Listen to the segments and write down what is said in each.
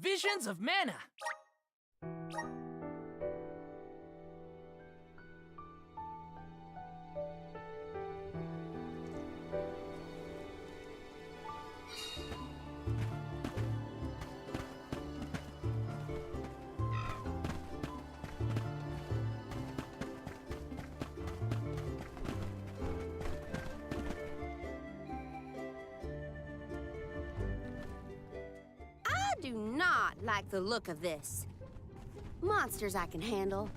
Visions of Mana! I do not like the look of this. Monsters I can handle,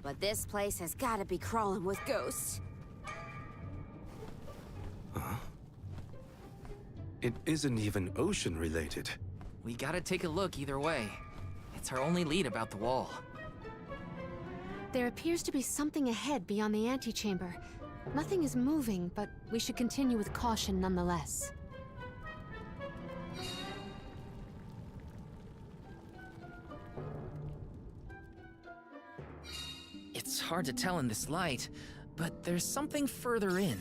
but this place has got to be crawling with ghosts. Huh? It isn't even ocean-related. We gotta take a look either way. It's our only lead about the wall. There appears to be something ahead beyond the antechamber. Nothing is moving, but we should continue with caution nonetheless. It's hard to tell in this light, but there's something further in.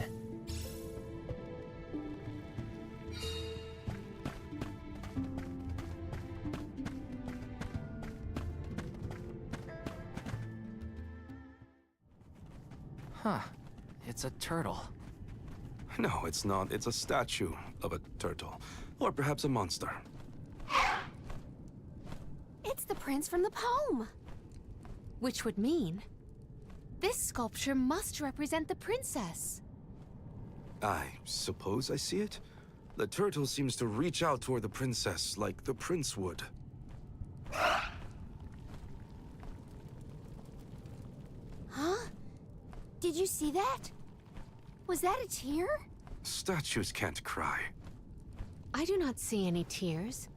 Huh. It's a turtle. No, it's not. It's a statue of a turtle. Or perhaps a monster. It's the prince from the poem. Which would mean this sculpture must represent the princess. I suppose I see it. The turtle seems to reach out toward the princess like the prince would. Huh? Did you see that? Was that a tear? Statues can't cry. I do not see any tears.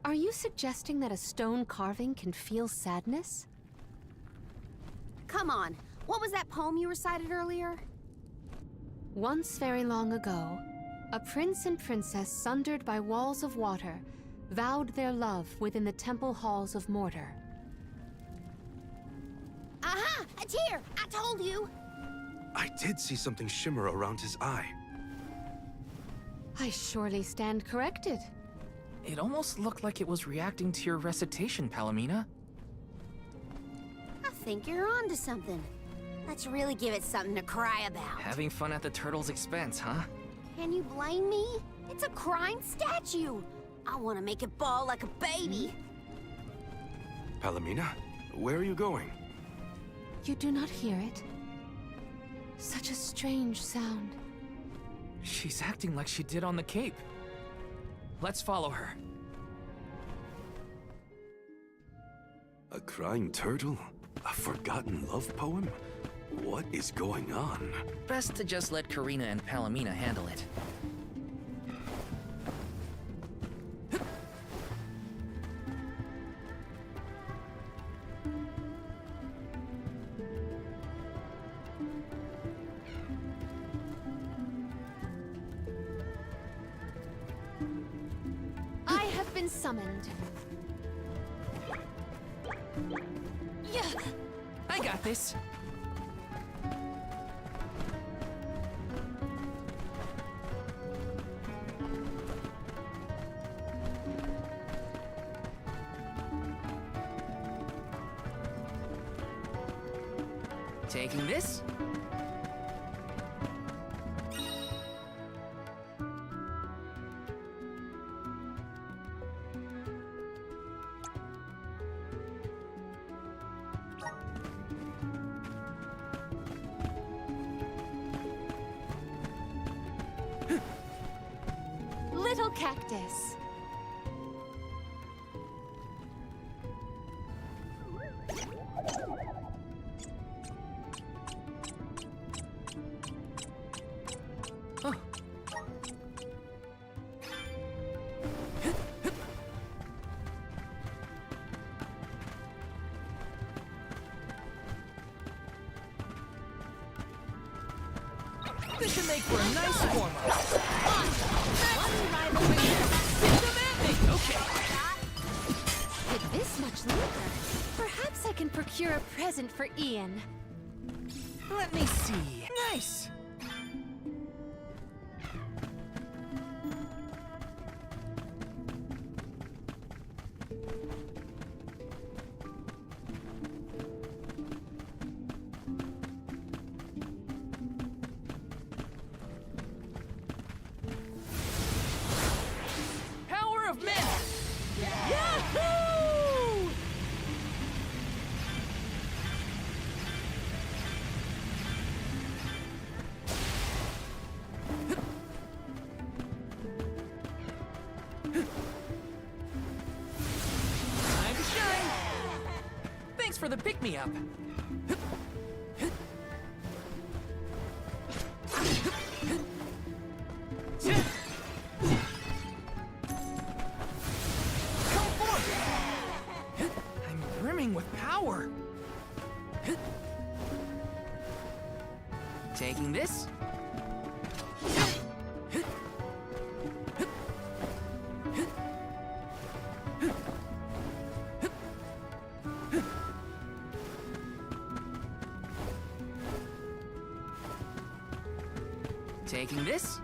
Are you suggesting that a stone carving can feel sadness? Come on, what was that poem you recited earlier? Once very long ago, a prince and princess sundered by walls of water vowed their love within the temple halls of Mordor. Aha! A tear! I told you! I did see something shimmer around his eye. I surely stand corrected. It almost looked like it was reacting to your recitation, Palomina. I think you're onto something. Let's really give it something to cry about. Having fun at the turtle's expense, huh? Can you blame me? It's a crying statue. I want to make it bawl like a baby. Palomina, where are you going? You do not hear it? Such a strange sound. She's acting like she did on the Cape. Let's follow her. A crying turtle? A forgotten love poem? What is going on? Best to just let Karina and Palomina handle it. I have been summoned. Yeah! I got this! Taking this? Little cactus. Oh. This should make for a nice warm-up. One rivalry. Demanding. Okay. With this much liquor, perhaps I can procure a present for Ian. Let me see. Nice. Thanks for the pick-me-up. Come forth! I'm brimming with power. Taking this. Taking this.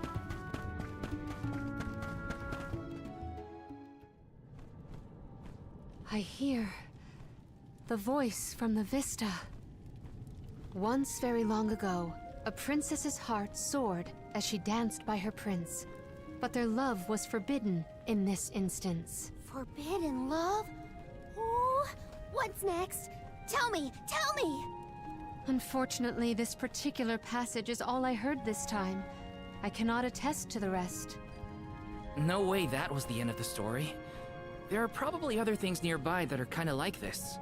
I hear the voice from the vista. Once very long ago, a princess's heart soared as she danced by her prince. But their love was forbidden in this instance. Forbidden love? Ooh, what's next? Tell me, tell me! Unfortunately, this particular passage is all I heard this time. I cannot attest to the rest. No way that was the end of the story. There are probably other things nearby that are kinda like this.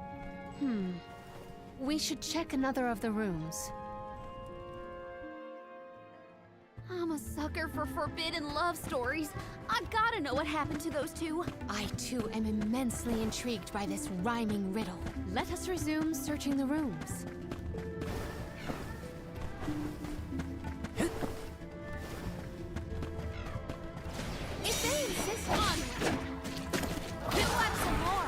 We should check another of the rooms. I'm a sucker for forbidden love stories. I've gotta know what happened to those two. I too am immensely intrigued by this rhyming riddle. Let us resume searching the rooms. If they insist on it, we'll have some more.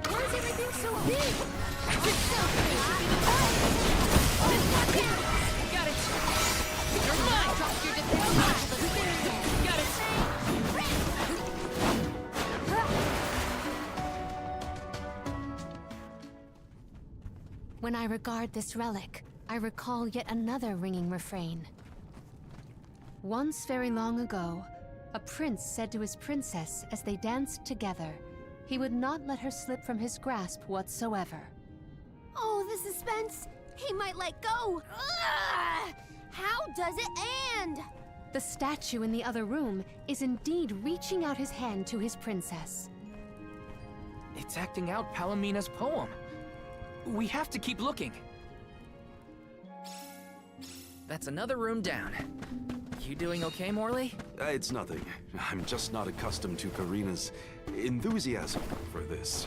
Why is everything so big? It's so big. Got it! You're mine! Drop your defense. Got it! When I regard this relic, I recall yet another ringing refrain. Once very long ago, a prince said to his princess as they danced together, he would not let her slip from his grasp whatsoever. Oh, the suspense! He might let go! Ugh! How does it end? The statue in the other room is indeed reaching out his hand to his princess. It's acting out Palomina's poem. We have to keep looking. That's another room down. You doing okay, Morley? It's nothing. I'm just not accustomed to Karina's enthusiasm for this.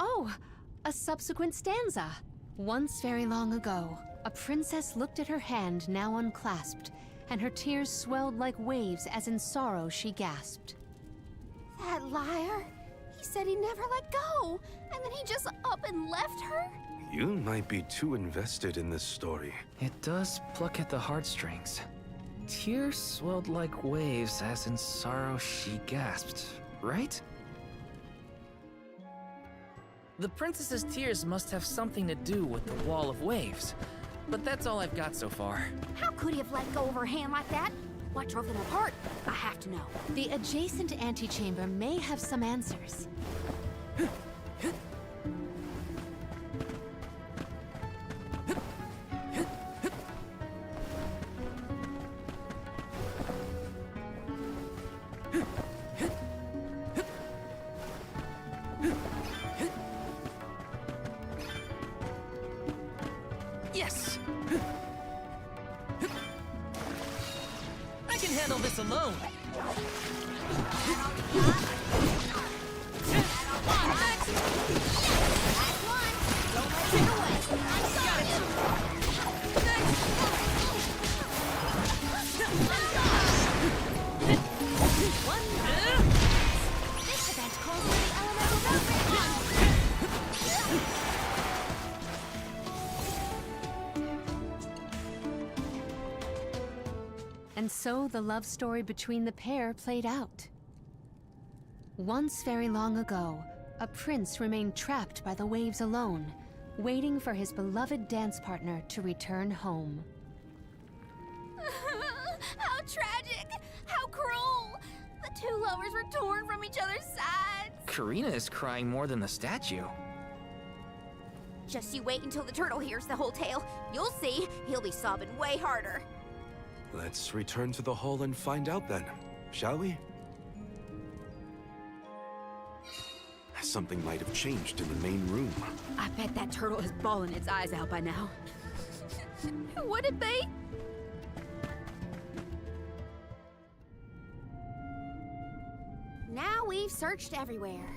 Oh, a subsequent stanza. Once very long ago, a princess looked at her hand now unclasped, and her tears swelled like waves as in sorrow she gasped. That liar! He said he never let go, and then he just up and left her? You might be too invested in this story. It does pluck at the heartstrings. Tears swelled like waves as in sorrow she gasped, right? The princess's tears must have something to do with the wall of waves. But that's all I've got so far. How could he have let go of her hand like that? What drove them apart? I have to know. The adjacent antechamber may have some answers. Yes! I can handle this alone! This event calls for the elemental movement. And so the love story between the pair played out. Once very long ago, a prince remained trapped by the waves alone, waiting for his beloved dance partner to return home. lovers were torn from each other's sides. Karina is crying more than the statue. Just you wait until the turtle hears the whole tale. You'll see, he'll be sobbing way harder. Let's return to the hall and find out then, shall we? Something might have changed in the main room. I bet that turtle is bawling its eyes out by now. Would it be? Now we've searched everywhere.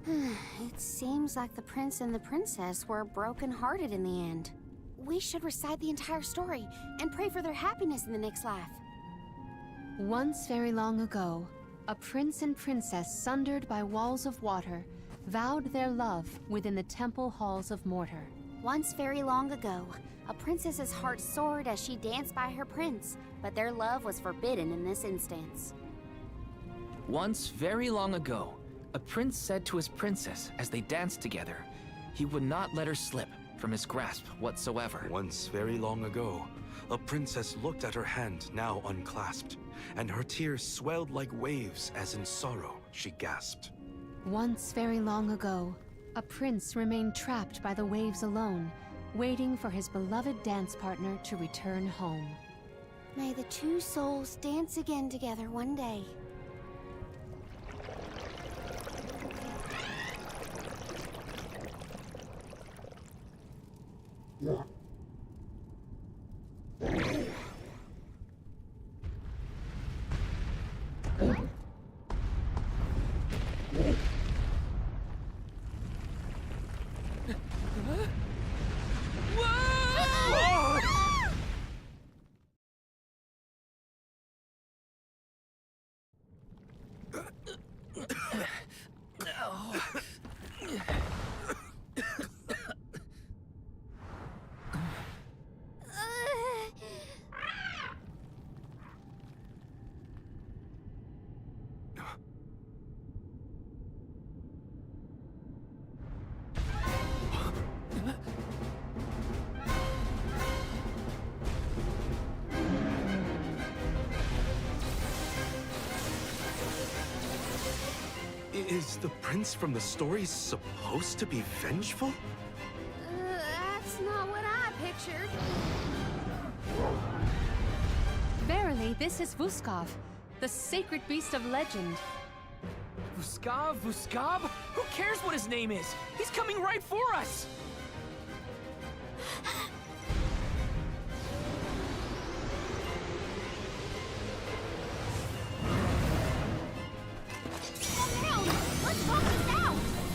It seems like the prince and the princess were broken-hearted in the end. We should recite the entire story and pray for their happiness in the next life. Once very long ago, a prince and princess sundered by walls of water vowed their love within the temple halls of Mortar. Once very long ago, a princess's heart soared as she danced by her prince, but their love was forbidden in this instance. Once very long ago, a prince said to his princess as they danced together, he would not let her slip from his grasp whatsoever. Once very long ago, a princess looked at her hand now unclasped, and her tears swelled like waves as in sorrow she gasped. Once very long ago, a prince remained trapped by the waves alone, waiting for his beloved dance partner to return home. May the two souls dance again together one day. Is the prince from the story supposed to be vengeful? That's not what I pictured. Verily, this is Vuskov, the sacred beast of legend. Vuskav? Vuskab? Who cares what his name is? He's coming right for us!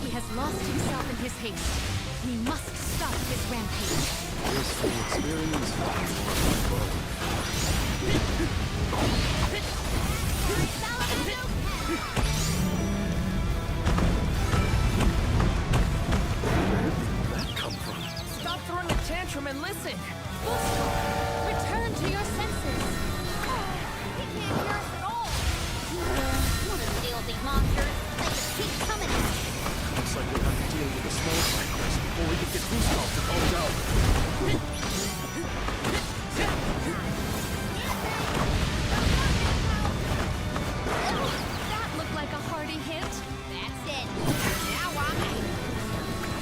He has lost himself in his haste. We must stop his rampage. This experience. Where did that come from? Stop throwing a tantrum and listen! Return to your senses. He can't hear us at all. What do we deal with these monsters? They just keep coming at us. Looks like we'll have to deal with the small cycles before we can get Gustav to calm down. That looked like a hearty hit. That's it. Now I'm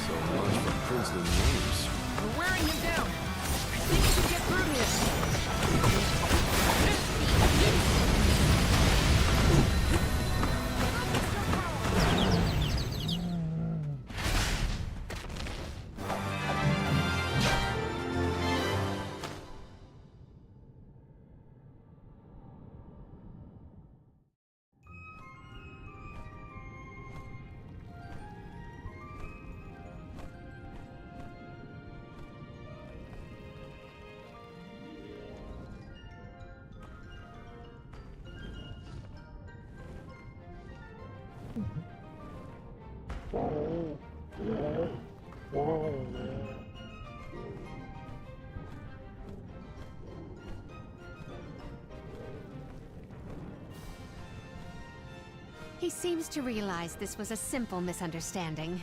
So much for princely names. We're wearing him down! I think we can get through here! He seems to realize this was a simple misunderstanding.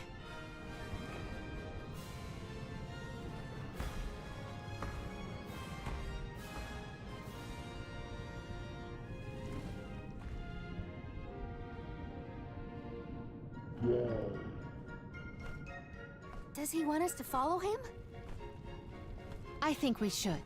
Does he want us to follow him? I think we should.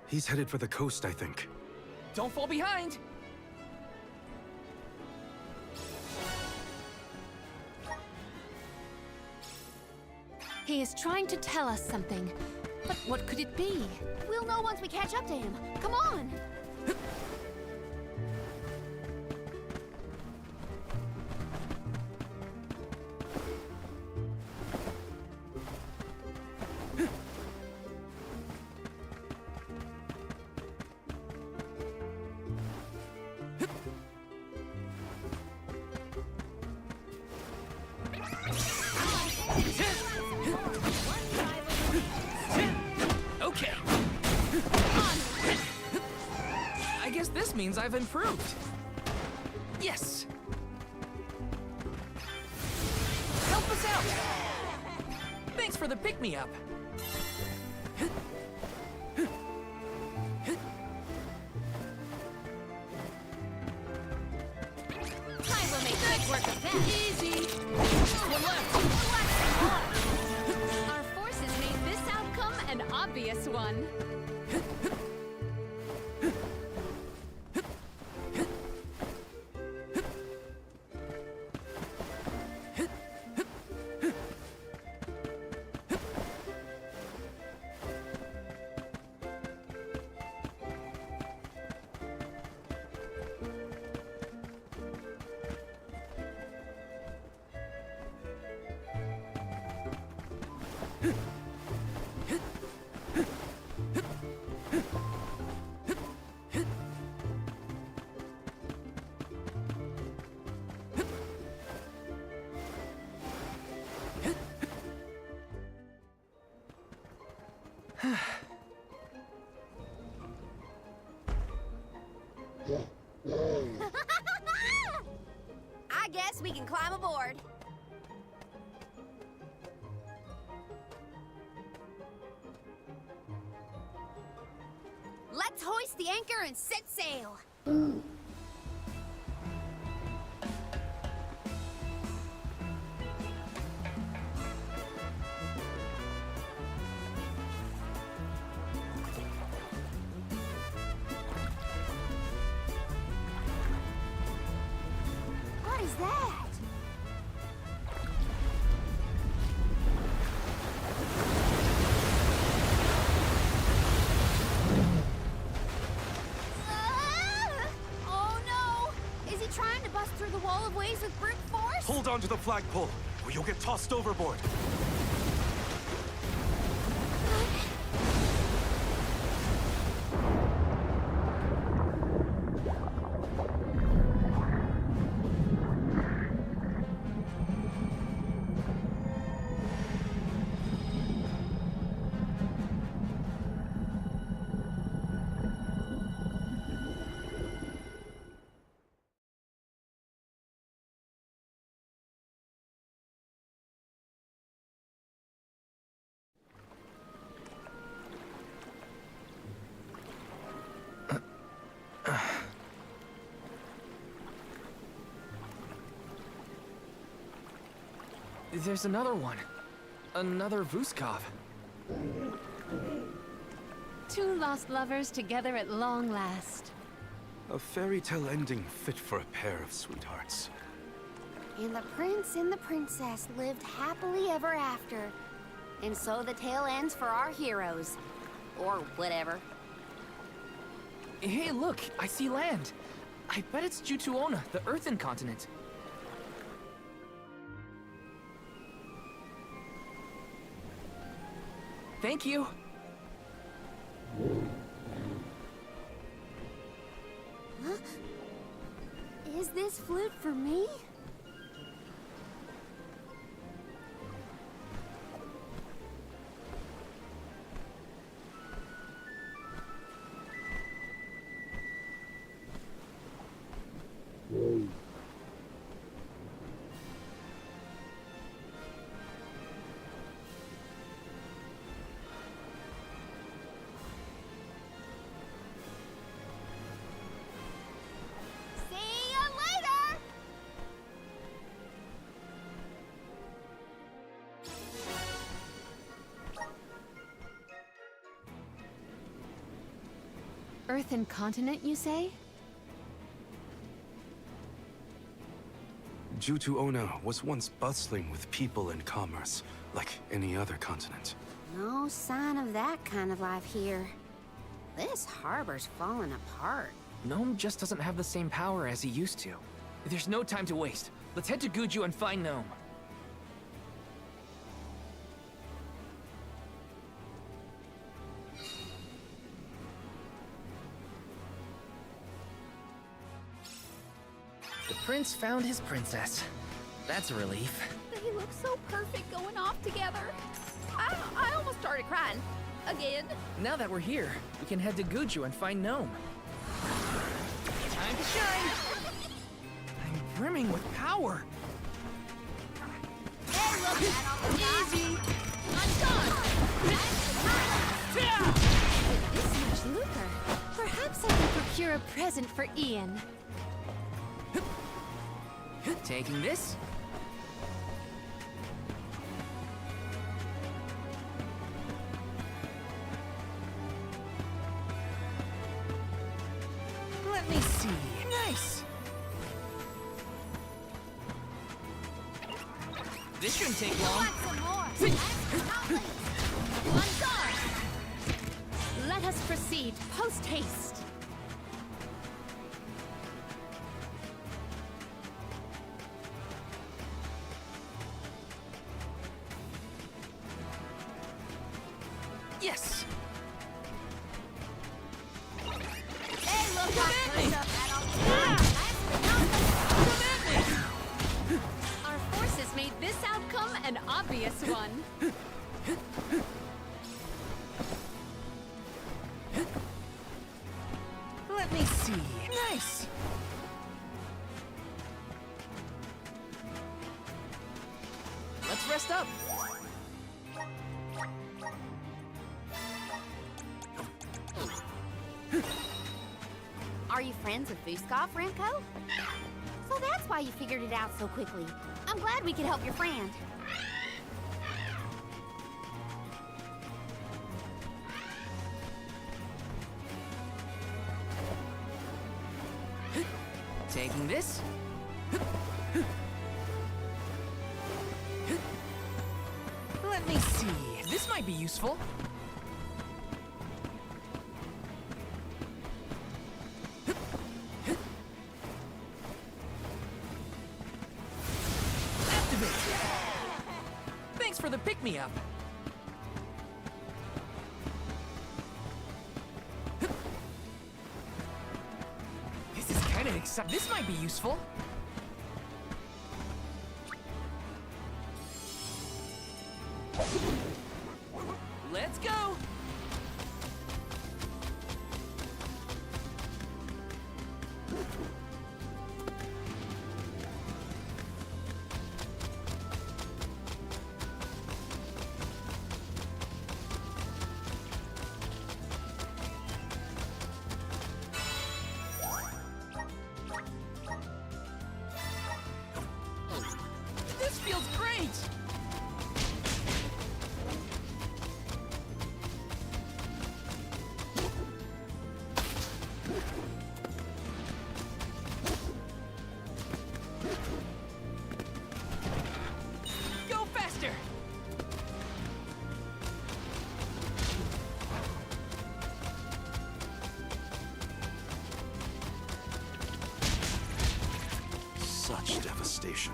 He's headed for the coast, I think. Don't fall behind! He is trying to tell us something. But what could it be? We'll know once we catch up to him. Come on! Okay. I guess this means I've improved. Yes! Help us out! Thanks for the pick-me-up. I will make quick work of that. Easy! One left! Our forces made this outcome an obvious one. I guess we can climb aboard. Let's hoist the anchor and set sail. What is that? Ah! Oh no! Is he trying to bust through the wall of waves with brute force? Hold on to the flagpole, or you'll get tossed overboard. There's another one. Another Vuskov. Two lost lovers together at long last. A fairy tale ending fit for a pair of sweethearts. And the prince and the princess lived happily ever after. And so the tale ends for our heroes. Or whatever. Hey, look, I see land. I bet it's Jutuona, the Earthen continent. Thank you. Huh? Is this flute for me? Earthen continent, you say? Jutuona was once bustling with people and commerce, like any other continent. No sign of that kind of life here. This harbor's falling apart. Gnome just doesn't have the same power as he used to. There's no time to waste. Let's head to Guju and find Gnome. The prince found his princess. That's a relief. They look so perfect going off together. I almost started crying. Again. Now that we're here, we can head to Guju and find Gnome. Time to shine! I'm brimming with power. Hey, look at all the Easy! I'm done. This much lucre. Perhaps I can procure a present for Ian. Taking this. Let me see. Nice. This shouldn't take long. Some more. I'm done. Let us proceed post haste. Yes. Hey, look at Our forces made this outcome an obvious one. Let me see. Nice. Let's rest up. Are you friends with Vuskov, Remco? So that's why you figured it out so quickly. I'm glad we could help your friend. Taking this. Let me see. This might be useful. Activate. Thanks for the pick-me-up. This is kind of exciting. This might be useful. Let's go! This feels great! Go faster! Such devastation.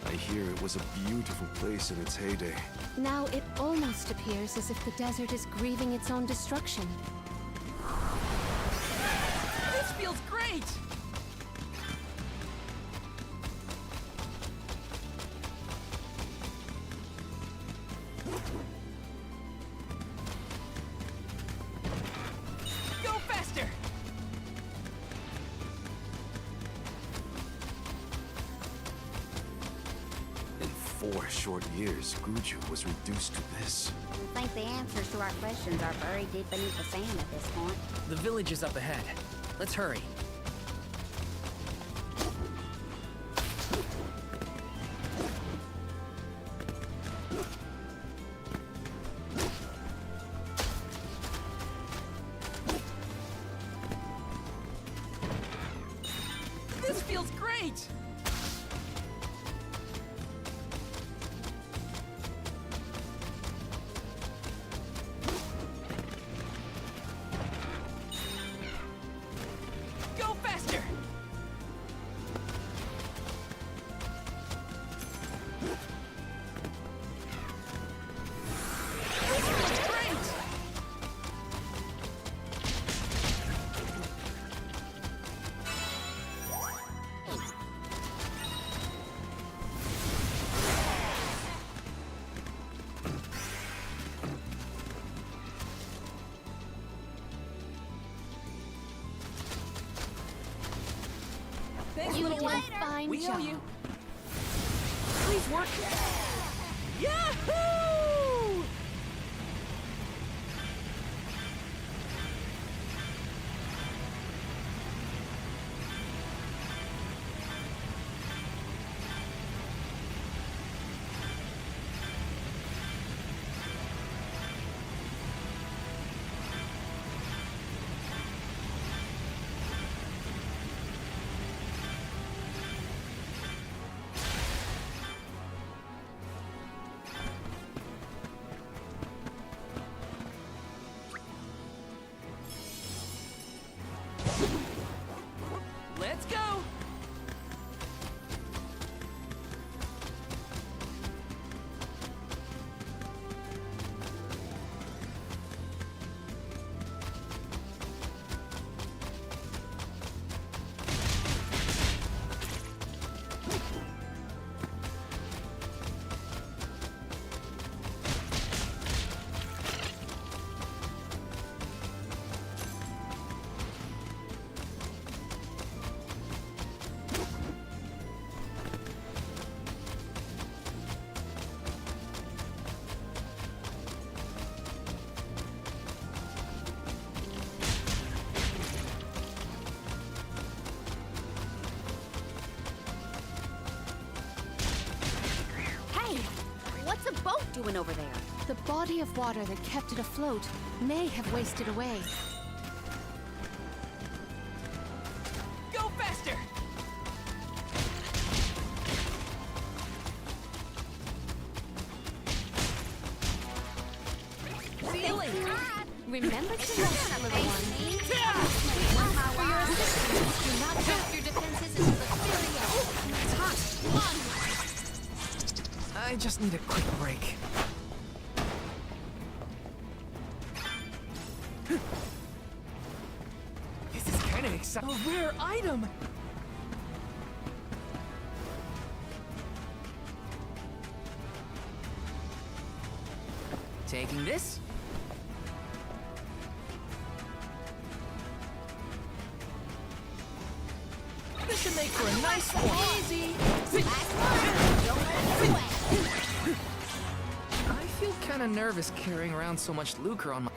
I hear it was a beautiful place in its heyday. Now it almost appears as if the desert is grieving its own destruction. This feels great! Go faster! In 4 short years, Guju was reduced to this. I think the answers to our questions are buried deep beneath the sand at this point. The village is up ahead. Let's hurry. great! Go faster! Great! Thanks, You little did one. a fine We owe job. you. Please work. Yahoo! Let's go! Hey! What's a boat doing over there? The body of water that kept it afloat may have wasted away. Go faster! Ceiling! Remember to rest, little one. For your assistance, do not drop your defenses into the very end. It's hot. I just need a quick break. This is kind of exciting. A rare item! Taking this. This should make for a nice one. Easy! I feel kind of nervous carrying around so much lucre on my...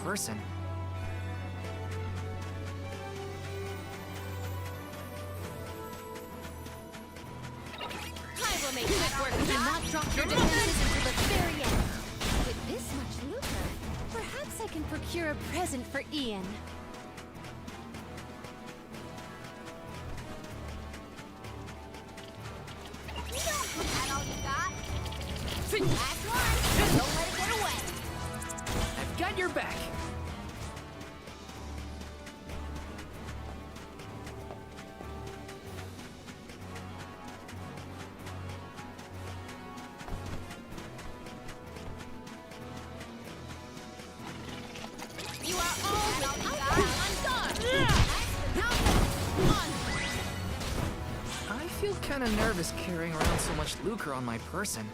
person. I will make that work. Do not drop your defenses until the very end. With this much lucre, perhaps I can procure a present for Ian. Is that all you got? Last one. Don't let it get away. I've got your back. You are always undone. I feel kind of nervous carrying around so much lucre on my person.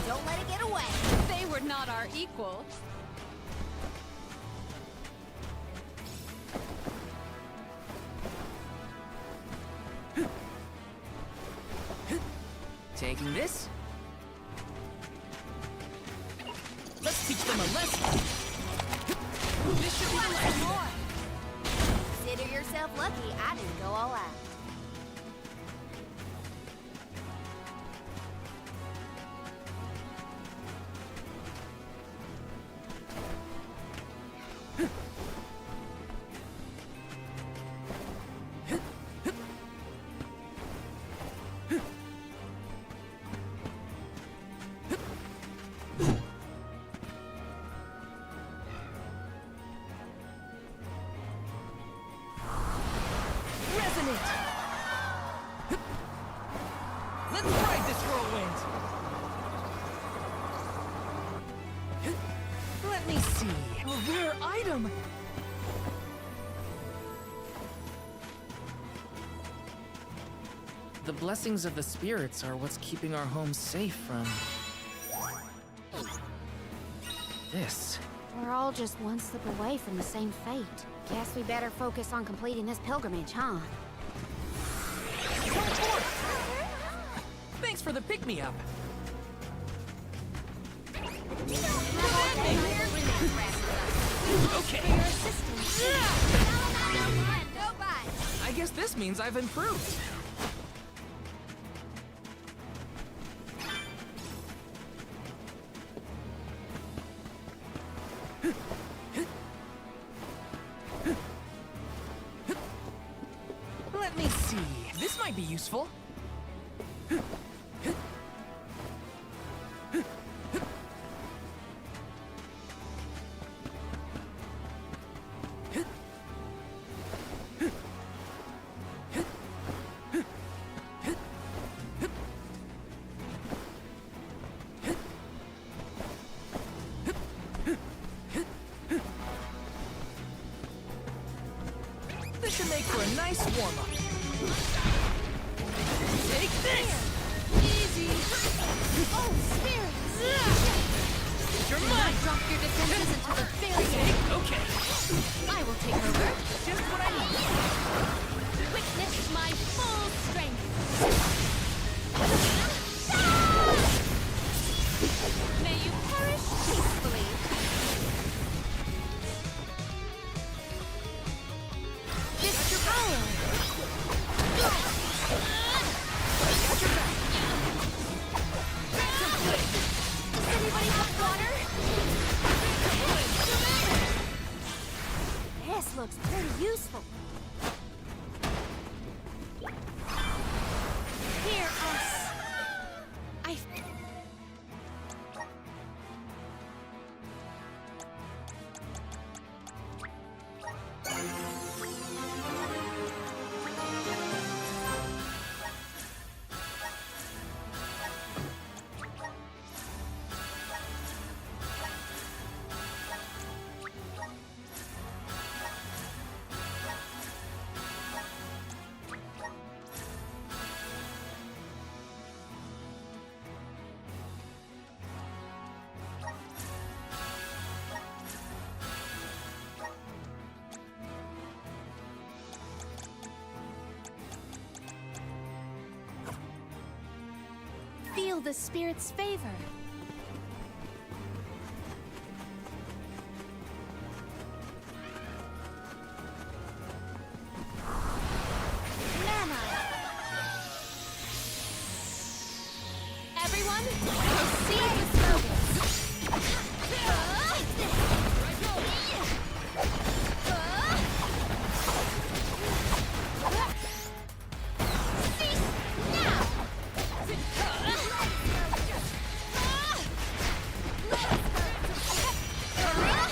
Don't let it get away. They were not our equal. Taking this. Let's teach them a lesson. This should be like More. Consider yourself lucky I didn't go all out. resonant. Let's ride this whirlwind. Let me see. A rare item. The blessings of the spirits are what's keeping our home safe from this. We're all just one slip away from the same fate. Guess we better focus on completing this pilgrimage, huh? Thanks for the pick-me-up. Okay. I guess this means I've improved. Let me see. This might be useful. This should make for a nice warm-up. Take this! Easy. Oh, spirits! You're mine! Drop your defenses until the very end. Okay. I will take over. Just what I need. Witness my full strength. May you perish peacefully. This power. Does anybody have water? This looks pretty useful. the spirit's favor. Mana! Everyone, proceed with focus.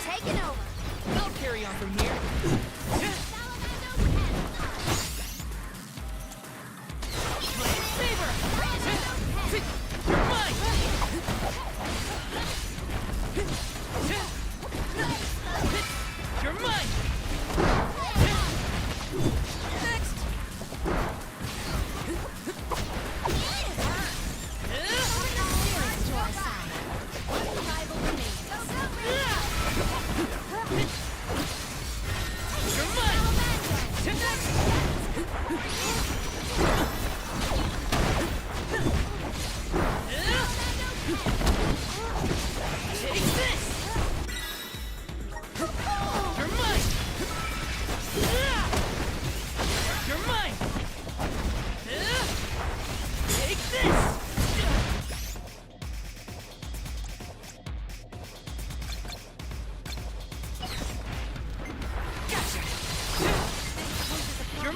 Taking over. I'll carry on from here. You're mine! You're mine! Next! To our side. One rival remains. You're mine! Next! Take this! You're mine! You're mine! Take this! Gotcha! You're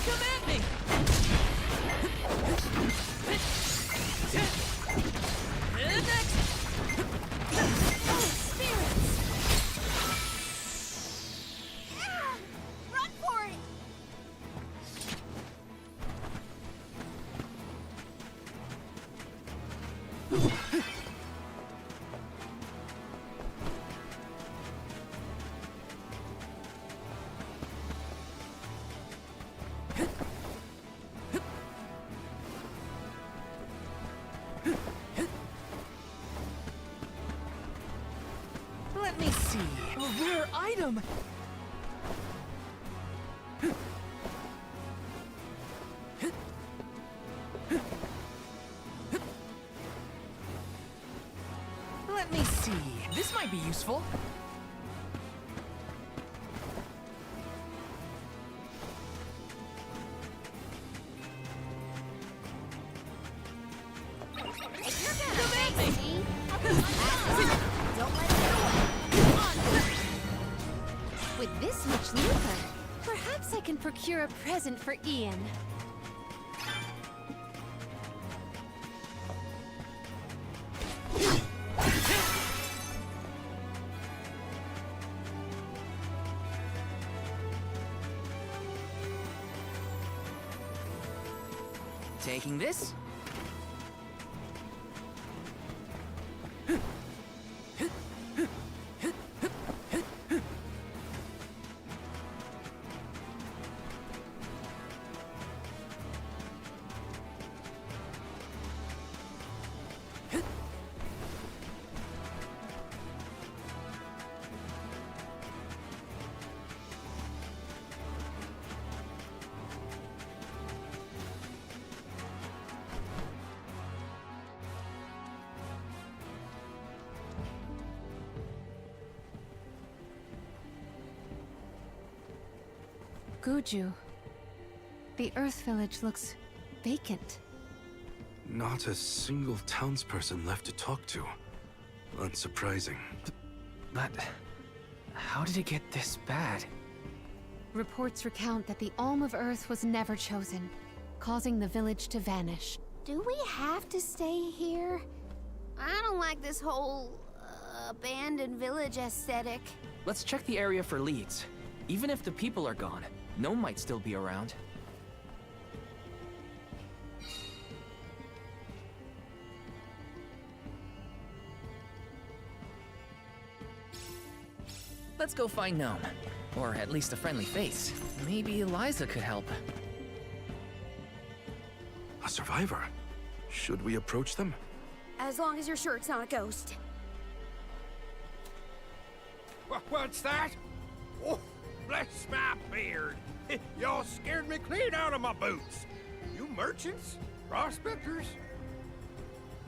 Come at me! Next! Run for it! Let me see. A rare item! Let me see. This might be useful. Come at me! Don't let it get away. With this much lucre, perhaps I can procure a present for Ian. Taking this? Guju. The Earth Village looks vacant. Not a single townsperson left to talk to. Unsurprising. But how did it get this bad? Reports recount that the Alm of Earth was never chosen, causing the village to vanish. Do we have to stay here? I don't like this whole abandoned village aesthetic. Let's check the area for leads. Even if the people are gone, Gnome might still be around. Let's go find Gnome. Or at least a friendly face. Maybe Eliza could help. A survivor? Should we approach them? As long as you're sure it's not a ghost. What's that? Oh, bless my beard. Y'all scared me clean out of my boots. You merchants? Prospectors?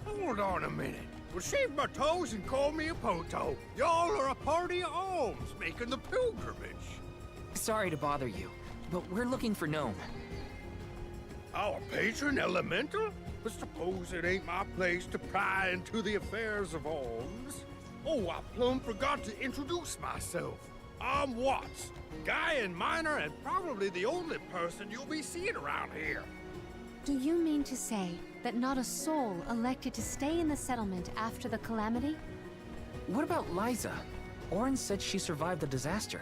Hold on a minute. Well, shave my toes and call me a poto. Y'all are a party of alms making the pilgrimage. Sorry to bother you, but we're looking for Gnome. Our patron elemental? But suppose it ain't my place to pry into the affairs of alms. Oh, I plumb forgot to introduce myself. I'm Watts, Gaian miner, and probably the only person you'll be seeing around here. Do you mean to say that not a soul elected to stay in the settlement after the calamity? What about Liza? Orin said she survived the disaster.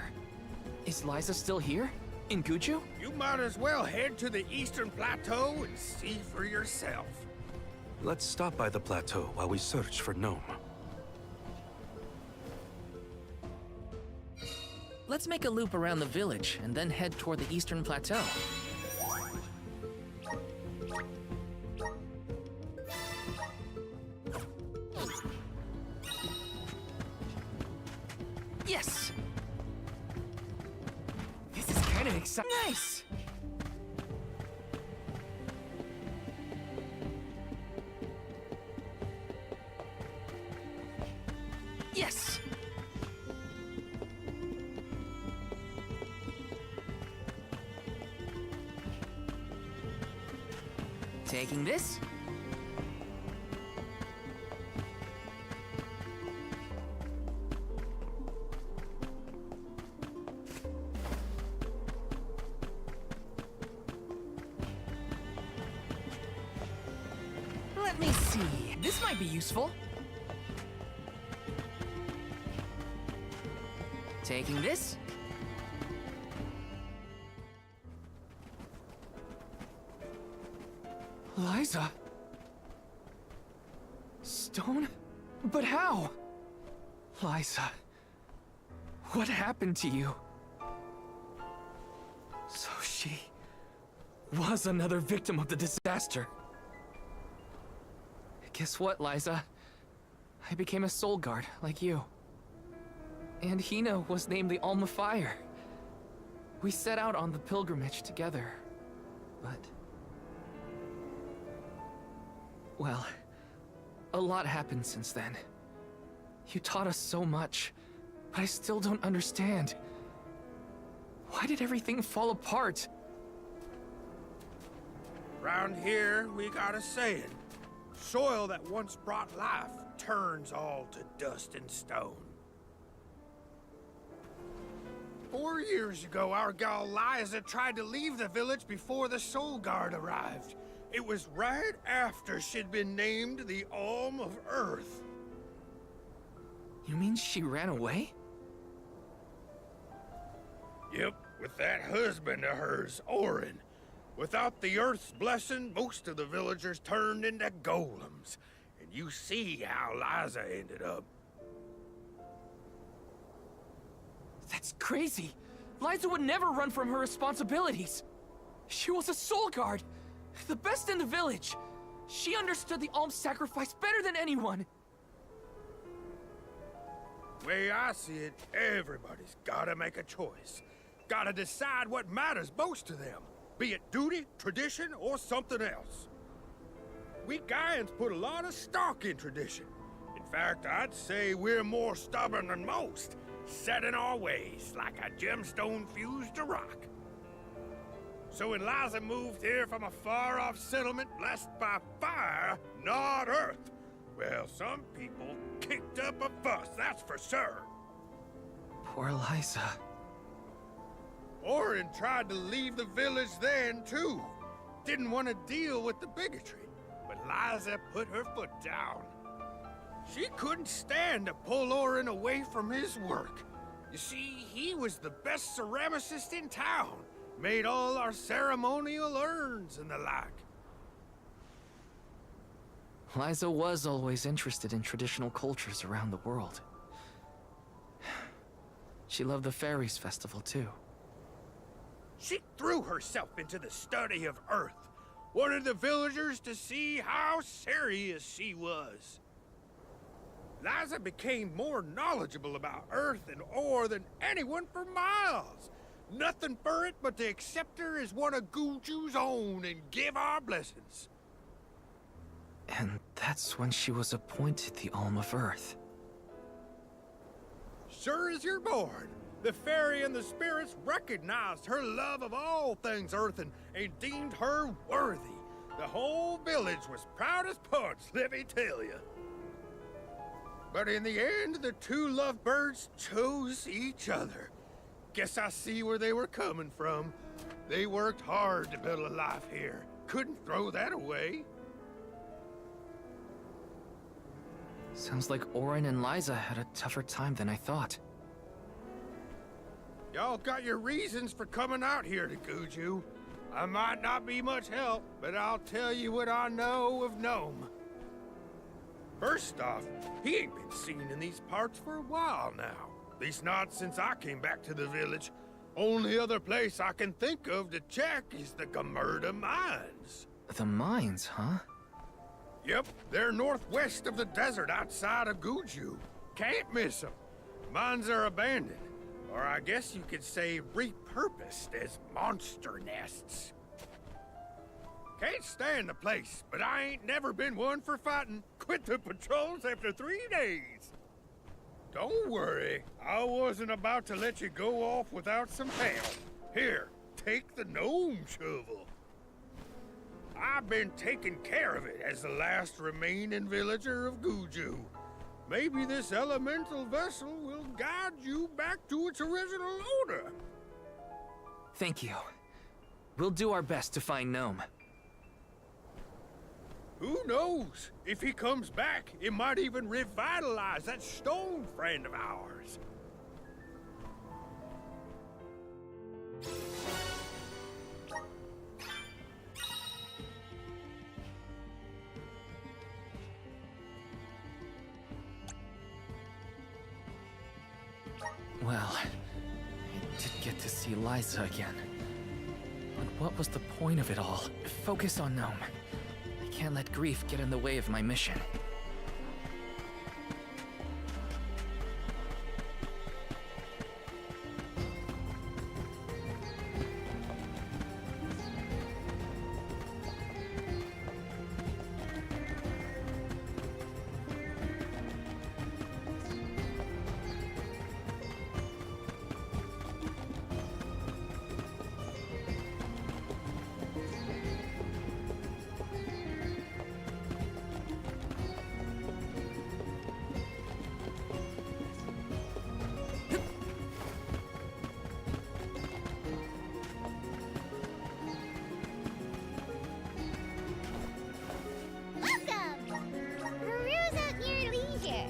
Is Liza still here? In Guju? You might as well head to the Eastern Plateau and see for yourself. Let's stop by the plateau while we search for Gnome. Let's make a loop around the village and then head toward the Eastern Plateau. Yes! This is kind of exciting. Nice! Yes! Taking this? Let me see. This might be useful. Taking this? Liza? Stone? But how? Liza, what happened to you? So she was another victim of the disaster. Guess what, Liza? I became a soul guard, like you. And Hina was named the Alma Fire. We set out on the pilgrimage together, but... well, a lot happened since then. You taught us so much, but I still don't understand. Why did everything fall apart? Round here, we got a saying. Soil that once brought life turns all to dust and stone. 4 years ago, our gal Liza tried to leave the village before the Soul Guard arrived. It was right after she'd been named the Alm of Earth. You mean she ran away? Yep, with that husband of hers, Orin. Without the Earth's blessing, most of the villagers turned into golems. And you see how Liza ended up. That's crazy! Liza would never run from her responsibilities! She was a soul guard! The best in the village! She understood the alms sacrifice better than anyone! Way I see it, everybody's gotta make a choice. Gotta decide what matters most to them. Be it duty, tradition, or something else. We Gaians put a lot of stock in tradition. In fact, I'd say we're more stubborn than most, set in our ways like a gemstone fused to rock. So when Liza moved here from a far-off settlement blessed by fire, not earth, well, some people kicked up a fuss, that's for sure. Poor Liza. Orin tried to leave the village then, too. Didn't want to deal with the bigotry. But Liza put her foot down. She couldn't stand to pull Orin away from his work. You see, he was the best ceramicist in town. Made all our ceremonial urns and the like. Liza was always interested in traditional cultures around the world. She loved the Fairies Festival, too. She threw herself into the study of Earth. Wanted the villagers to see how serious she was. Liza became more knowledgeable about Earth and ore than anyone for miles. Nothing for it but to accept her as one of Guju's own and give our blessings. And that's when she was appointed the Alm of Earth. Sure as you're born, the fairy and the spirits recognized her love of all things earthen and deemed her worthy. The whole village was proud as punch, let me tell you. But in the end, the two lovebirds chose each other. Guess I see where they were coming from. They worked hard to build a life here. Couldn't throw that away. Sounds like Orin and Liza had a tougher time than I thought. Y'all got your reasons for coming out here to Guju. I might not be much help, but I'll tell you what I know of Gnome. First off, he ain't been seen in these parts for a while now. At least not since I came back to the village. Only other place I can think of to check is the Gamerda Mines. The mines, huh? Yep, they're northwest of the desert outside of Guju. Can't miss them. Mines are abandoned, or I guess you could say repurposed as monster nests. Can't stand the place, but I ain't never been one for fighting. Quit the patrols after 3 days. Don't worry, I wasn't about to let you go off without some help. Here, take the gnome shovel. I've been taking care of it as the last remaining villager of Guju. Maybe this elemental vessel will guide you back to its original owner. Thank you. We'll do our best to find Gnome. Who knows? If he comes back, it might even revitalize that stone friend of ours. Well, I did get to see Liza again. But what was the point of it all? Focus on Gnome. I can't let grief get in the way of my mission. Welcome! Peruse at your leisure.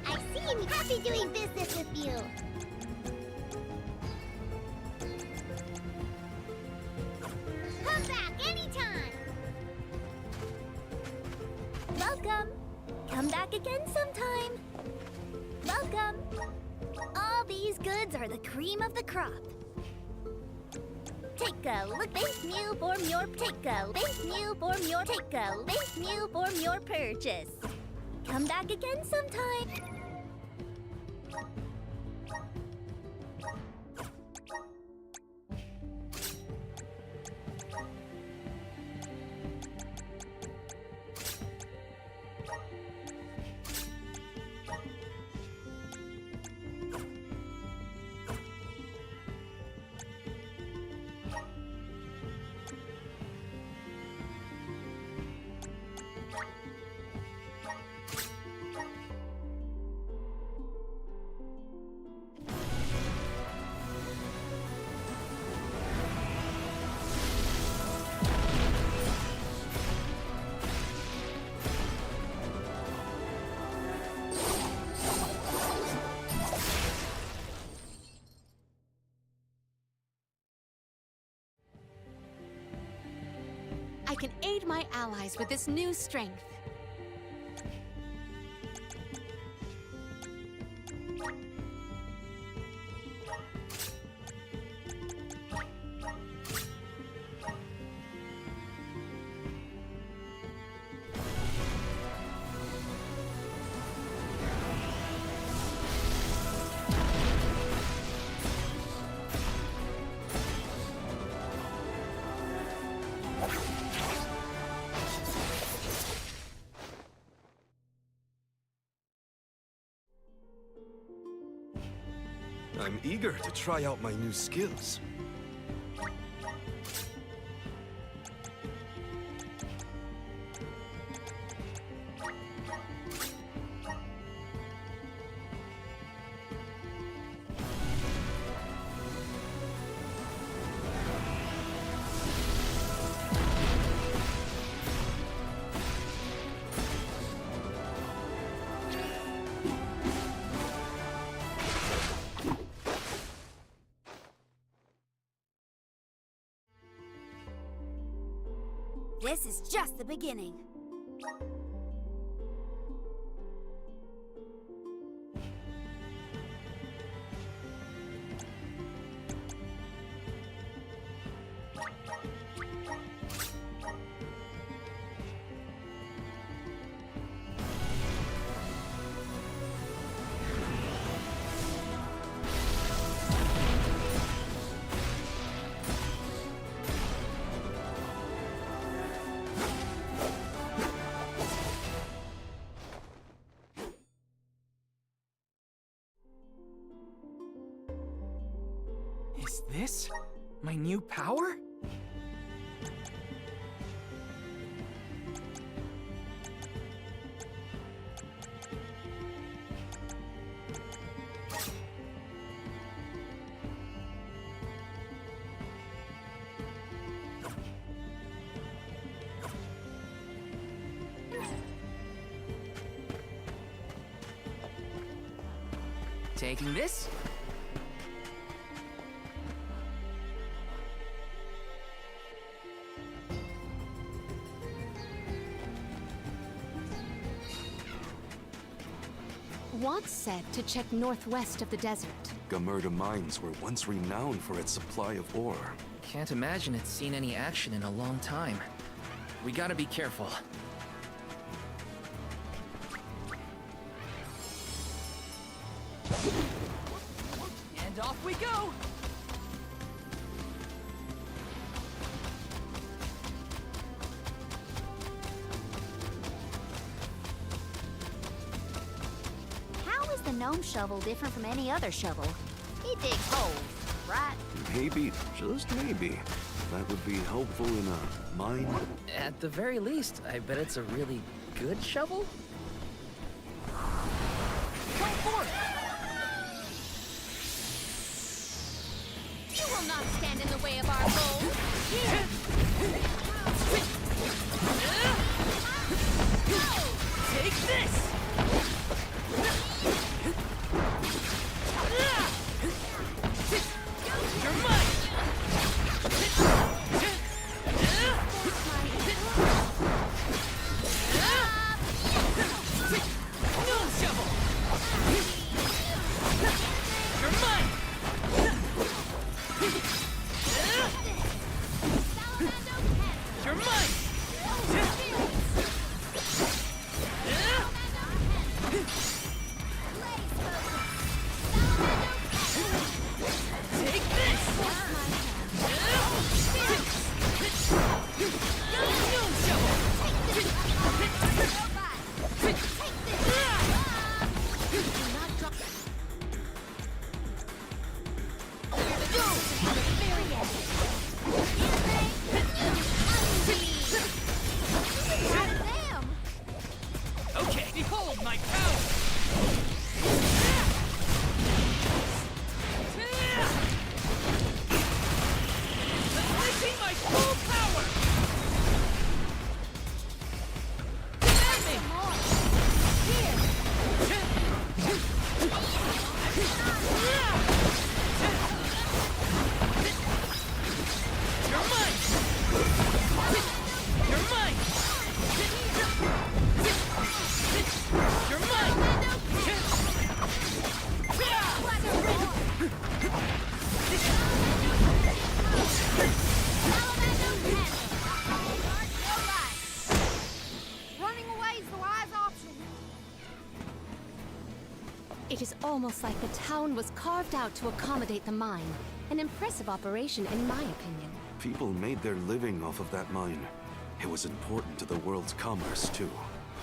I seem happy doing business with you. Come back anytime. Welcome. Come back again sometime. Welcome. All these goods are the cream of the crop. Take a look, base meal form your take a base meal form your take a base meal form your purchase. Come back again sometime. I can aid my allies with this new strength. I'm eager to try out my new skills. This is just the beginning. Is this my new power? Taking this. Once said to check northwest of the desert. Gamerda Mines were once renowned for its supply of ore. Can't imagine it's seen any action in a long time. We gotta be careful. And off we go! How is the gnome shovel different from any other shovel? It digs holes, right? Maybe, just maybe, that would be helpful in a mine. At the very least, I bet it's a really good shovel? Point forward! You will not stand in the way of our goals. Take this! You're mine! No shovel! You're mine! You're mine! Take this! No shovel! Okay, behold my power! Unleashing my full power! Command me! You're mine! You're mine! You're mine! Running away is the wise option. It is almost like the town was carved out to accommodate the mine. An impressive operation, in my opinion. People made their living off of that mine. It was important to the world's commerce, too.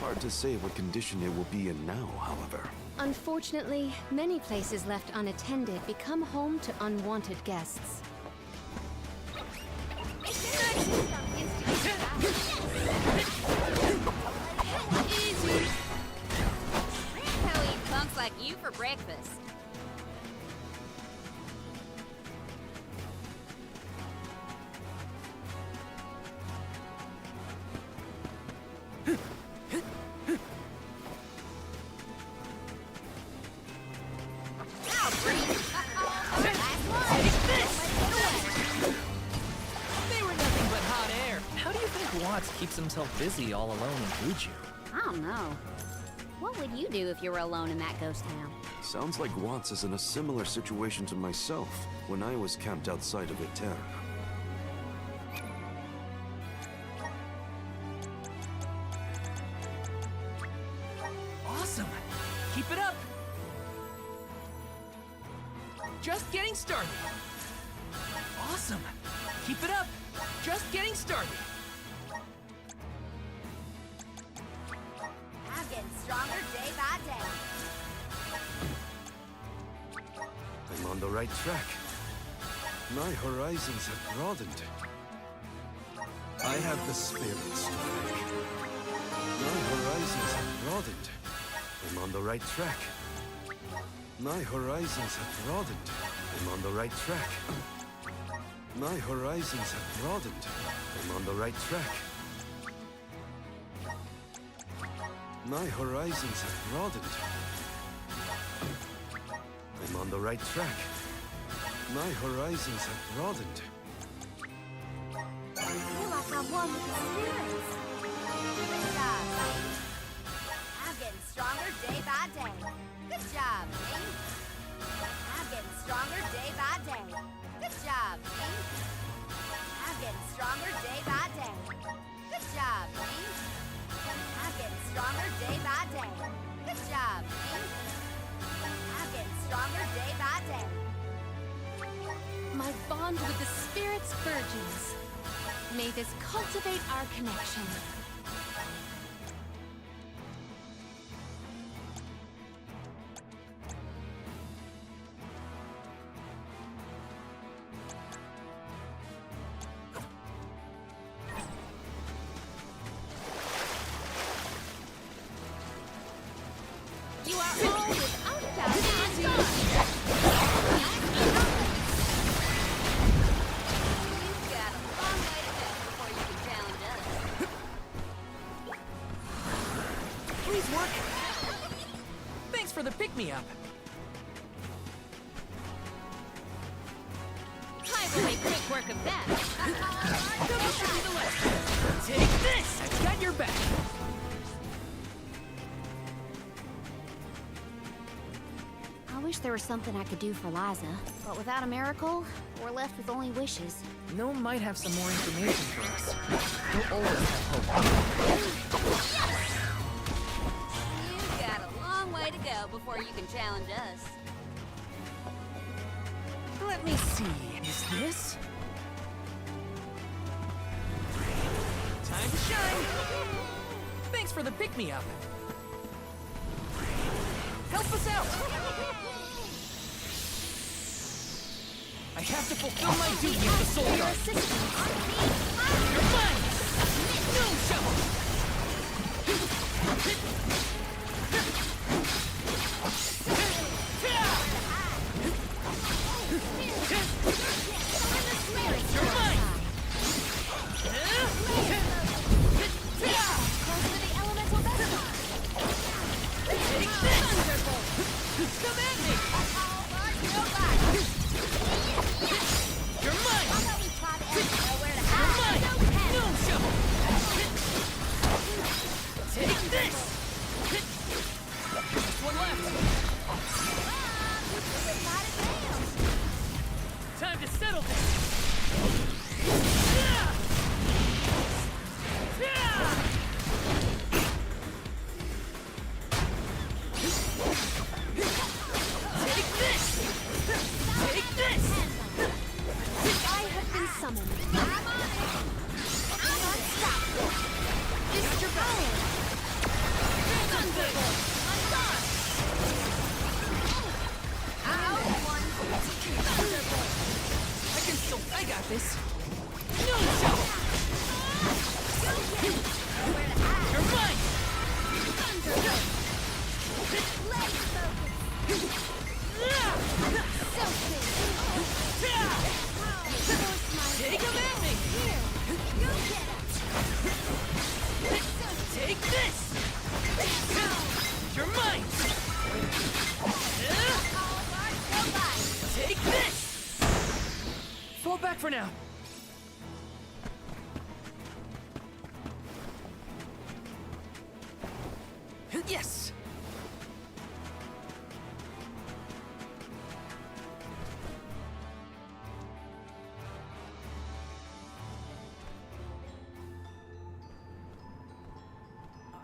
Hard to say what condition it will be in now, however. Unfortunately, many places left unattended become home to unwanted guests. Easy. I'll eat punks like you for breakfast. They were nothing but hot air. How do you think Watts keeps himself busy all alone in Buju? I don't know. What would you do if you were alone in that ghost town? Sounds like Watts is in a similar situation to myself when I was camped outside of Etern. Awesome. Keep it up. Just getting started. Awesome. Keep it up. Just getting started. I'm getting stronger day by day. I'm on the right track. My horizons have broadened. I have the spirit strike. My horizons have broadened. I'm on the right track. My horizons have broadened. I'm on the right track. My horizons have broadened. I'm on the right track. My horizons have broadened. I'm on the right track. My horizons have broadened. I feel like I'm one with the spirits. Good job, Lane. I'm getting stronger day by day. Good job, Lane. I'm getting stronger day by day. Good job, Lane. I'm getting stronger day by day. Good job, Lane. I'm getting stronger day by day. Good job, Lane. I'm getting stronger day by day. My bond with the spirits burgeons. May this cultivate our connection. You are all without a doubt easy. You've got a long way to go before you can challenge us. Please work. Thanks for the pick-me-up. I will make quick work of that. Double shot to the left. Take this! I've got your back. I wish there was something I could do for Liza, but without a miracle, we're left with only wishes. Gnome might have some more information for us. We'll always have hope. You've got a long way to go before you can challenge us. Let me see. Is this? Time to shine. Thanks for the pick-me-up. Help us out. I have to fulfill my duty as the Soul Guard. You're mine! No shovel! You're mine! Take this! Come at me! You're mine! You're mine! No shovel! Take this! Just one left. Time to settle this. Take him at me! Take this! You're mine! Take this! Fall back for now. Yes!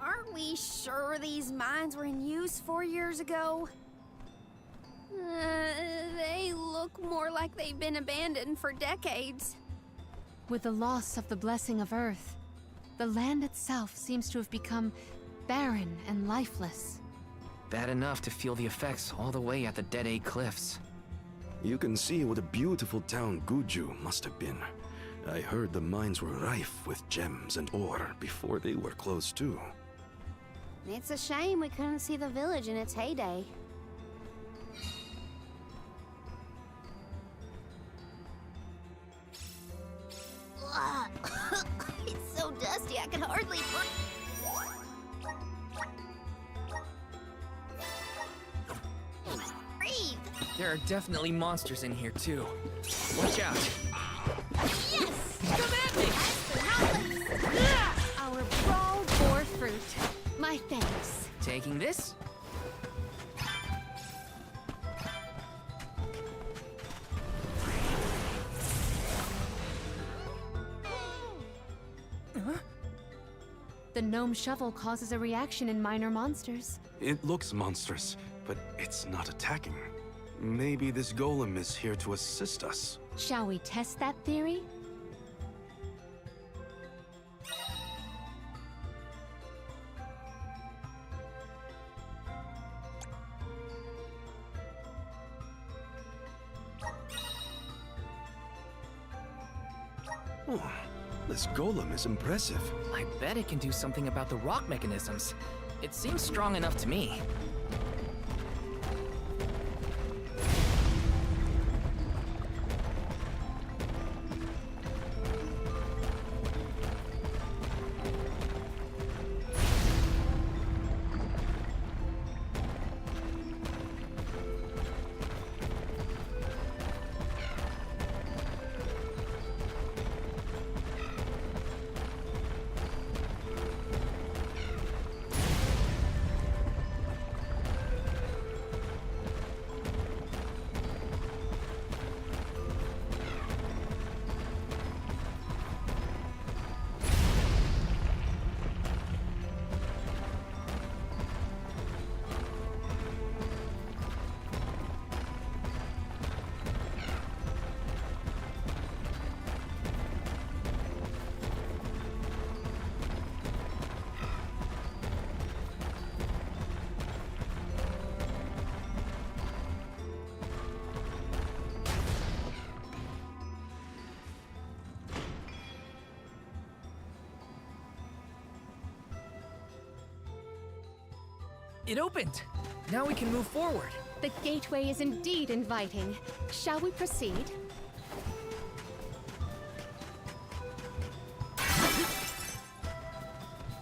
Aren't we sure these mines were in use 4 years ago? They look more like they've been abandoned for decades. With the loss of the blessing of Earth, the land itself seems to have become barren and lifeless. Bad enough to feel the effects all the way at the Dead Egg Cliffs. You can see what a beautiful town Guju must have been. I heard the mines were rife with gems and ore before they were closed too. It's a shame we couldn't see the village in its heyday. Ugh. It's so dusty I can hardly breathe. There are definitely monsters in here too. Watch out. Yes! Come at me! Our brawl bore fruit. My thanks. Taking this? The gnome shovel causes a reaction in minor monsters. It looks monstrous, but it's not attacking. Maybe this golem is here to assist us. Shall we test that theory? Oh, this golem is impressive. I bet it can do something about the rock mechanisms. It seems strong enough to me. It opened! Now we can move forward. The gateway is indeed inviting. Shall we proceed?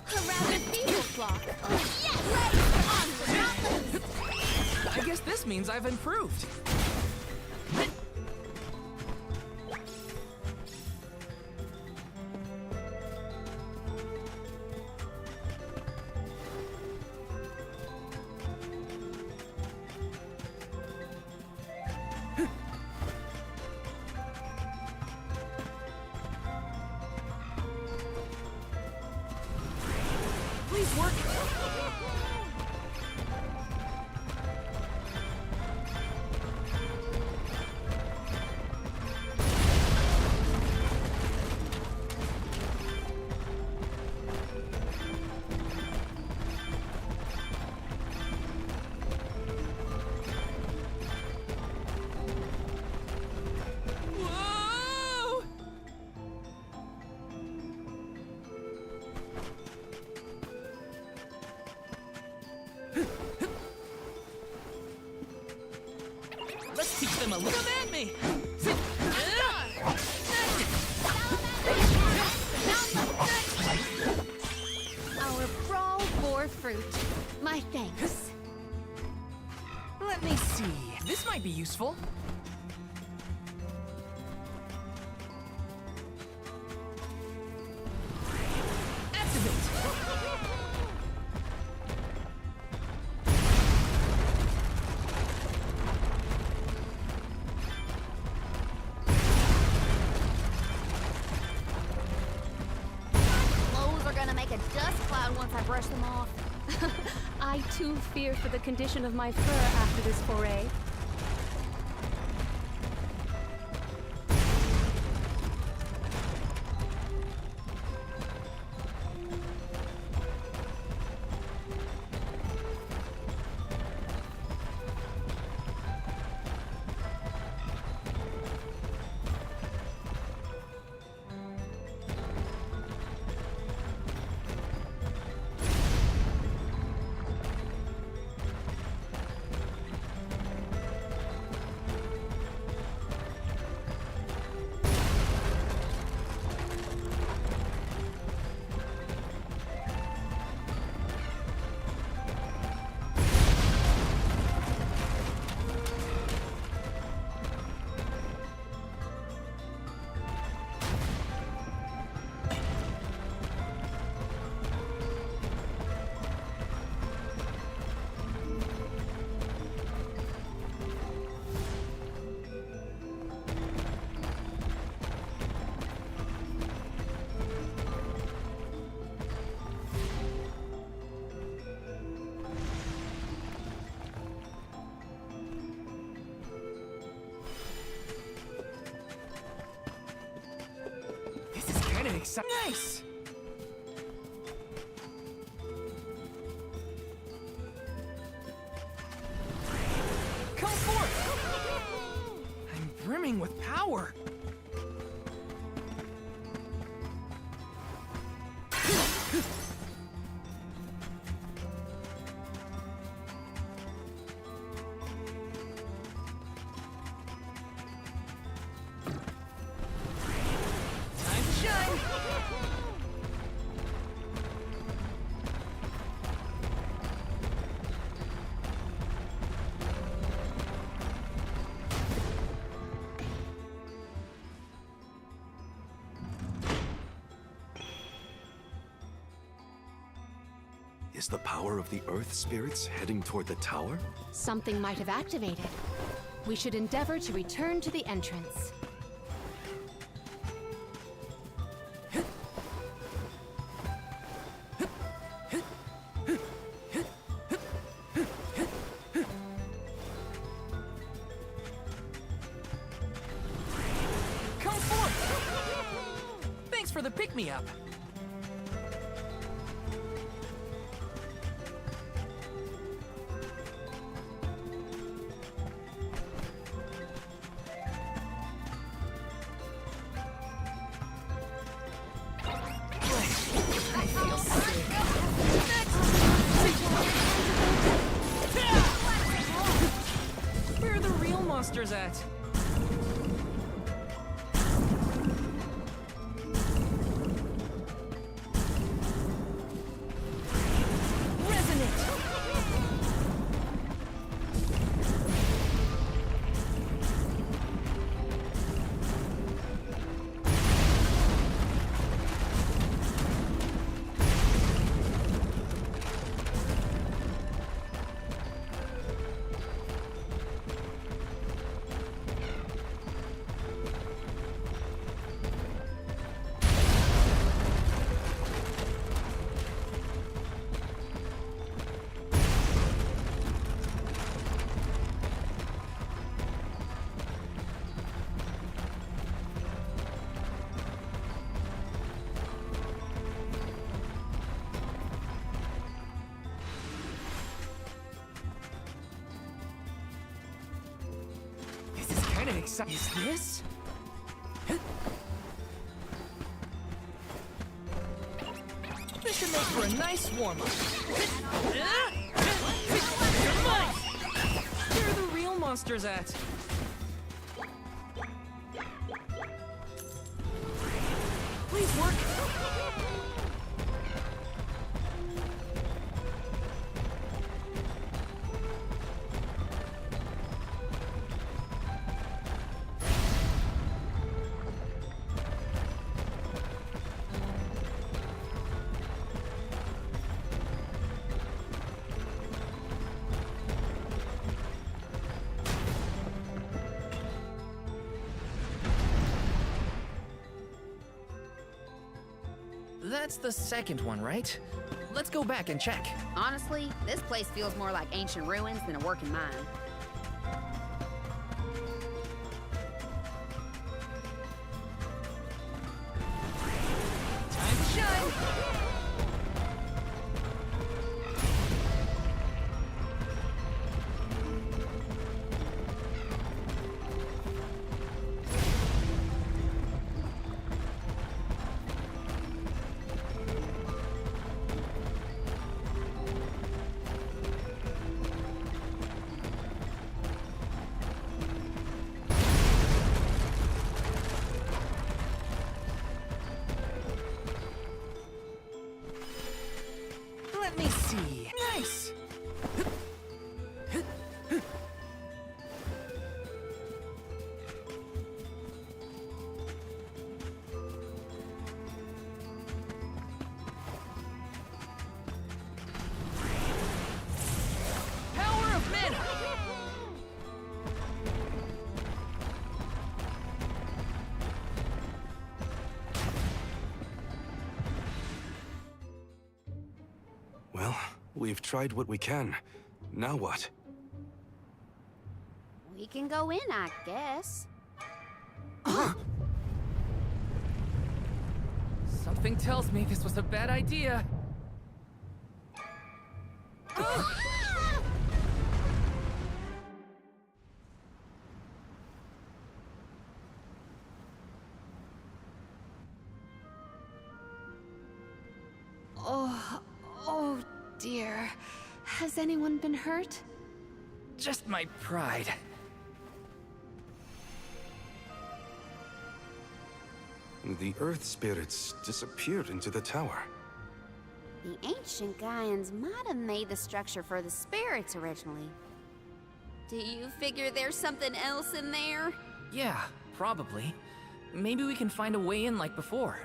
A rather feeble flock. I guess this means I've improved. Please work. Let's teach them a little. Come at me! Our brawl bore fruit. My thanks. Let me see. This might be useful. Activate! Clothes are gonna make a dust cloud once I brush them off. I too fear for the condition of my fur after this foray. This is kind of exciting. Nice! Come forth! I'm brimming with power. Time to shine! Is the power of the Earth spirits heading toward the tower? Something might have activated. We should endeavor to return to the entrance. Come forth! Thanks for the pick-me-up. I feel sick. Where are the real monsters at? Resonate! This is kind of exciting. Is this? This should make for a nice warm-up. You're mine! Where are the real monsters at? Please work. That's the second one, right? Let's go back and check. Honestly, this place feels more like ancient ruins than a working mine. Time to shine. Let me see. Nice. Power of mana. Well, we've tried what we can. Now what? We can go in, I guess. Something tells me this was a bad idea. Oh dear. Has anyone been hurt? Just my pride. The Earth spirits disappeared into the tower. The ancient Gaians might have made the structure for the spirits originally. Do you figure there's something else in there? Yeah, probably. Maybe we can find a way in like before.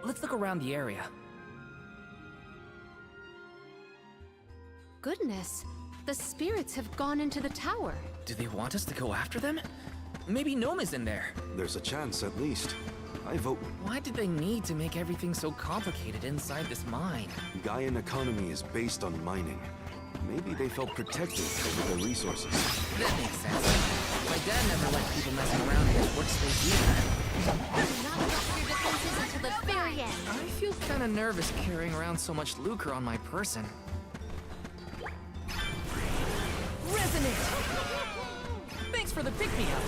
Let's look around the area. Goodness, the spirits have gone into the tower. Do they want us to go after them? Maybe Gnome is in there. There's a chance, at least. I vote Why did they need to make everything so complicated inside this mine? Gaian economy is based on mining. Maybe they felt protected over their resources. That makes sense. My dad never let people messing around in his workspace either. Not drop your defenses until the very end. I feel kinda nervous carrying around so much lucre on my person. Resonate! Thanks for the pick-me-up.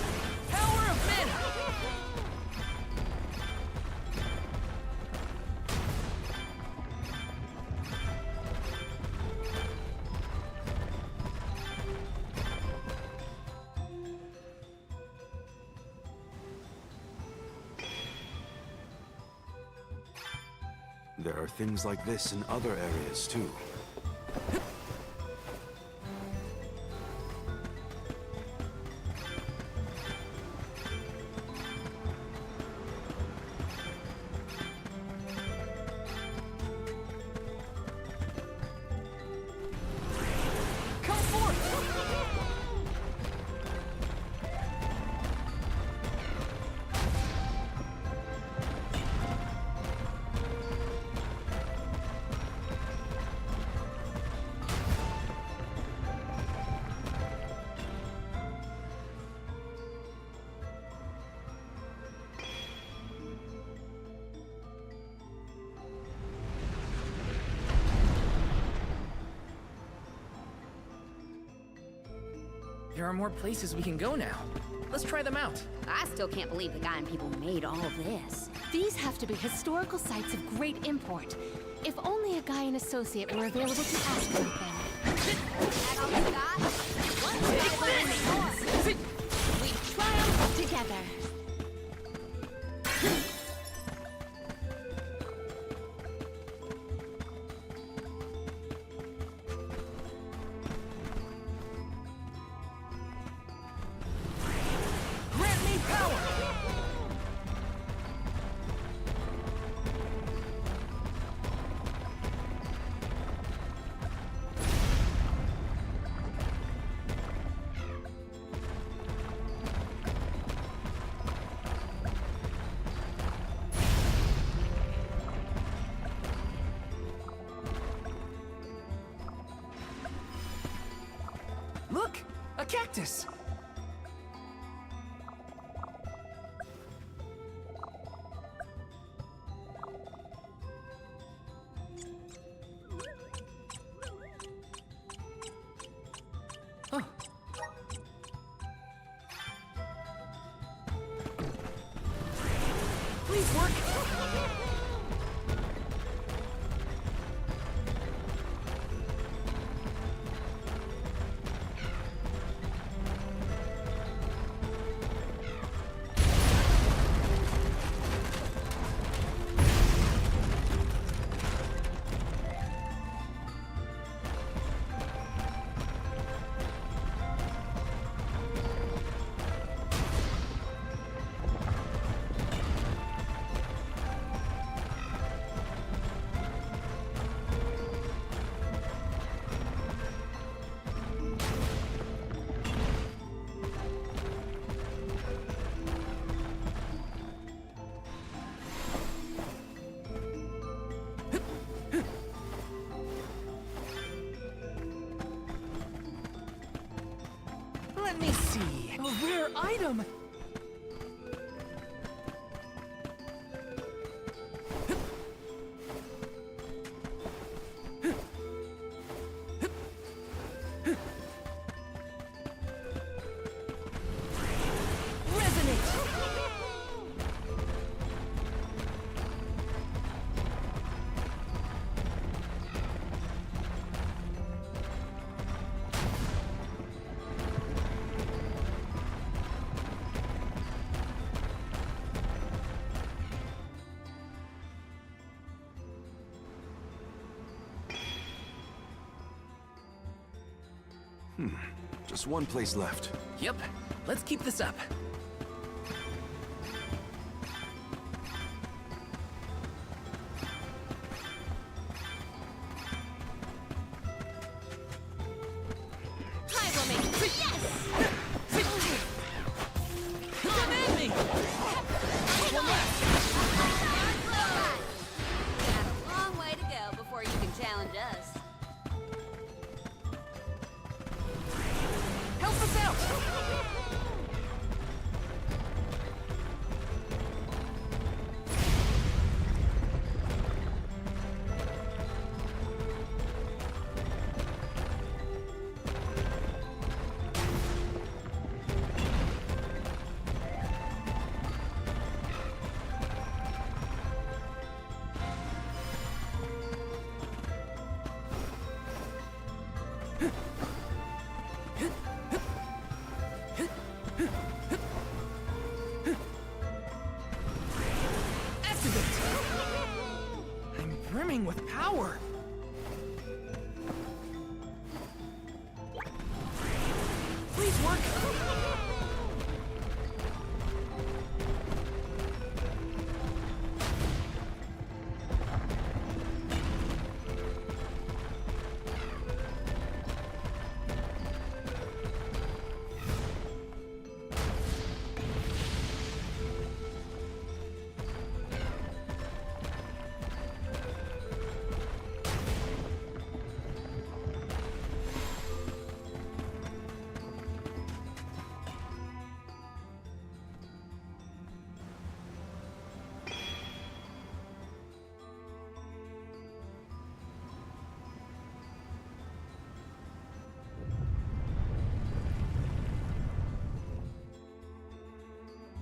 Power of mana! There are things like this in other areas, too. Come forth! There are more places we can go now. Let's try them out. I still can't believe the Gaian people made all this. These have to be historical sites of great import. If only a Gaian associate were available to ask about them. That all you got? One Sit. We triumph together. Power! Look! A cactus! Huh. Please work! Let me see. A rare item! Just one place left. Yep, let's keep this up. I will make yes! Come at me! One left! Got a long way to go before you can challenge us. Help us out! Activate! I'm brimming with power! Please work!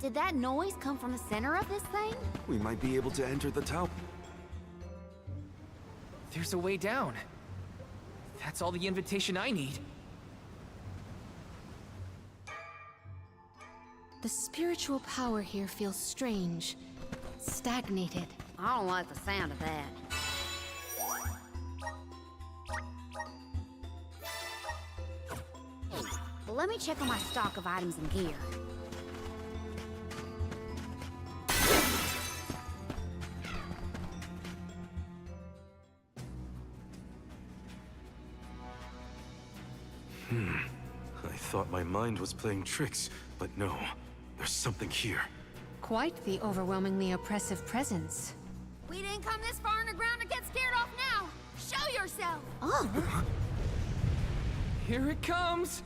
Did that noise come from the center of this thing? We might be able to enter the tower. There's a way down. That's all the invitation I need. The spiritual power here feels strange, stagnated. I don't like the sound of that. Well, let me check on my stock of items and gear. thought my mind was playing tricks, but no. There's something here. Quite the overwhelmingly oppressive presence. We didn't come this far underground to get scared off now. Show yourself. Oh, Here it comes!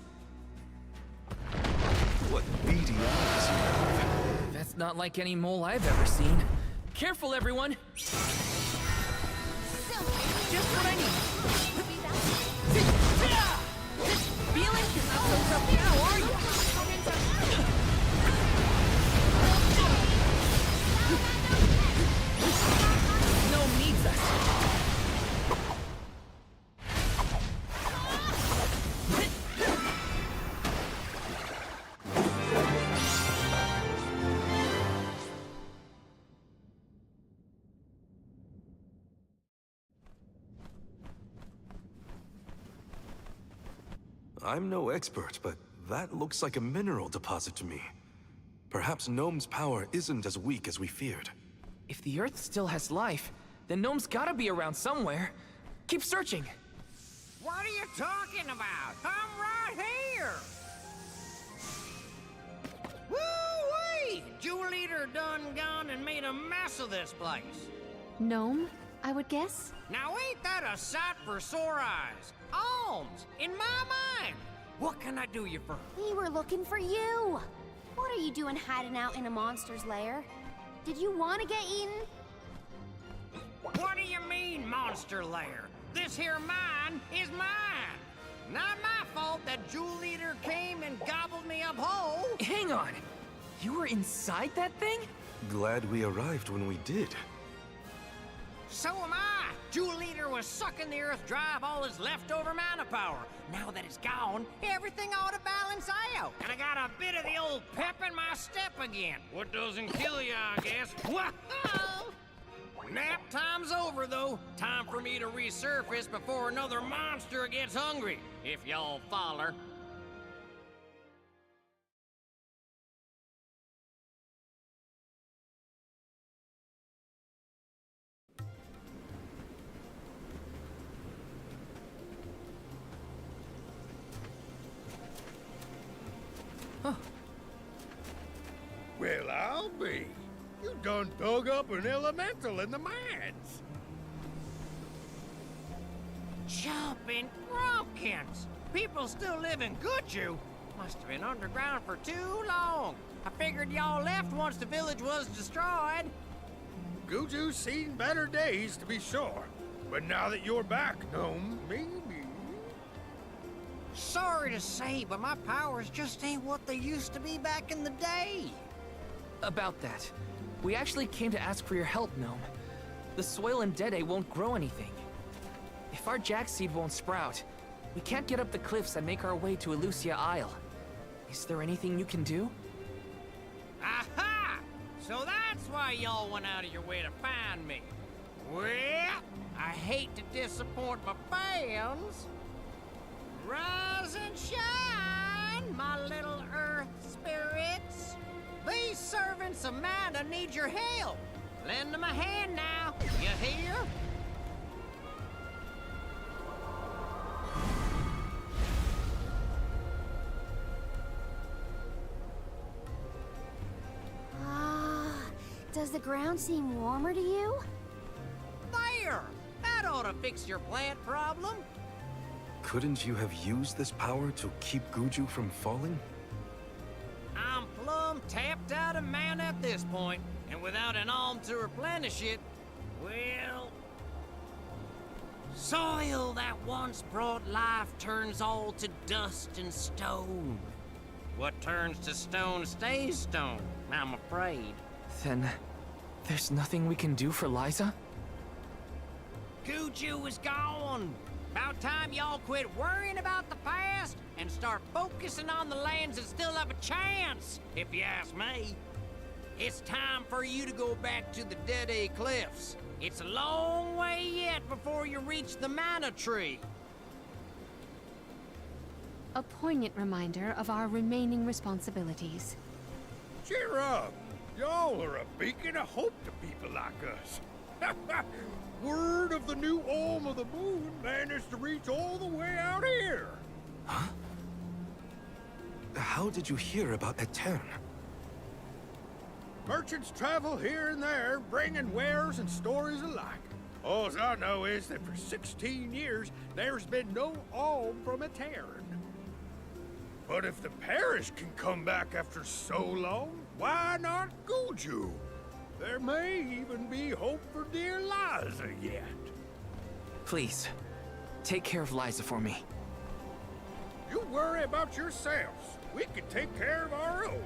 What beady eyes you have. That's not like any mole I've ever seen. Careful, everyone! So Just what I need. maybe that's This feeling is not so tough now, are you? No needs us. I'm no expert, but that looks like a mineral deposit to me. Perhaps Gnome's power isn't as weak as we feared. If the Earth still has life, then Gnome's gotta be around somewhere. Keep searching. What are you talking about? I'm right here! Woo-wee! Jewel Eater done gone and made a mess of this place. Gnome, I would guess? Now ain't that a sight for sore eyes? Alms, in my mind! What can I do you for? We were looking for you. What are you doing hiding out in a monster's lair? Did you want to get eaten? What do you mean, monster lair? This here mine is mine! Not my fault that Jewel Eater came and gobbled me up whole! Hang on. You were inside that thing? Glad we arrived when we did. So am I! Jewel Eater was sucking the earth dry of all his leftover mana power. Now that it's gone, everything ought to balance out. And I got a bit of the old pep in my step again. What doesn't kill you, I guess. Whoa! Nap time's over, though. Time for me to resurface before another monster gets hungry. If y'all follow. Well, I'll be. You done dug up an elemental in the mines. Jumping pumpkins! People still live in Guju. Must have been underground for too long. I figured y'all left once the village was destroyed. Guju's seen better days, to be sure. But now that you're back, Gnome, maybe... Sorry to say, but my powers just ain't what they used to be back in the day. About that. We actually came to ask for your help, Gnome. The soil in Dede won't grow anything. If our jack seed won't sprout, we can't get up the cliffs and make our way to Elusia Isle. Is there anything you can do? Aha! So that's why y'all went out of your way to find me. Well, I hate to disappoint my fans. Rise and shine, my little earth spirits. These servants of mana need your help. Lend them a hand now, you hear? Does the ground seem warmer to you? There! That ought to fix your plant problem. Couldn't you have used this power to keep Guju from falling? I'm plumb tapped out of mana at this point, and without an alm to replenish it, well... Soil that once brought life turns all to dust and stone. What turns to stone stays stone, I'm afraid. Then, there's nothing we can do for Liza? Guju is gone! About time y'all quit worrying about the past and start focusing on the lands that still have a chance, if you ask me. It's time for you to go back to the Dede Cliffs. It's a long way yet before you reach the Mana Tree. A poignant reminder of our remaining responsibilities. Cheer up! Y'all are a beacon of hope to people like us. Word of the new Alm of the Moon managed to reach all the way out here. Huh? how did you hear about Etern? Merchants travel here and there, bringing wares and stories alike. All I know is that for 16 years, there's been no alm from Etern. But if the parish can come back after so long, why not Guju? There may even be hope for dear Liza yet. Please, take care of Liza for me. You worry about yourselves. We can take care of our own.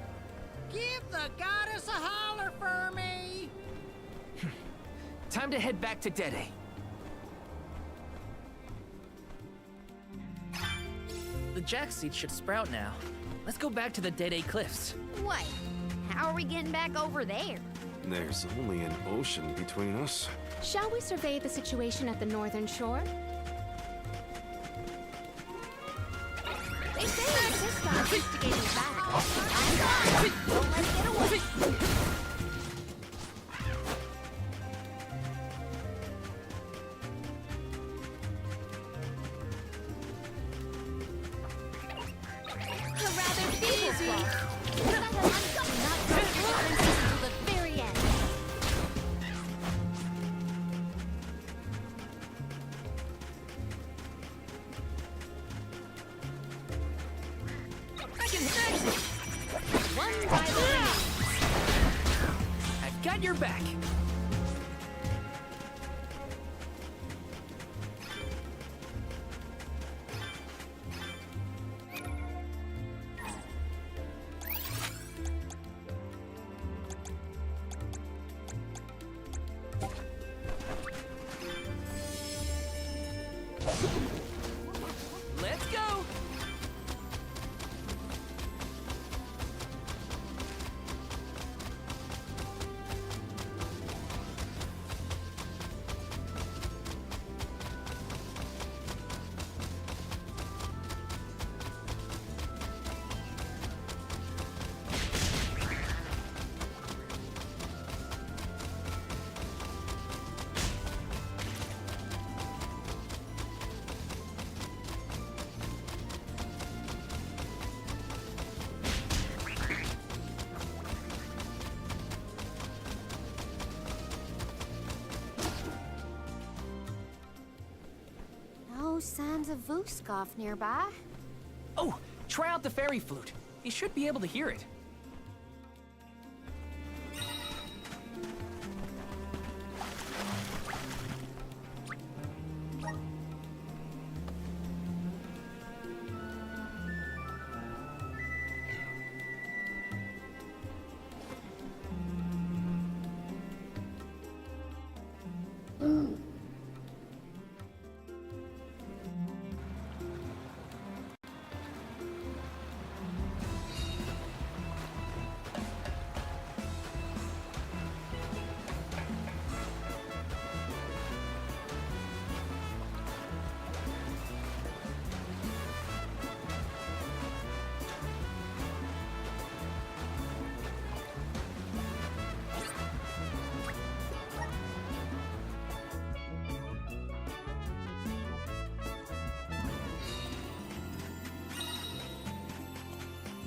Give the goddess a holler for me! Time to head back to Dede. The jack seed should sprout now. Let's go back to the Dede Cliffs. Wait, how are we getting back over there? There's only an ocean between us. Shall we survey the situation at the northern shore? They say this guy's instigating battle. Don't let it get away. A rather busy. Not go until the very end. I can fix it! One by the ring. I've got your back. Let's go! No signs of Vuskov nearby. Oh, try out the fairy flute. You should be able to hear it.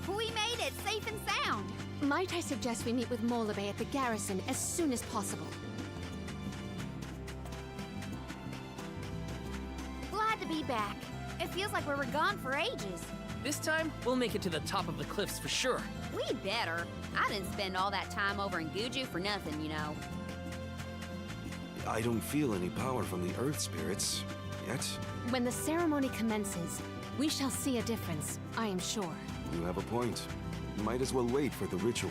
We made it safe and sound. Might I suggest we meet with Molabe at the garrison as soon as possible? Glad to be back. It feels like we were gone for ages. This time, we'll make it to the top of the cliffs for sure. We better. I didn't spend all that time over in Guju for nothing, you know. I don't feel any power from the earth spirits yet. When the ceremony commences, we shall see a difference, I am sure. You have a point. Might as well wait for the ritual.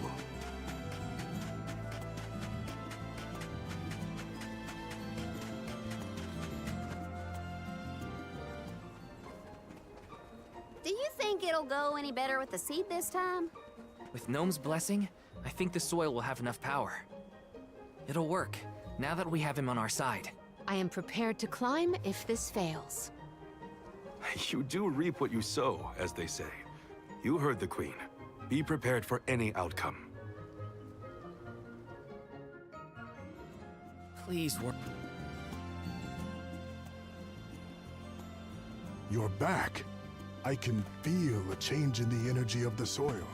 Do you think it'll go any better with the seed this time? With Gnome's blessing, I think the soil will have enough power. It'll work, now that we have him on our side. I am prepared to climb if this fails. You do reap what you sow, as they say. You heard the Queen. Be prepared for any outcome. Please work. You're back. I can feel a change in the energy of the soil.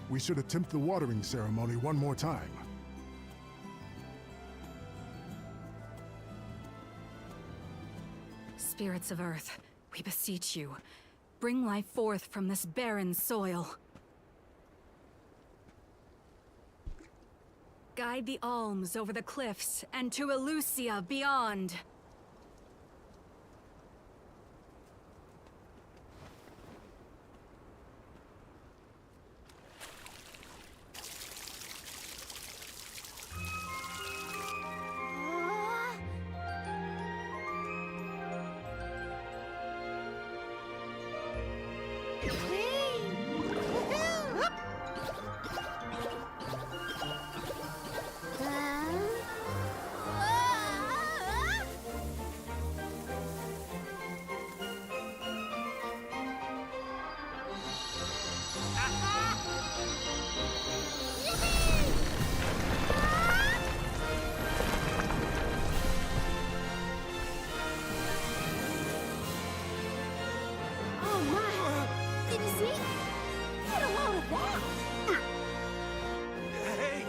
We should attempt the watering ceremony one more time. Spirits of Earth, we beseech you. Bring life forth from this barren soil. Guide the alms over the cliffs and to Elusia beyond. Oh my! Did you see? Get a load of that! Hey!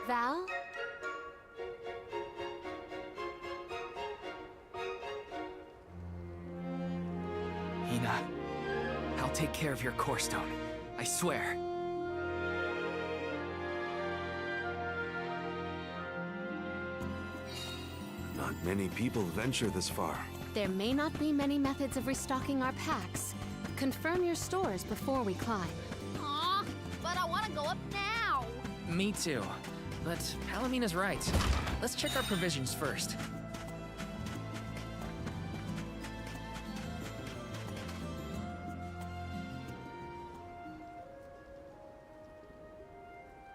Val? Hina, I'll take care of your core stone. I swear. Not many people venture this far. There may not be many methods of restocking our packs. Confirm your stores before we climb. Aw, but I want to go up now. Me too. But Palamina's right. Let's check our provisions first.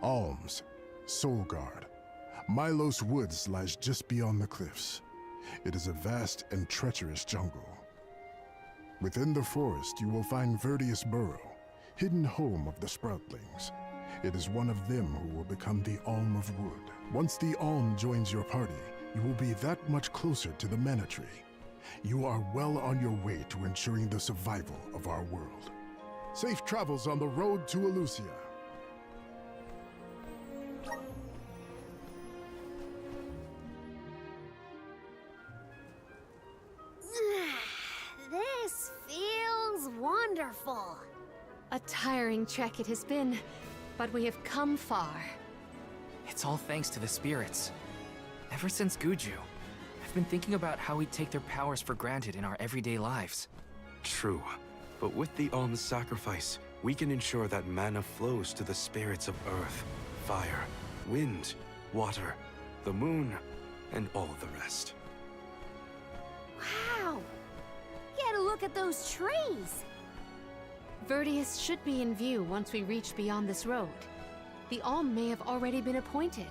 Alms, Soulguard. Milos Woods lies just beyond the cliffs. It is a vast and treacherous jungle. Within the forest, you will find Verdius Burrow, hidden home of the Sproutlings. It is one of them who will become the Alm of Wood. Once the Alm joins your party, you will be that much closer to the Mana Tree. You are well on your way to ensuring the survival of our world. Safe travels on the road to Elusia. This feels wonderful. A tiring trek it has been, but we have come far. It's all thanks to the spirits. Ever since Guju, I've been thinking about how we take their powers for granted in our everyday lives. True. But with the Alm's sacrifice, we can ensure that mana flows to the spirits of earth, fire, wind, water, the moon, and all the rest. Wow! Get a look at those trees! Verdius should be in view once we reach beyond this road. The Alm may have already been appointed.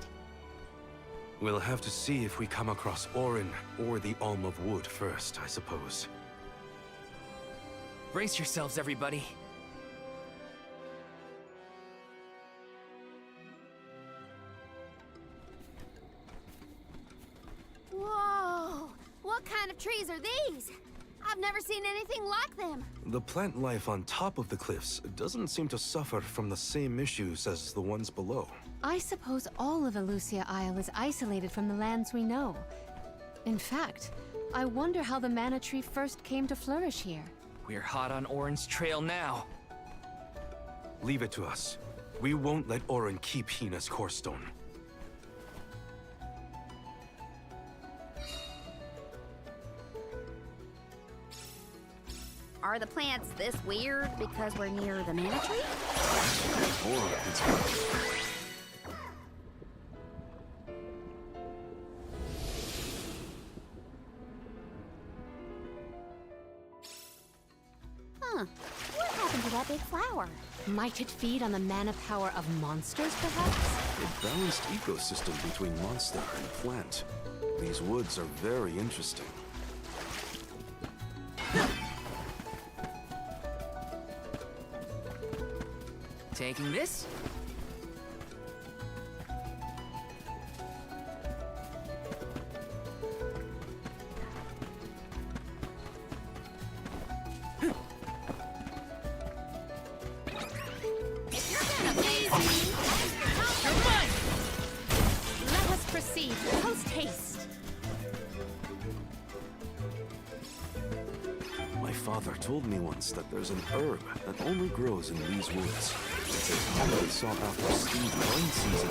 We'll have to see if we come across Orin or the Alm of Wood first, I suppose. Brace yourselves, everybody. Whoa! What kind of trees are these? I've never seen anything like them. The plant life on top of the cliffs doesn't seem to suffer from the same issues as the ones below. I suppose all of Elusia Isle is isolated from the lands we know. In fact, I wonder how the Mana Tree first came to flourish here. We're hot on Orin's trail now. Leave it to us. We won't let Orin keep Hina's core stone. Are the plants this weird because we're near the Mana Tree? Or it's Huh. What happened to that big flower? Might it feed on the mana power of monsters, perhaps? a balanced ecosystem between monster and plant. These woods are very interesting. Taking this? father told me once that there's an herb that only grows in these woods. It's as highly sought after Steve wine season.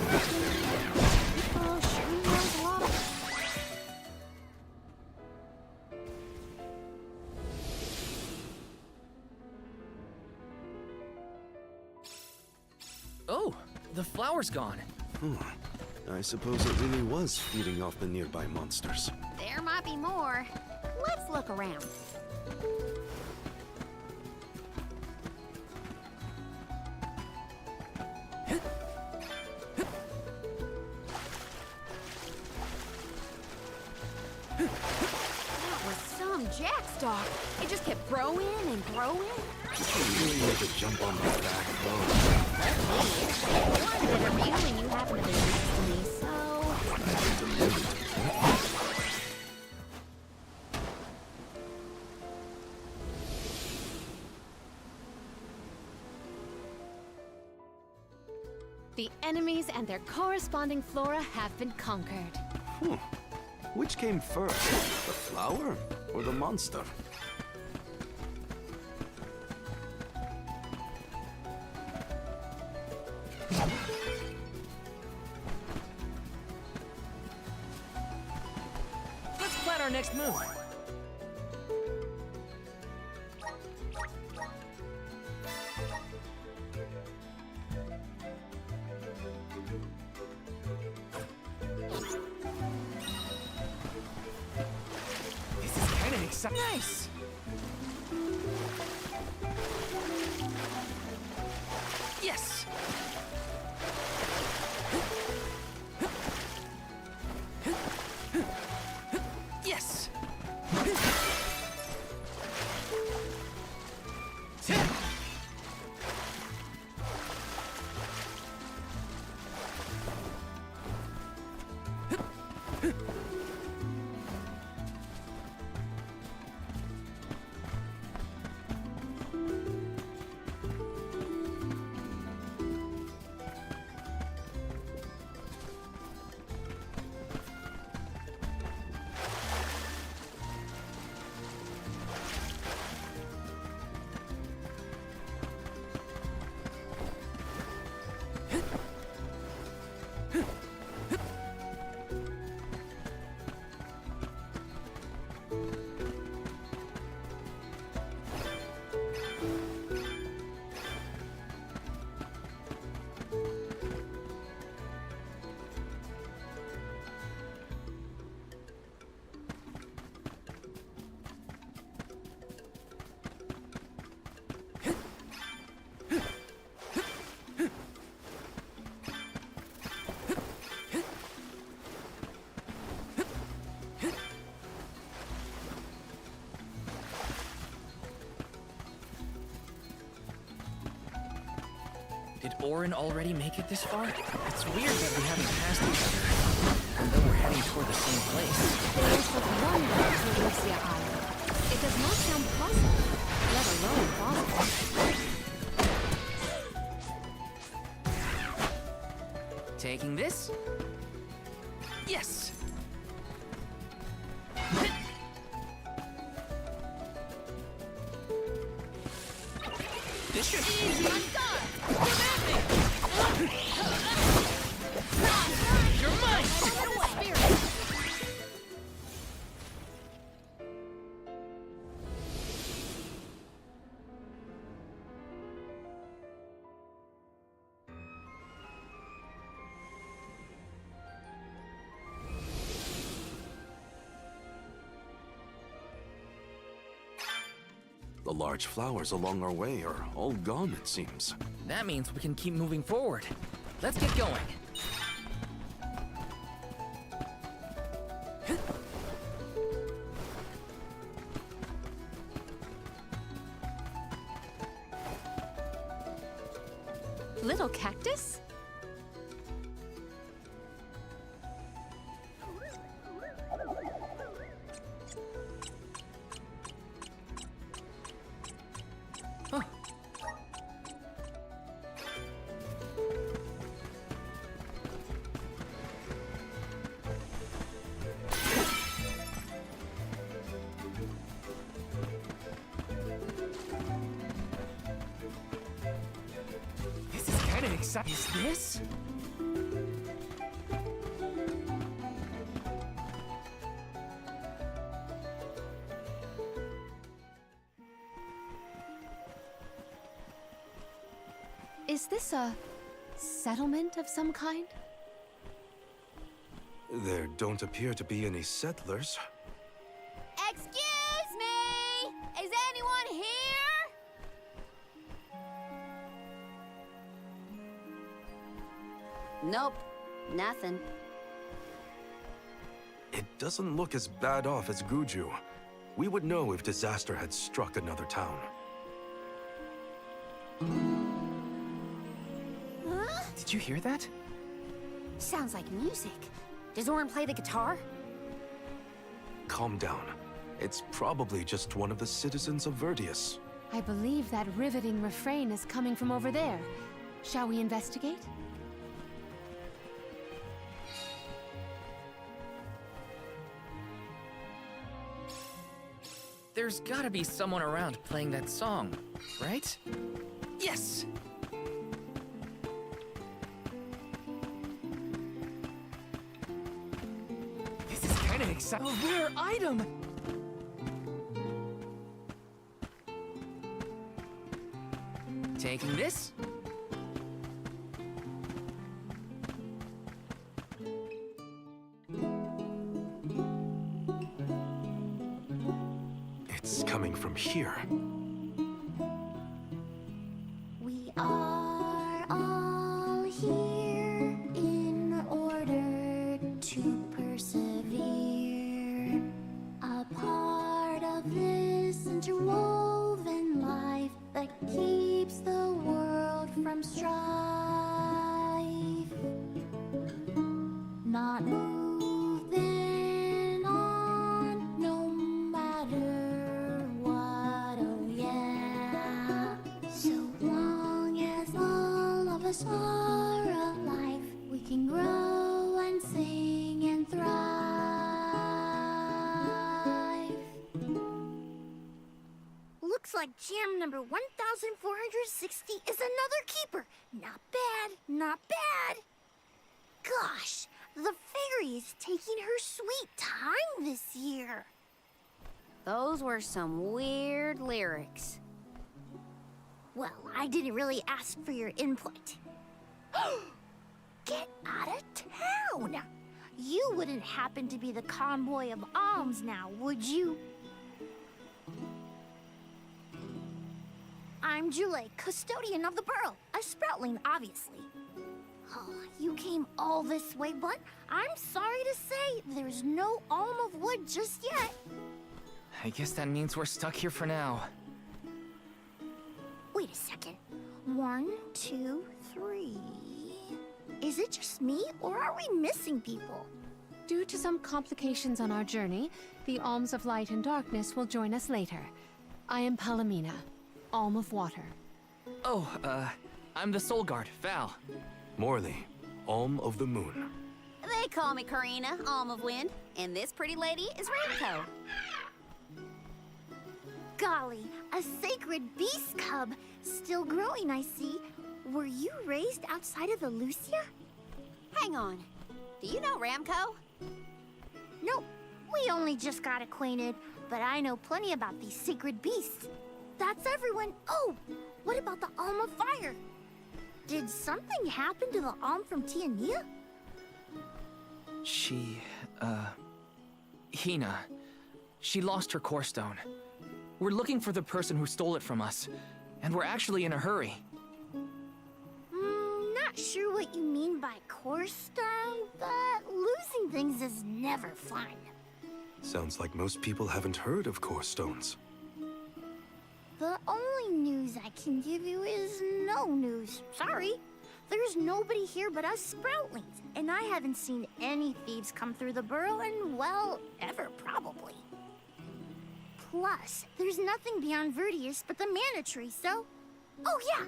Oh, sure knows a lot of... Oh, the flower's gone. I suppose it really was feeding off the nearby monsters. There might be more. Let's look around. That was some jackstock. It just kept growing and growing. You really need to jump on my back, though. I wanted it for you when you happened to be next to me, so... The enemies and their corresponding flora have been conquered. Which came first, the flower or the monster? Let's plan our next move. This is kind of exciting. Nice. Yes. Yes. Did Orin already make it this far? It's weird that we haven't passed each other, although we're heading toward the same place. There is but one way to Lucia Island. It does not sound possible, let alone possible. Taking this? Yes! This should be easy. You're mine! The large flowers along our way are all gone, it seems. That means we can keep moving forward. Let's get going. Little cactus? exciting. Is this? Is this a settlement of some kind? There don't appear to be any settlers. Excuse me! Is anyone here? Nope, nothing. It doesn't look as bad off as Guju. We would know if disaster had struck another town. Huh? Did you hear that? Sounds like music. Does Orin play the guitar? Calm down. It's probably just one of the citizens of Verdius. I believe that riveting refrain is coming from over there. Shall we investigate? There's gotta be someone around playing that song, right? Yes! This is kinda exciting. A rare item! Taking this? It's coming from here. We are all here in order to persevere. A part of this interwoven life that keeps the world from strife. Not moving on, no matter what, oh yeah. So long as all of us are alive, we can grow and sing and thrive. Looks like jam number 1460 is another keeper. Not bad, not bad. Gosh, the fairy is taking her sweet time this year. Those were some weird lyrics. Well, I didn't really ask for your input. Get out of town! You wouldn't happen to be the convoy of alms now, would you? I'm Jule, custodian of the burrow, a sproutling, obviously. Oh, you came all this way, but I'm sorry to say there's no alm of wood just yet. I guess that means we're stuck here for now. Wait a second. 1, 2, 3. Is it just me, or are we missing people? Due to some complications on our journey, the Alms of Light and Darkness will join us later. I am Palomina, Alm of Water. Oh, I'm the Soul Guard, Val. Morley, Alm of the Moon. They call me Karina, Alm of Wind, and this pretty lady is Ramco. Golly, a sacred beast cub. Still growing, I see. Were you raised outside of Elusia? Hang on. Do you know Ramco? Nope. We only just got acquainted, but I know plenty about these sacred beasts. That's everyone. Oh, what about the Alm of Fire? Did something happen to the Alm from Tiania? She, Hina. She lost her core stone. We're looking for the person who stole it from us, and we're actually in a hurry. Not sure what you mean by core stone, but losing things is never fun. Sounds like most people haven't heard of core stones. The only news I can give you is no news. Sorry. There's nobody here but us Sproutlings, and I haven't seen any thieves come through the burrow in, well, ever probably. Plus, there's nothing beyond Verdius but the mana tree, so... Oh yeah,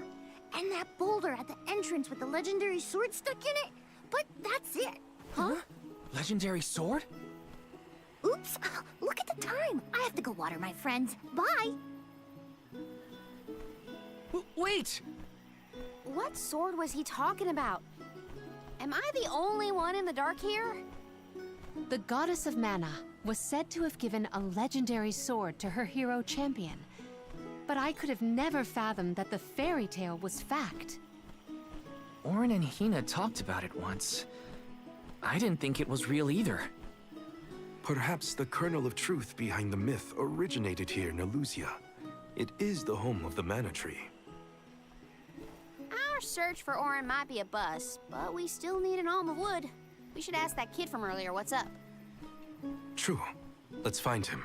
and that boulder at the entrance with the legendary sword stuck in it, but that's it. Huh? Legendary sword? Oops, look at the time. I have to go water my friends. Bye. Wait! What sword was he talking about? Am I the only one in the dark here? The goddess of mana was said to have given a legendary sword to her hero champion. But I could have never fathomed that the fairy tale was fact. Orin and Hina talked about it once. I didn't think it was real either. Perhaps the kernel of truth behind the myth originated here in Elusia. It is the home of the Mana Tree. Our search for Orin might be a bust, but we still need an alm of wood. We should ask that kid from earlier what's up. True. Let's find him.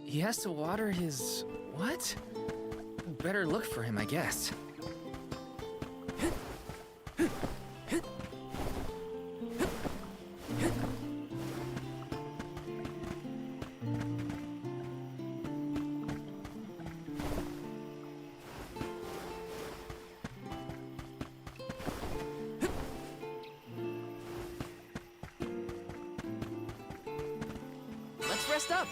He has to water his... what? Better look for him, I guess. Let's rest up.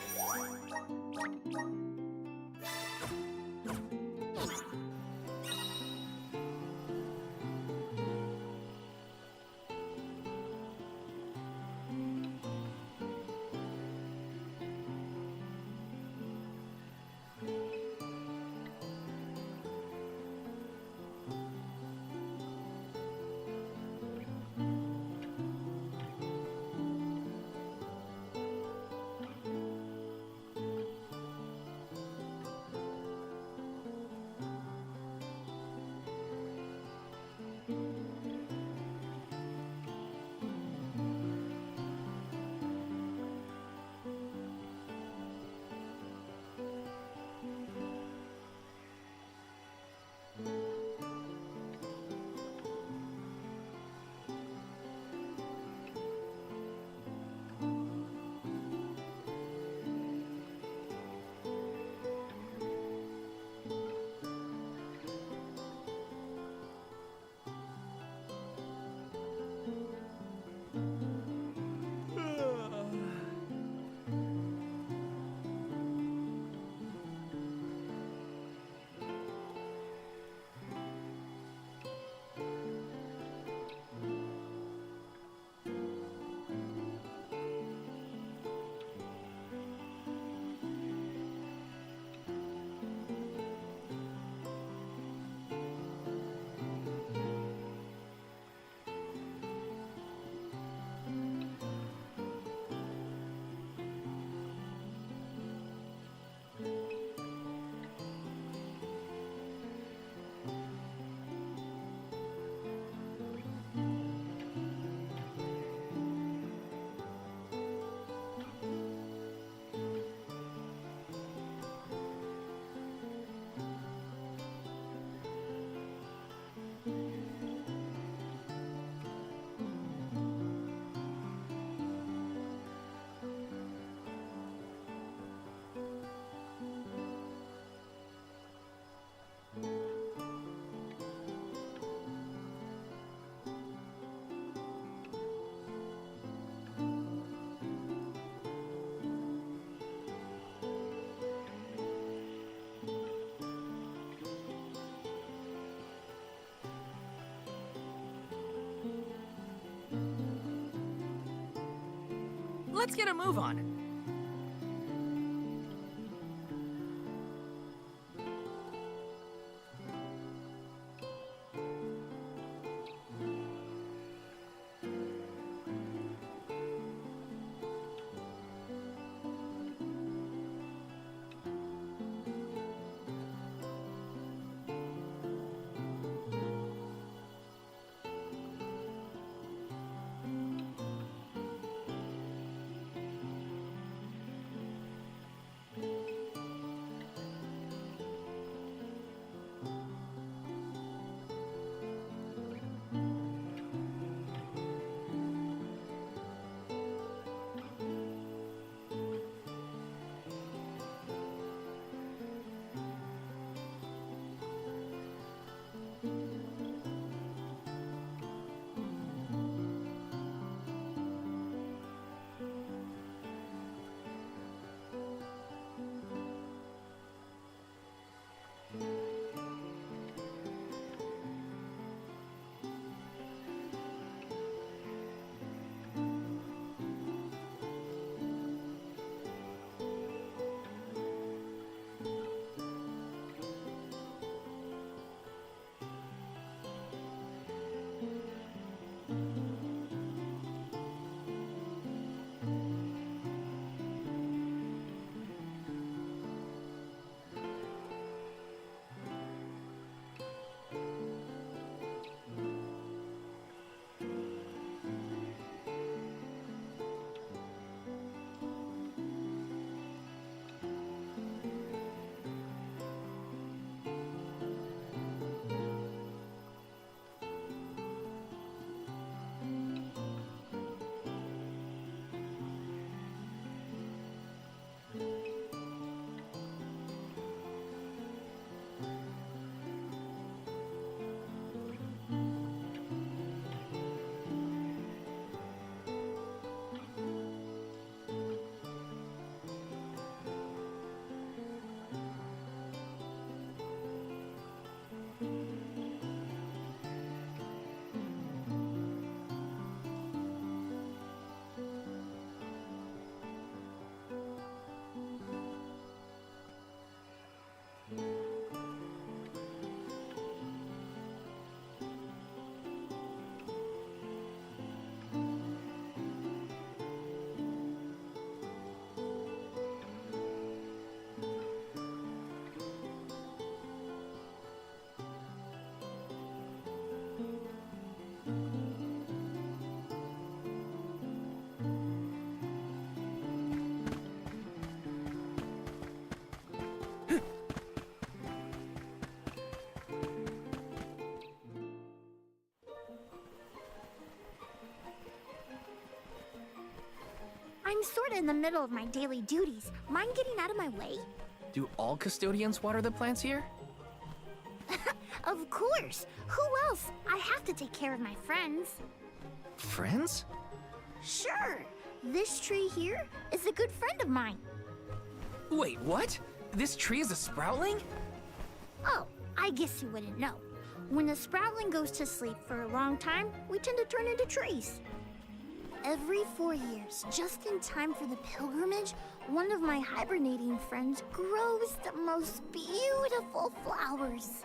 Let's get a move on. sorta in the middle of my daily duties. Mind getting out of my way? Do all custodians water the plants here? Of course! Who else? I have to take care of my friends. Friends? Sure! This tree here is a good friend of mine. Wait, what? This tree is a sproutling? Oh, I guess you wouldn't know. When a sproutling goes to sleep for a long time, we tend to turn into trees. Every 4 years, just in time for the pilgrimage, one of my hibernating friends grows the most beautiful flowers.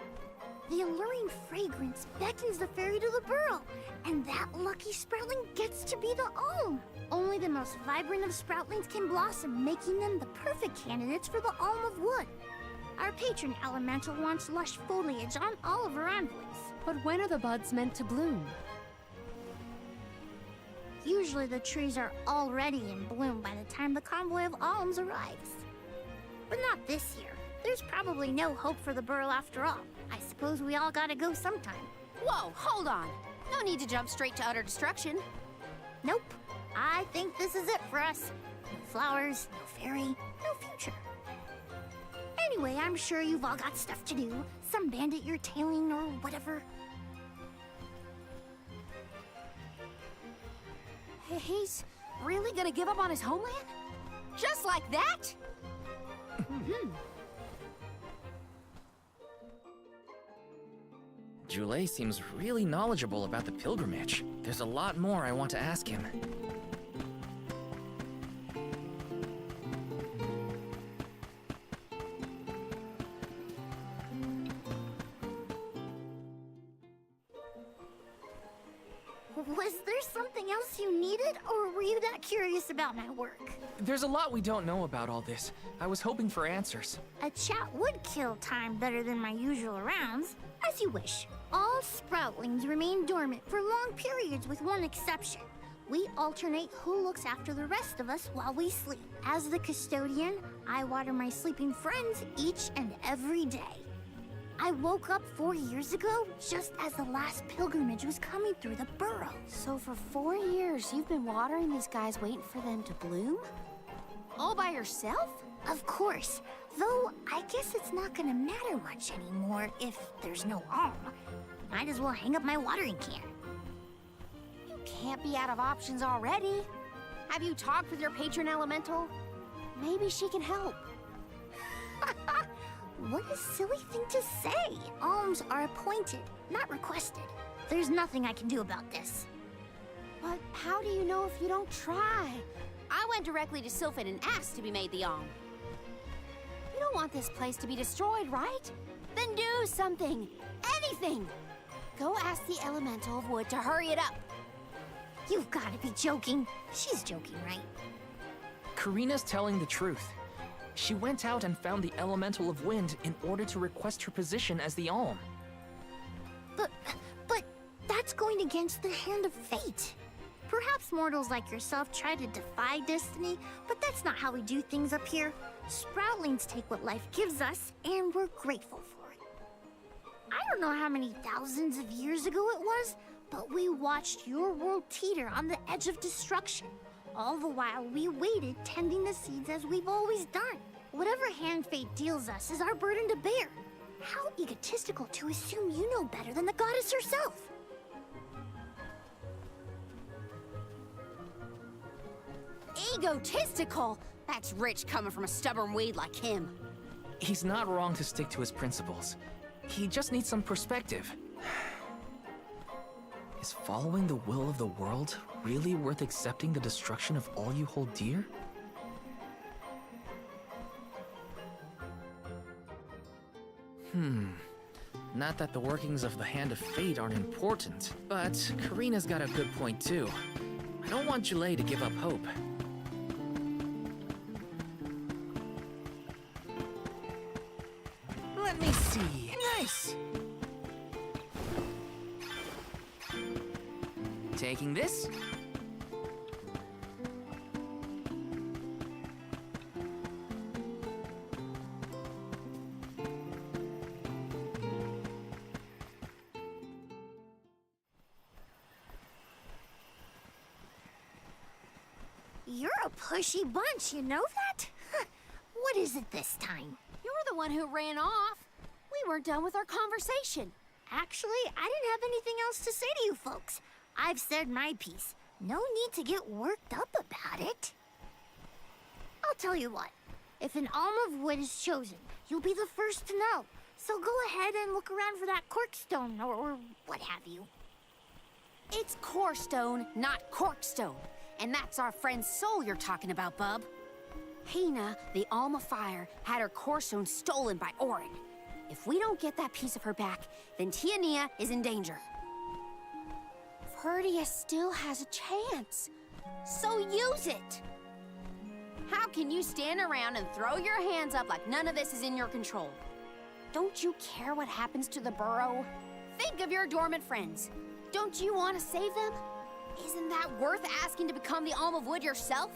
The alluring fragrance beckons the fairy to the burrow, and that lucky sproutling gets to be the alm. Only the most vibrant of sproutlings can blossom, making them the perfect candidates for the alm of wood. Our patron elemental wants lush foliage on all of her envoys. But when are the buds meant to bloom? Usually the trees are already in bloom by the time the convoy of alms arrives. But not this year. There's probably no hope for the burrow after all. I suppose we all gotta go sometime. Whoa, hold on. No need to jump straight to utter destruction. Nope. I think this is it for us. No flowers, no fairy, no future. Anyway, I'm sure you've all got stuff to do. Some bandit you're tailing or whatever. He's really gonna give up on his homeland? Just like that? Jule seems really knowledgeable about the pilgrimage. There's a lot more I want to ask him. Was there something else you needed, or were you that curious about my work? There's a lot we don't know about all this. I was hoping for answers. A chat would kill time better than my usual rounds. As you wish. All sproutlings remain dormant for long periods with one exception. We alternate who looks after the rest of us while we sleep. As the custodian, I water my sleeping friends each and every day. I woke up 4 years ago, just as the last pilgrimage was coming through the burrow. So for 4 years, you've been watering these guys waiting for them to bloom? All by yourself? Of course. Though, I guess it's not gonna matter much anymore if there's no alm. Might as well hang up my watering can. You can't be out of options already. Have you talked with your patron elemental? Maybe she can help. What a silly thing to say. Alms are appointed, not requested. There's nothing I can do about this. But how do you know if you don't try? I went directly to Sylphin and asked to be made the alm. You don't want this place to be destroyed, right? Then do something. Anything. Go ask the elemental of wood to hurry it up. You've gotta be joking. She's joking, right? Karina's telling the truth. She went out and found the elemental of wind in order to request her position as the alm. But that's going against the hand of fate. Perhaps mortals like yourself try to defy destiny, but that's not how we do things up here. Sproutlings take what life gives us, and we're grateful for it. I don't know how many thousands of years ago it was, but we watched your world teeter on the edge of destruction. All the while, we waited, tending the seeds as we've always done. Whatever hand fate deals us is our burden to bear. How egotistical to assume you know better than the goddess herself. Egotistical? That's rich coming from a stubborn weed like him. He's not wrong to stick to his principles. He just needs some perspective. Is following the will of the world really worth accepting the destruction of all you hold dear? Not that the workings of the Hand of Fate aren't important, but Karina's got a good point too. I don't want Jule to give up hope. Let me see. Nice! Taking this? You're a pushy bunch, you know that? What is it this time? You're the one who ran off. We weren't done with our conversation. Actually, I didn't have anything else to say to you folks. I've said my piece. No need to get worked up about it. I'll tell you what. If an alm of wood is chosen, you'll be the first to know. So go ahead and look around for that corkstone or what have you. It's Corestone, not Corkstone. And that's our friend's soul you're talking about, bub. Hina, the Alm of Fire, had her Corestone stolen by Orin. If we don't get that piece of her back, then Tiania is in danger. Verdia still has a chance, so use it! How can you stand around and throw your hands up like none of this is in your control? Don't you care what happens to the burrow? Think of your dormant friends. Don't you want to save them? Isn't that worth asking to become the Alm of Wood yourself?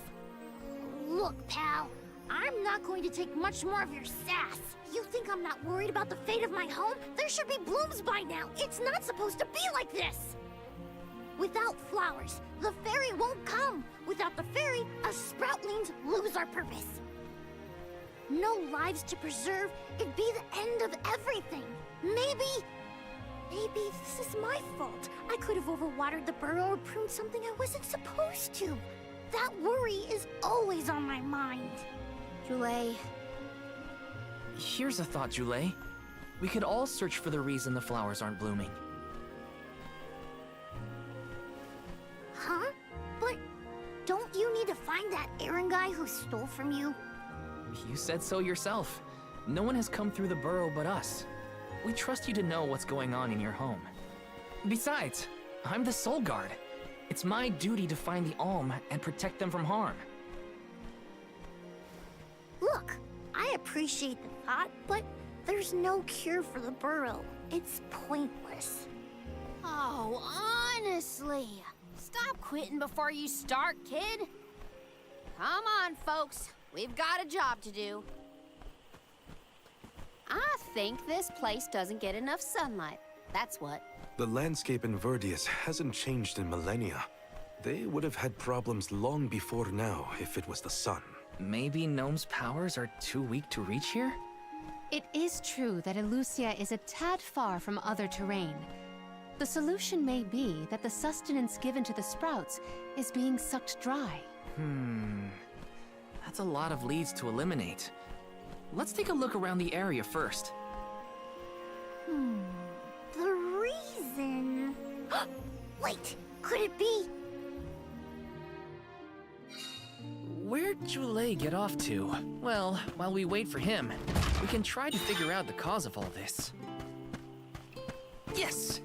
Look, pal, I'm not going to take much more of your sass. You think I'm not worried about the fate of my home? There should be blooms by now. It's not supposed to be like this. Without flowers, the fairy won't come. Without the fairy, us sproutlings lose our purpose. No lives to preserve, it'd be the end of everything. Maybe this is my fault. I could have overwatered the burrow or pruned something I wasn't supposed to. That worry is always on my mind. Jule, Here's a thought, Jule. We could all search for the reason the flowers aren't blooming. Huh? But don't you need to find that Aaron guy who stole from you? You said so yourself. No one has come through the burrow but us. We trust you to know what's going on in your home. Besides, I'm the Soul Guard. It's my duty to find the Alm and protect them from harm. Look, I appreciate the thought, but there's no cure for the burrow. It's pointless. oh, honestly. Stop quitting before you start, kid. Come on, folks. We've got a job to do. I think this place doesn't get enough sunlight. That's what. The landscape in Verdius hasn't changed in millennia. They would have had problems long before now if it was the sun. Maybe Gnome's powers are too weak to reach here? It is true that Elusia is a tad far from other terrain. The solution may be that the sustenance given to the sprouts is being sucked dry. That's a lot of leads to eliminate. Let's take a look around the area first. The reason... Wait, could it be... Where'd Jule get off to? Well, while we wait for him, we can try to figure out the cause of all this. Yes!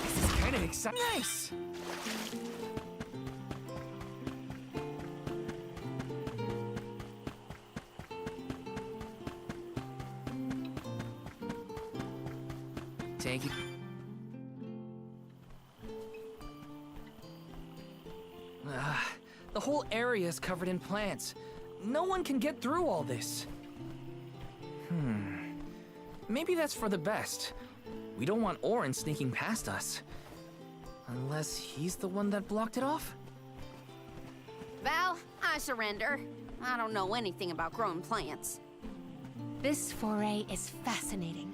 This is kind of exciting. Nice! Take it. The whole area is covered in plants. No one can get through all this. Maybe that's for the best. We don't want Orin sneaking past us. Unless he's the one that blocked it off? Val, I surrender. I don't know anything about growing plants. This foray is fascinating.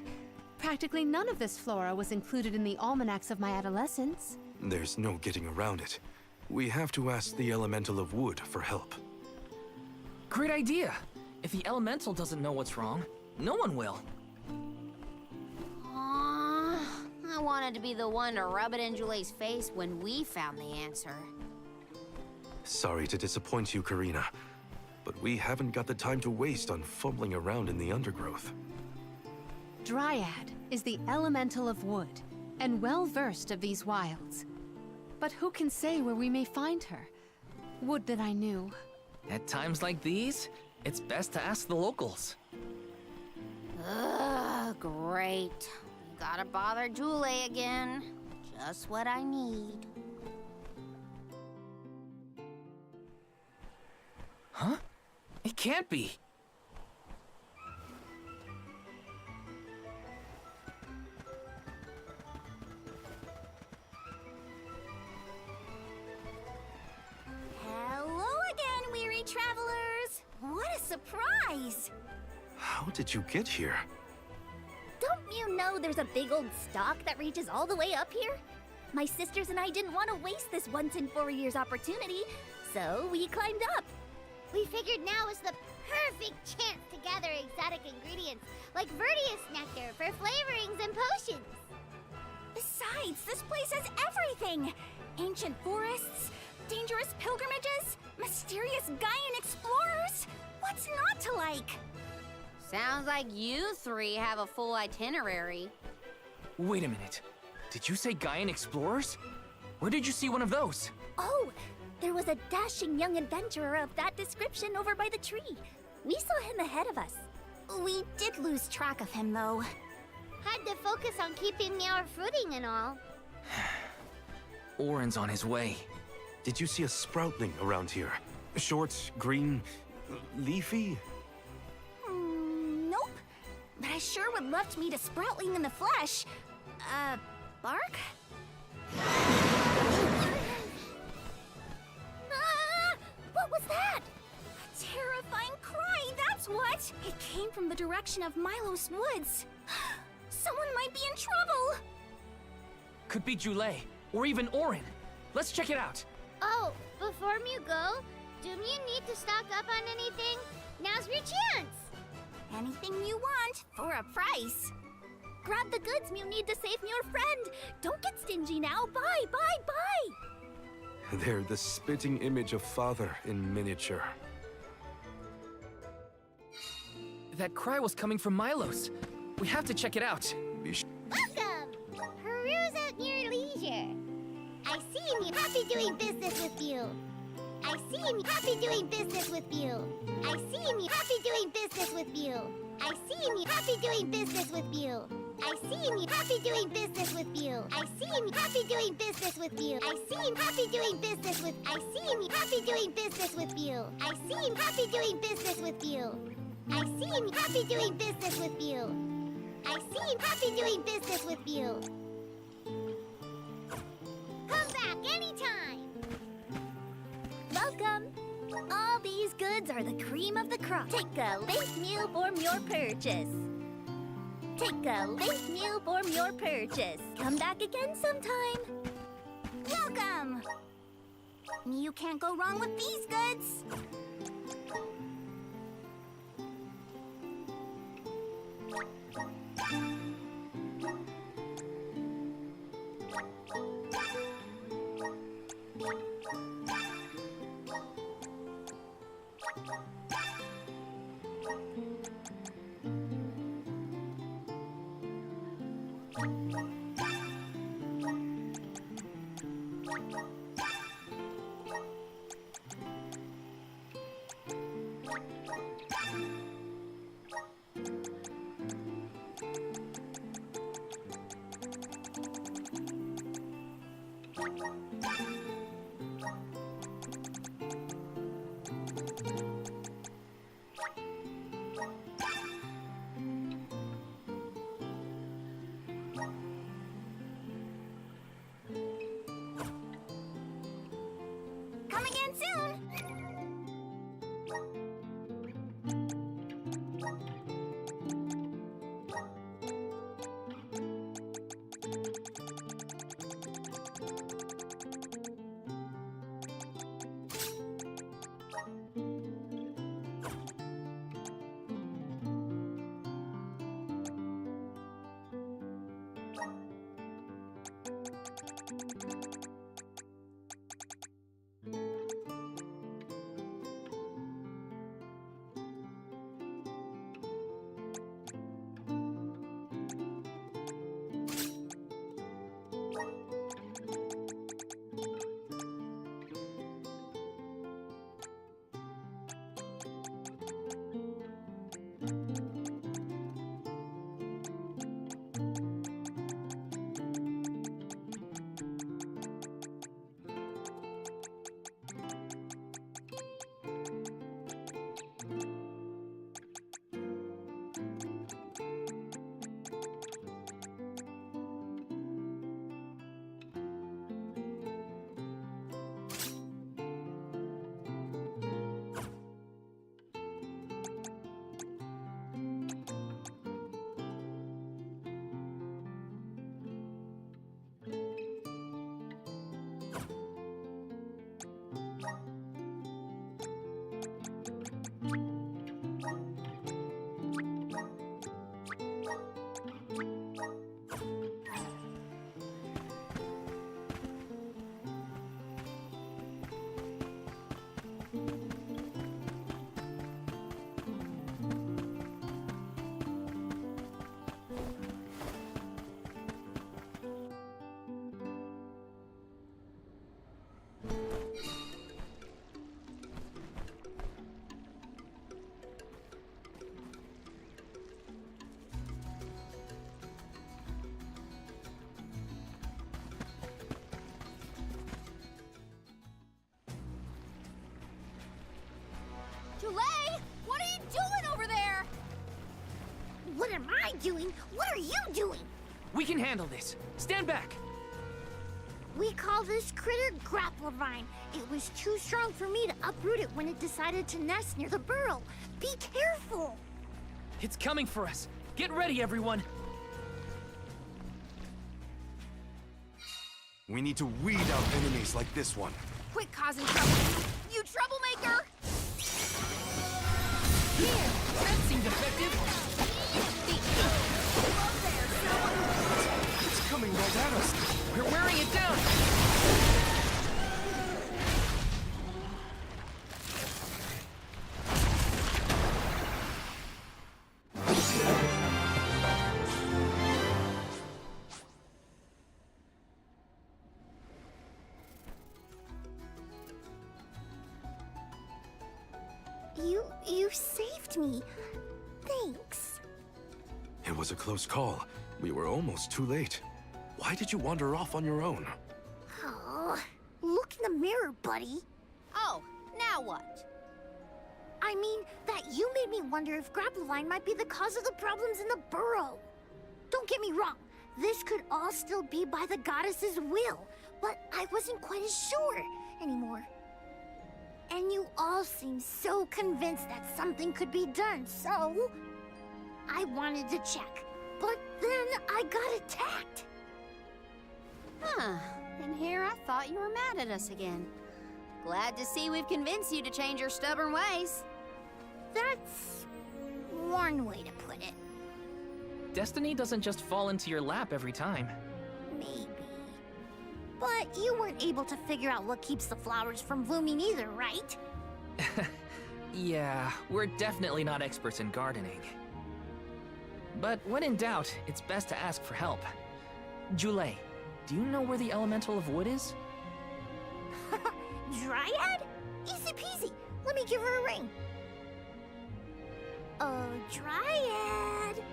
Practically none of this flora was included in the almanacs of my adolescence. There's no getting around it. We have to ask the Elemental of Wood for help. Great idea! If the elemental doesn't know what's wrong, no one will. I wanted to be the one to rub it in Jule's face when we found the answer. Sorry to disappoint you, Karina, but we haven't got the time to waste on fumbling around in the undergrowth. Dryad is the elemental of wood, and well-versed of these wilds. But who can say where we may find her? Would that I knew. At times like these, it's best to ask the locals. Ugh, great. Gotta bother Jule again. Just what I need. Huh? It can't be. surprise! How did you get here? Don't you know there's a big old stalk that reaches all the way up here? My sisters and I didn't want to waste this once in 4 years opportunity, so we climbed up. We figured now was the perfect chance to gather exotic ingredients like Verdius nectar for flavorings and potions. Besides, this place has everything! Ancient forests, dangerous pilgrimages, mysterious Gaian explorers! What's not to like? Sounds like you three have a full itinerary. Wait a minute. Did you say Gaian explorers? Where did you see one of those? Oh, there was a dashing young adventurer of that description over by the tree. We saw him ahead of us. We did lose track of him, though. Had to focus on keeping our footing and all. Orin's on his way. Did you see a sproutling around here? Short, green, leafy? Nope. But I sure would love to meet a sproutling in the flesh. Bark? What was that? A terrifying cry, that's what! It came from the direction of Milos Woods. Someone might be in trouble! Could be Jule, or even Orin. Let's check it out. Oh, before you go, do you need to stock up on anything? Now's your chance! Anything you want, for a price. Grab the goods you need to save your friend. Don't get stingy now. Bye, bye, bye! They're the spitting image of Father in miniature. That cry was coming from Milos. We have to check it out. Welcome! Peruse at your leisure. I see him happy doing business with you. I see him happy doing business with you. I see him happy doing business with you. I see him happy doing business with you. I see him happy doing business with you. I see him happy doing business with you. I see him happy doing business with. I see him happy doing business with you. I see him happy doing business with you. I see him happy doing business with you. I see him happy doing business with you. Come back anytime. Welcome. All these goods are the cream of the crop. Take a late meal for your purchase. Take a late meal for your purchase. Come back again sometime. Welcome. You can't go wrong with these goods. Come again soon. I doing? What are you doing? We can handle this. Stand back. We call this critter Grapplevine. It was too strong for me to uproot it when it decided to nest near the burrow. Be careful! It's coming for us. Get ready, everyone. We need to weed out enemies like this one. Quit causing trouble, you troublemaker! Here! That seemed effective. It's coming right at us. We're wearing it down. You saved me. Thanks. It was a close call. We were almost too late. Why did you wander off on your own? Oh, look in the mirror, buddy. Oh, now what? I mean, that you made me wonder if Grapplevine might be the cause of the problems in the burrow. Don't get me wrong, this could all still be by the goddess's will, but I wasn't quite as sure anymore. And you all seem so convinced that something could be done, so I wanted to check. But then I got attacked. Huh. And here I thought you were mad at us again. Glad to see we've convinced you to change your stubborn ways. That's one way to put it. Destiny doesn't just fall into your lap every time. Maybe. But you weren't able to figure out what keeps the flowers from blooming either, right? Yeah, we're definitely not experts in gardening. But when in doubt, it's best to ask for help. Jule, do you know where the elemental of wood is? Dryad? Easy peasy. Let me give her a ring. Oh, Dryad.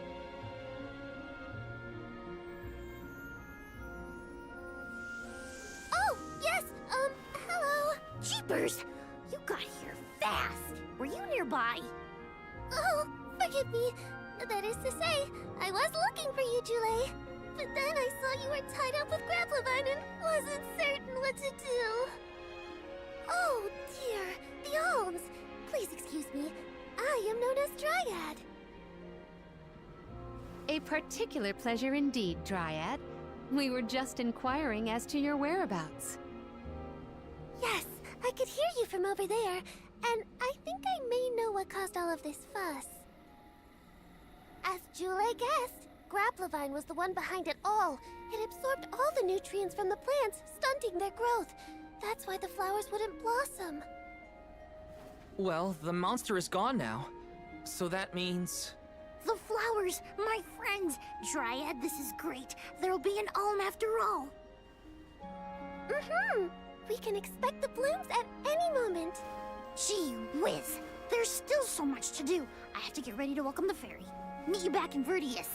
Oh, yes, hello. Jeepers, you got here fast. Were you nearby? Oh, forgive me. That is to say, I was looking for you, Jule. But then I saw you were tied up with Grapplevine and wasn't certain what to do. Oh, dear. The Alms. Please excuse me. I am known as Dryad. A particular pleasure indeed, Dryad. We were just inquiring as to your whereabouts. Yes, I could hear you from over there, and I think I may know what caused all of this fuss. As Jule guessed, Grapplevine was the one behind it all. It absorbed all the nutrients from the plants, stunting their growth. That's why the flowers wouldn't blossom. Well, the monster is gone now. So that means... The flowers, my friends! Dryad, this is great. There'll be an alm after all. We can expect the blooms at any moment. Gee whiz! There's still so much to do. I have to get ready to welcome the fairy. Meet you back in Verdius.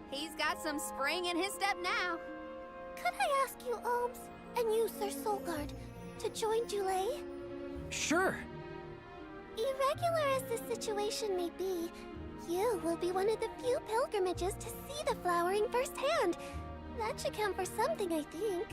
He's got some spring in his step now. Could I ask you, Alms, and you, Sir Solgard, to join Jule? Sure. Irregular as the situation may be, you will be one of the few pilgrimages to see the flowering firsthand. That should count for something, I think.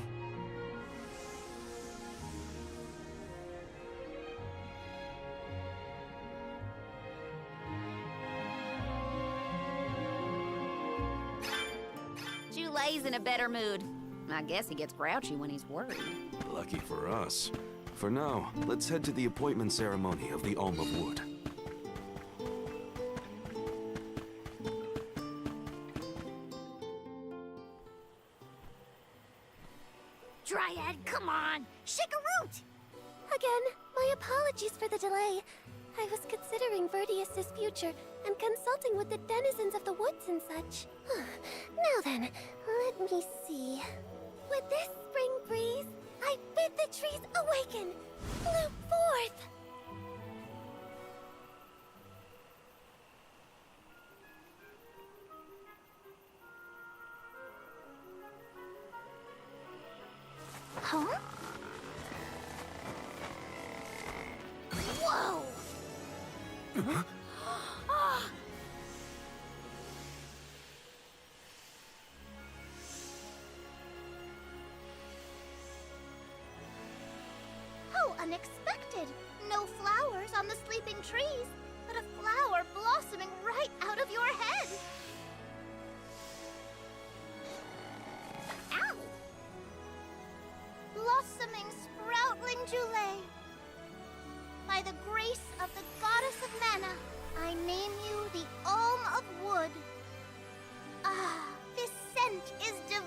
Jule's in a better mood. I guess he gets grouchy when he's worried. Lucky for us. For now, let's head to the appointment ceremony of the Alm of Wood. Dryad, come on! Shake a root! Again, my apologies for the delay. I was considering Verdius' future and consulting with the denizens of the woods and such. Now then, let me see. With this spring breeze, I bid the trees awaken, bloom forth! Huh? Whoa! unexpected. No flowers on the sleeping trees, but a flower blossoming right out of your head. Ow! Blossoming sproutling Jule. By the grace of the goddess of mana, I name you the Alm of Wood. Ah, this scent is divine.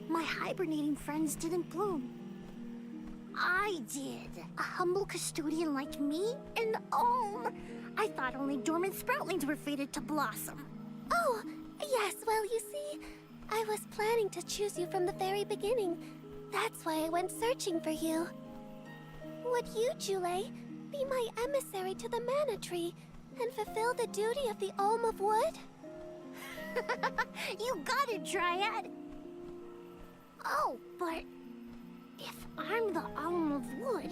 My hibernating friends didn't bloom. I did. A humble custodian like me? An Alm. I thought only dormant sproutlings were fated to blossom. Oh, yes, well, you see, I was planning to choose you from the very beginning. That's why I went searching for you. Would you, Jule, be my emissary to the Mana Tree and fulfill the duty of the Alm of Wood? You got it, Dryad. Oh, but if I'm the Alm of Wood,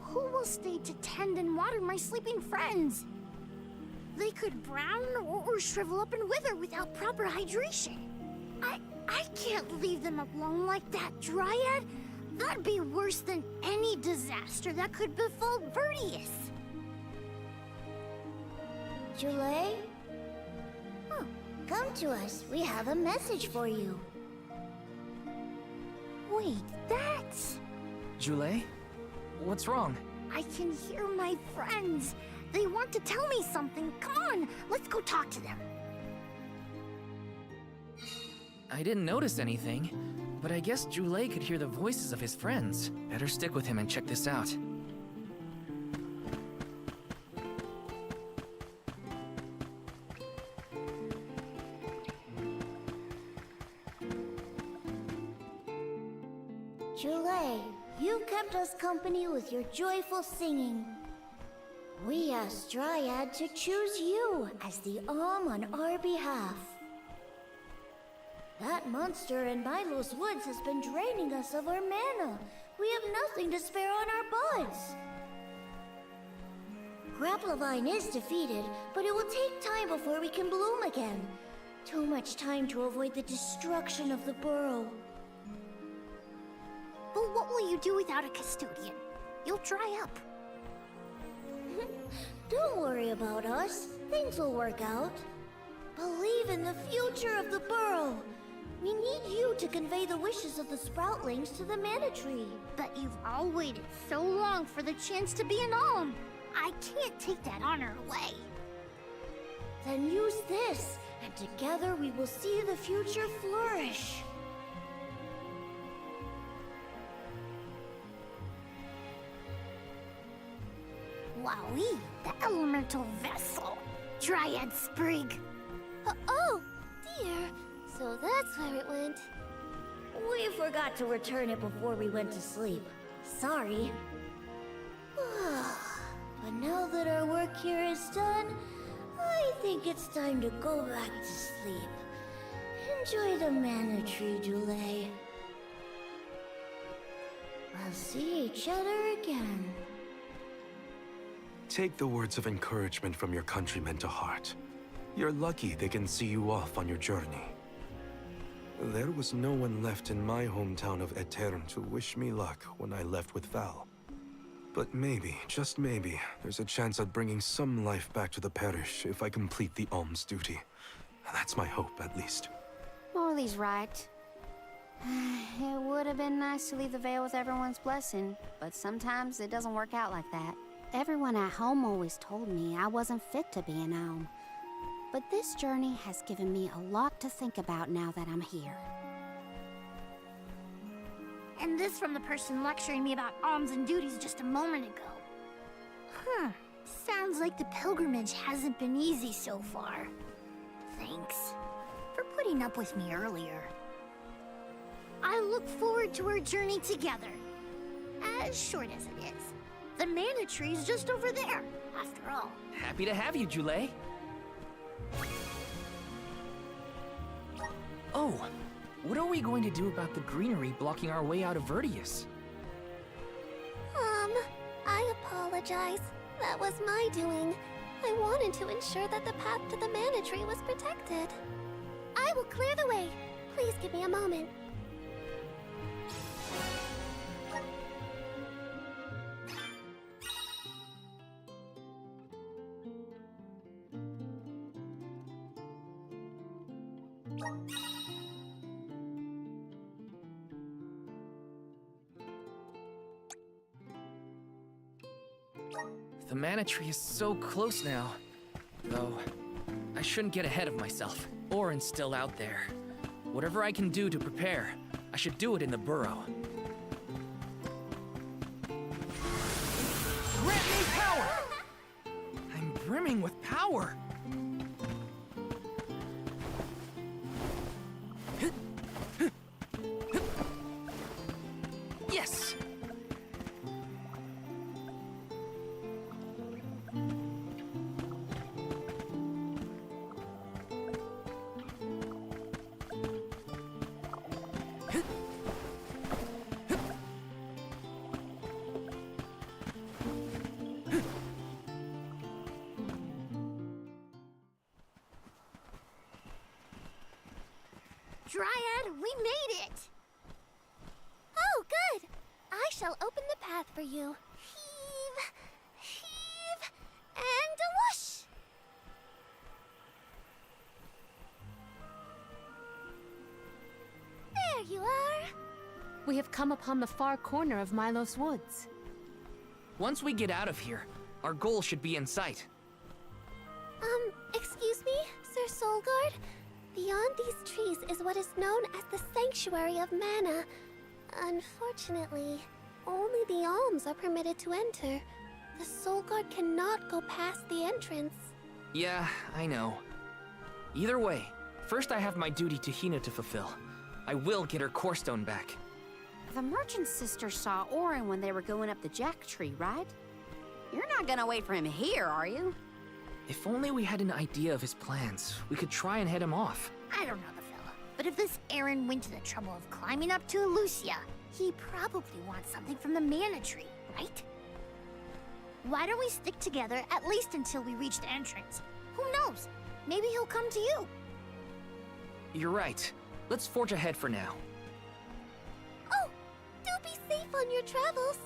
who will stay to tend and water my sleeping friends? They could brown or shrivel up and wither without proper hydration. I can't leave them alone like that, Dryad. That'd be worse than any disaster that could befall Vertius. Jule? Oh, come to us. We have a message for you. Wait, that's... Jule? What's wrong? I can hear my friends. They want to tell me something. Come on, let's go talk to them. I didn't notice anything, but I guess Jule could hear the voices of his friends. Better stick with him and check this out. Jule, you kept us company with your joyful singing. We asked Dryad to choose you as the Alm on our behalf. That monster in Milo's woods has been draining us of our mana. We have nothing to spare on our buds. Grapplavine is defeated, but it will take time before we can bloom again. Too much time to avoid the destruction of the burrow. But what will you do without a custodian? You'll dry up. Don't worry about us. Things will work out. Believe in the future of the burrow. We need you to convey the wishes of the Sproutlings to the Mana Tree. But you've all waited so long for the chance to be an Alm. I can't take that honor away. Then use this, and together we will see the future flourish. Wowee, the elemental vessel. Dryad Sprig. Oh, dear. So that's where it went. We forgot to return it before we went to sleep. Sorry. But now that our work here is done, I think it's time to go back to sleep. Enjoy the Mana Tree, Jule. We'll see each other again. Take the words of encouragement from your countrymen to heart. You're lucky they can see you off on your journey. There was no one left in my hometown of Aetern to wish me luck when I left with Val. But maybe, just maybe, there's a chance at bringing some life back to the parish if I complete the alms duty. That's my hope, at least. Morley's right. It would have been nice to leave the Veil with everyone's blessing, but sometimes it doesn't work out like that. Everyone at home always told me I wasn't fit to be an Alm. But this journey has given me a lot to think about now that I'm here. And this from the person lecturing me about alms and duties just a moment ago. Sounds like the pilgrimage hasn't been easy so far. Thanks for putting up with me earlier. I look forward to our journey together. As short as it is. The Mana Tree's just over there, after all. Happy to have you, Jule. Oh, what are we going to do about the greenery blocking our way out of Vertius? I apologize. That was my doing. I wanted to ensure that the path to the Mana Tree was protected. I will clear the way. Please give me a moment. The Mana Tree is so close now. Though, I shouldn't get ahead of myself. Orin's still out there. Whatever I can do to prepare, I should do it in the burrow. Grant me power! I'm brimming with power! Yes! Dryad, we made it! Oh, good! I shall open the path for you. Heave, heave, and a whoosh! There you are! We have come upon the far corner of Milos Woods. Once we get out of here, our goal should be in sight. Excuse me, Sir Solgard? Beyond these trees is what is known as the Sanctuary of Mana. Unfortunately, only the Alms are permitted to enter. The Solgard cannot go past the entrance. Yeah, I know. Either way, first I have my duty to Hina to fulfill. I will get her core stone back. The merchant sisters saw Orin when they were going up the Jack Tree, right? You're not gonna wait for him here, are you? If only we had an idea of his plans, we could try and head him off. I don't know the fella, but if this Aaron went to the trouble of climbing up to Lucia, he probably wants something from the Mana Tree, right? Why don't we stick together at least until we reach the entrance? Who knows? Maybe he'll come to you. You're right. Let's forge ahead for now. Oh, do be safe on your travels.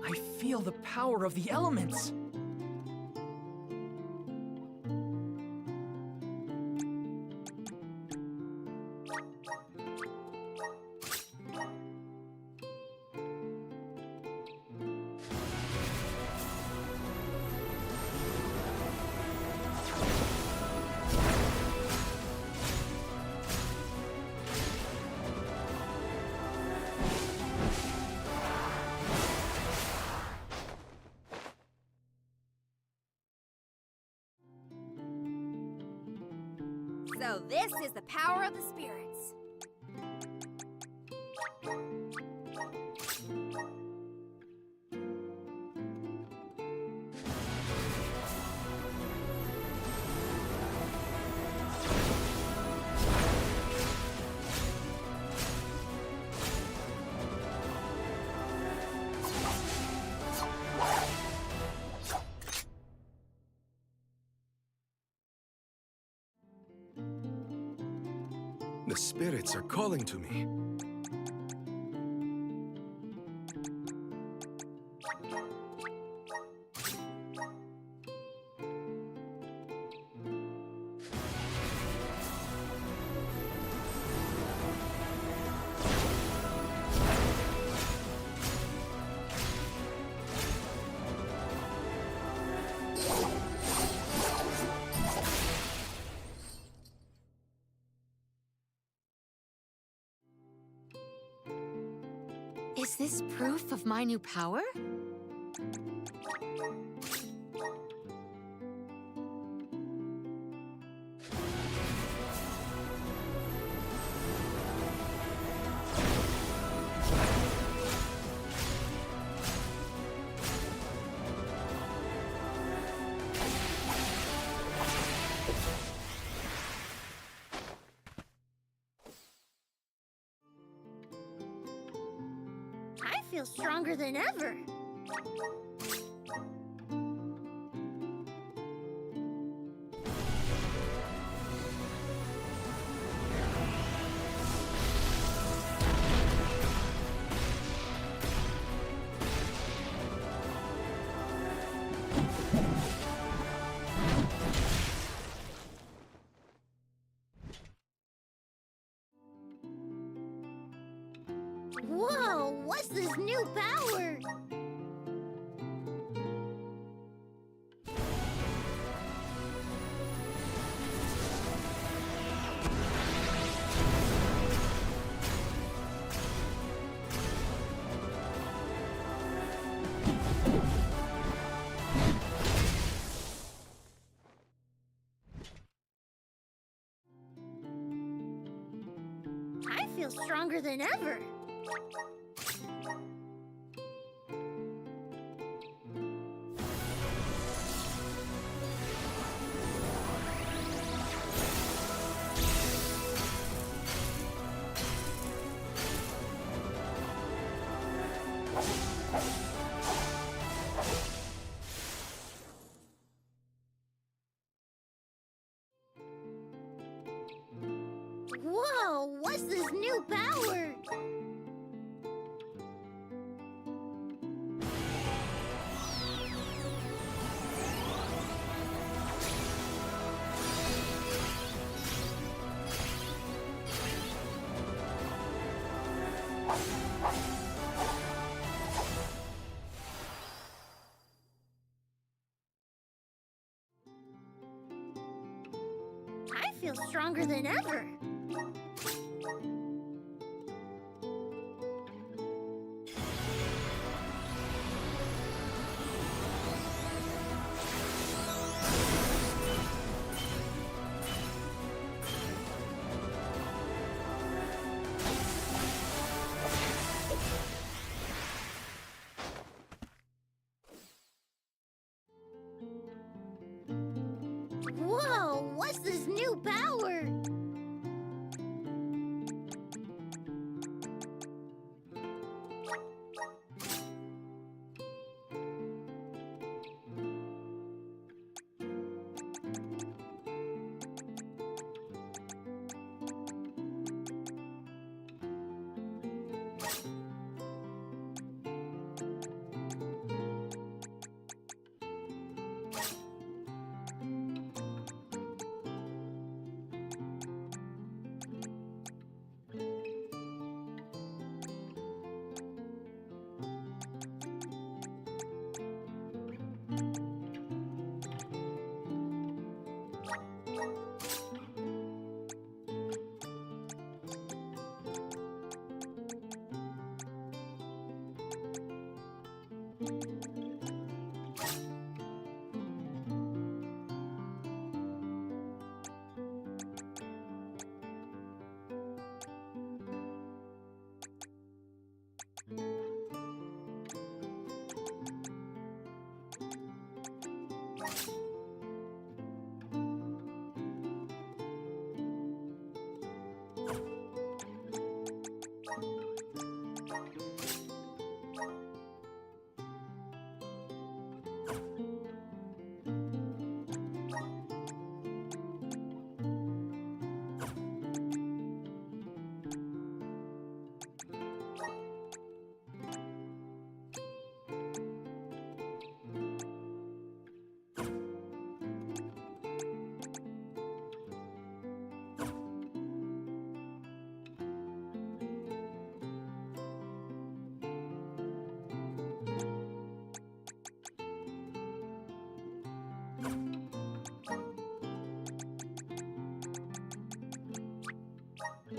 I feel the power of the elements. So this is the power of the spirits. The spirits are calling to me. Is this proof of my new power? I feel stronger than ever. Whoa, what's this new power? I feel stronger than ever. Whoa, what's this new power? I feel stronger than ever. Whoa, what's this new power?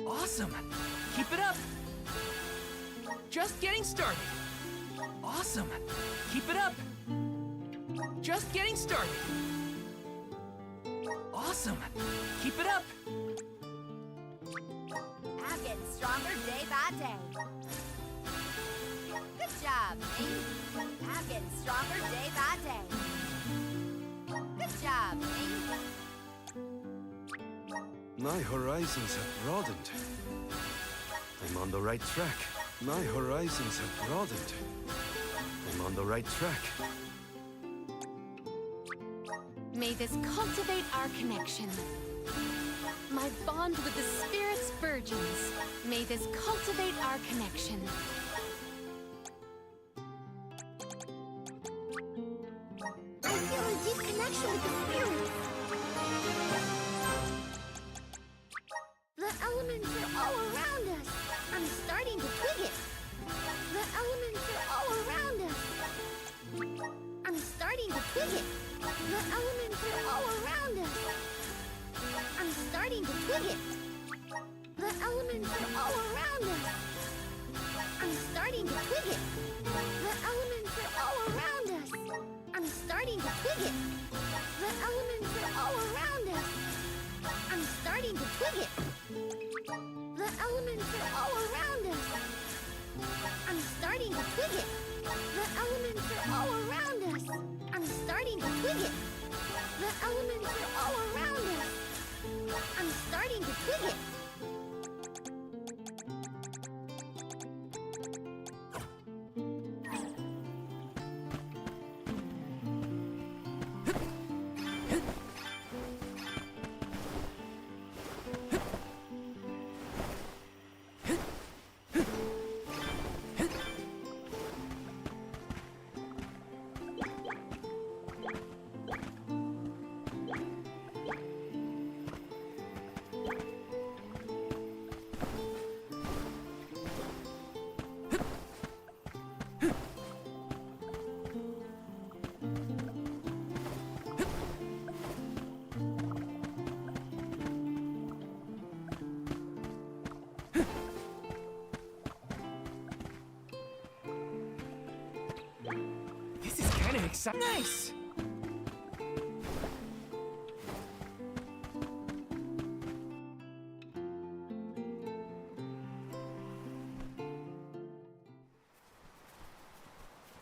Awesome! Keep it up! Just getting started. Awesome. Keep it up. Just getting started. Awesome. Keep it up. I'm getting stronger day by day. Good job, me. I'm getting stronger day by day. Good job, me. My horizons have broadened. I'm on the right track. My horizons have broadened. I'm on the right track. May this cultivate our connection. My bond with the spirit's virgins. May this cultivate our connection. I feel a deep connection with the spirits. The elements are all around us. I'm starting to twig it. The elements are all around us. I'm starting to twig it. The elements are all around us. I'm starting to twig it. The elements are all around us. I'm starting to twig it. The elements are all around us. I'm starting to twig it. The elements are all around us. I'm starting to twig it. The elements are all around us. I'm starting to twig it. The elements are all around us. I'm starting to twig it. The elements are all around us. I'm starting to twig it. This is kind of exciting. Nice!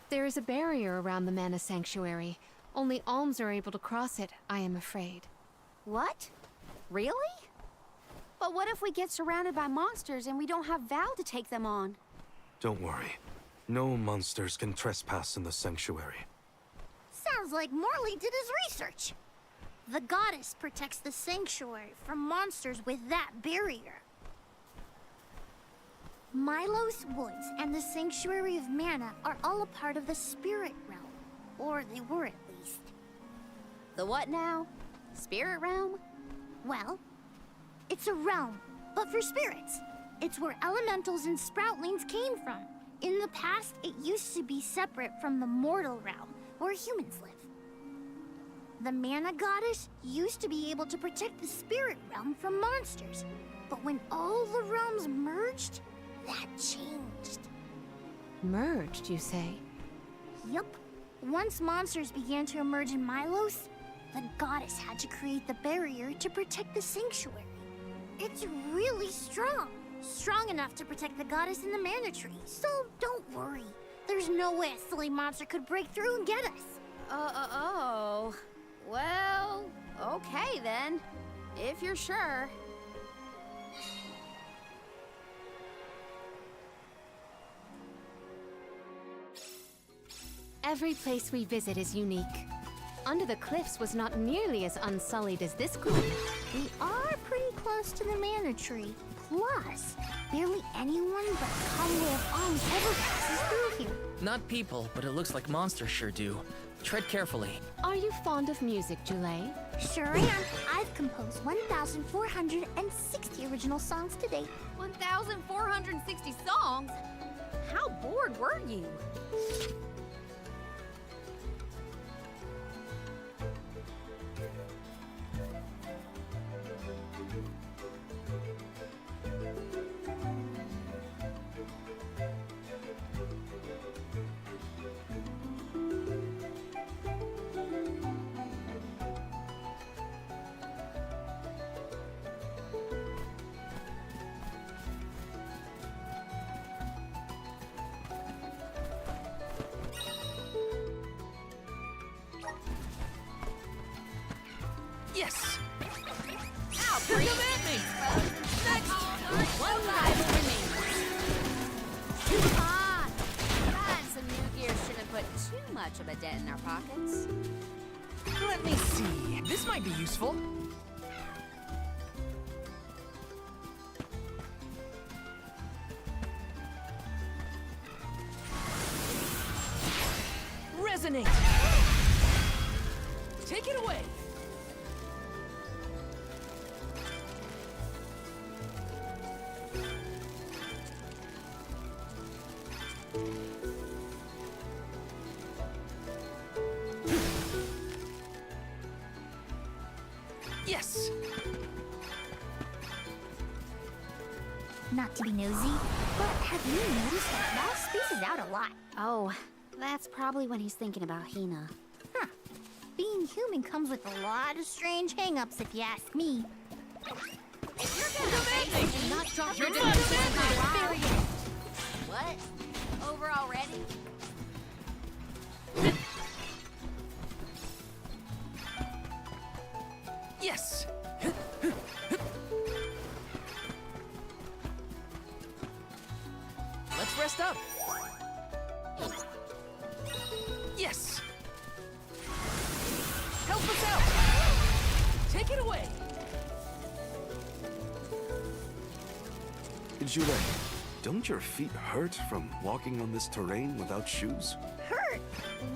There is a barrier around the Mana Sanctuary. Only alms are able to cross it, I am afraid. What? Really? But what if we get surrounded by monsters and we don't have Val to take them on? Don't worry. No monsters can trespass in the sanctuary. Sounds like Morley did his research. The goddess protects the sanctuary from monsters with that barrier. Milos Woods and the Sanctuary of Mana are all a part of the spirit realm. Or they were at least. The what now? Spirit realm? Well, it's a realm, but for spirits. It's where elementals and sproutlings came from. In the past, it used to be separate from the mortal realm, where humans live. The Mana Goddess used to be able to protect the spirit realm from monsters. But when all the realms merged, that changed. Merged, you say? Yup. Once monsters began to emerge in Milos, the goddess had to create the barrier to protect the sanctuary. It's really strong. Strong enough to protect the goddess in the Mana Tree. So don't worry. There's no way a silly monster could break through and get us. Oh. Well, okay then. If you're sure. Every place we visit is unique. Under the Cliffs was not nearly as unsullied as this corner. We are pretty close to the Mana Tree. Plus, barely anyone but Conway of Alms ever passes through here. Not people, but it looks like monsters sure do. Tread carefully. Are you fond of music, Jule? Sure am. I've composed 1,460 original songs to date. 1,460 songs? How bored were you? Yes! I'll Come breathe. at me! Next! One rival remains. Come on! Trying some new gear shouldn't put too much of a dent in our pockets. Let me see. This might be useful. Resonate! Take it away! Yes! Not to be nosy, but have you noticed that Mouse spaces out a lot? Oh, that's probably when he's thinking about Hina. Huh. Being human comes with a lot of strange hang-ups, if you ask me. If you're gonna face me, do not drop your You're not defense bad. at the very end. What? Over already? Yes! Let's rest up. Yes! Help us out! Take it away! Julie, don't your feet hurt from walking on this terrain without shoes? Hurt?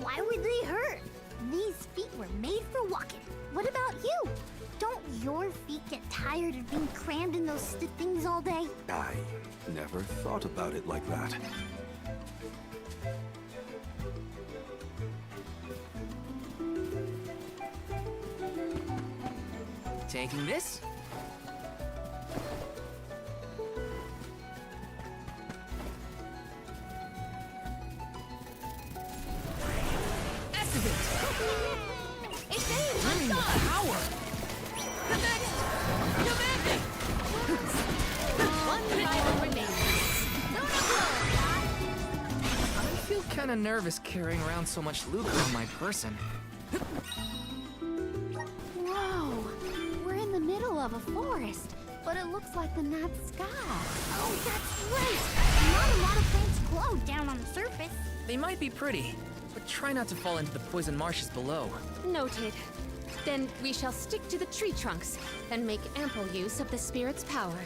Why would they hurt? These feet were made for walking. What about you? Don't your feet get tired of being crammed in those stiff things all day? I never thought about it like that. Taking this? Activate! It's aimed! Power! Connect! Come at me! One rival remains. I feel kinda nervous carrying around so much loot on my person. Whoa! We're in the middle of a forest, but it looks like the night sky. Oh, that's right! Not a lot of things glow down on the surface. They might be pretty, but try not to fall into the poison marshes below. Noted. Then we shall stick to the tree trunks and make ample use of the spirit's power.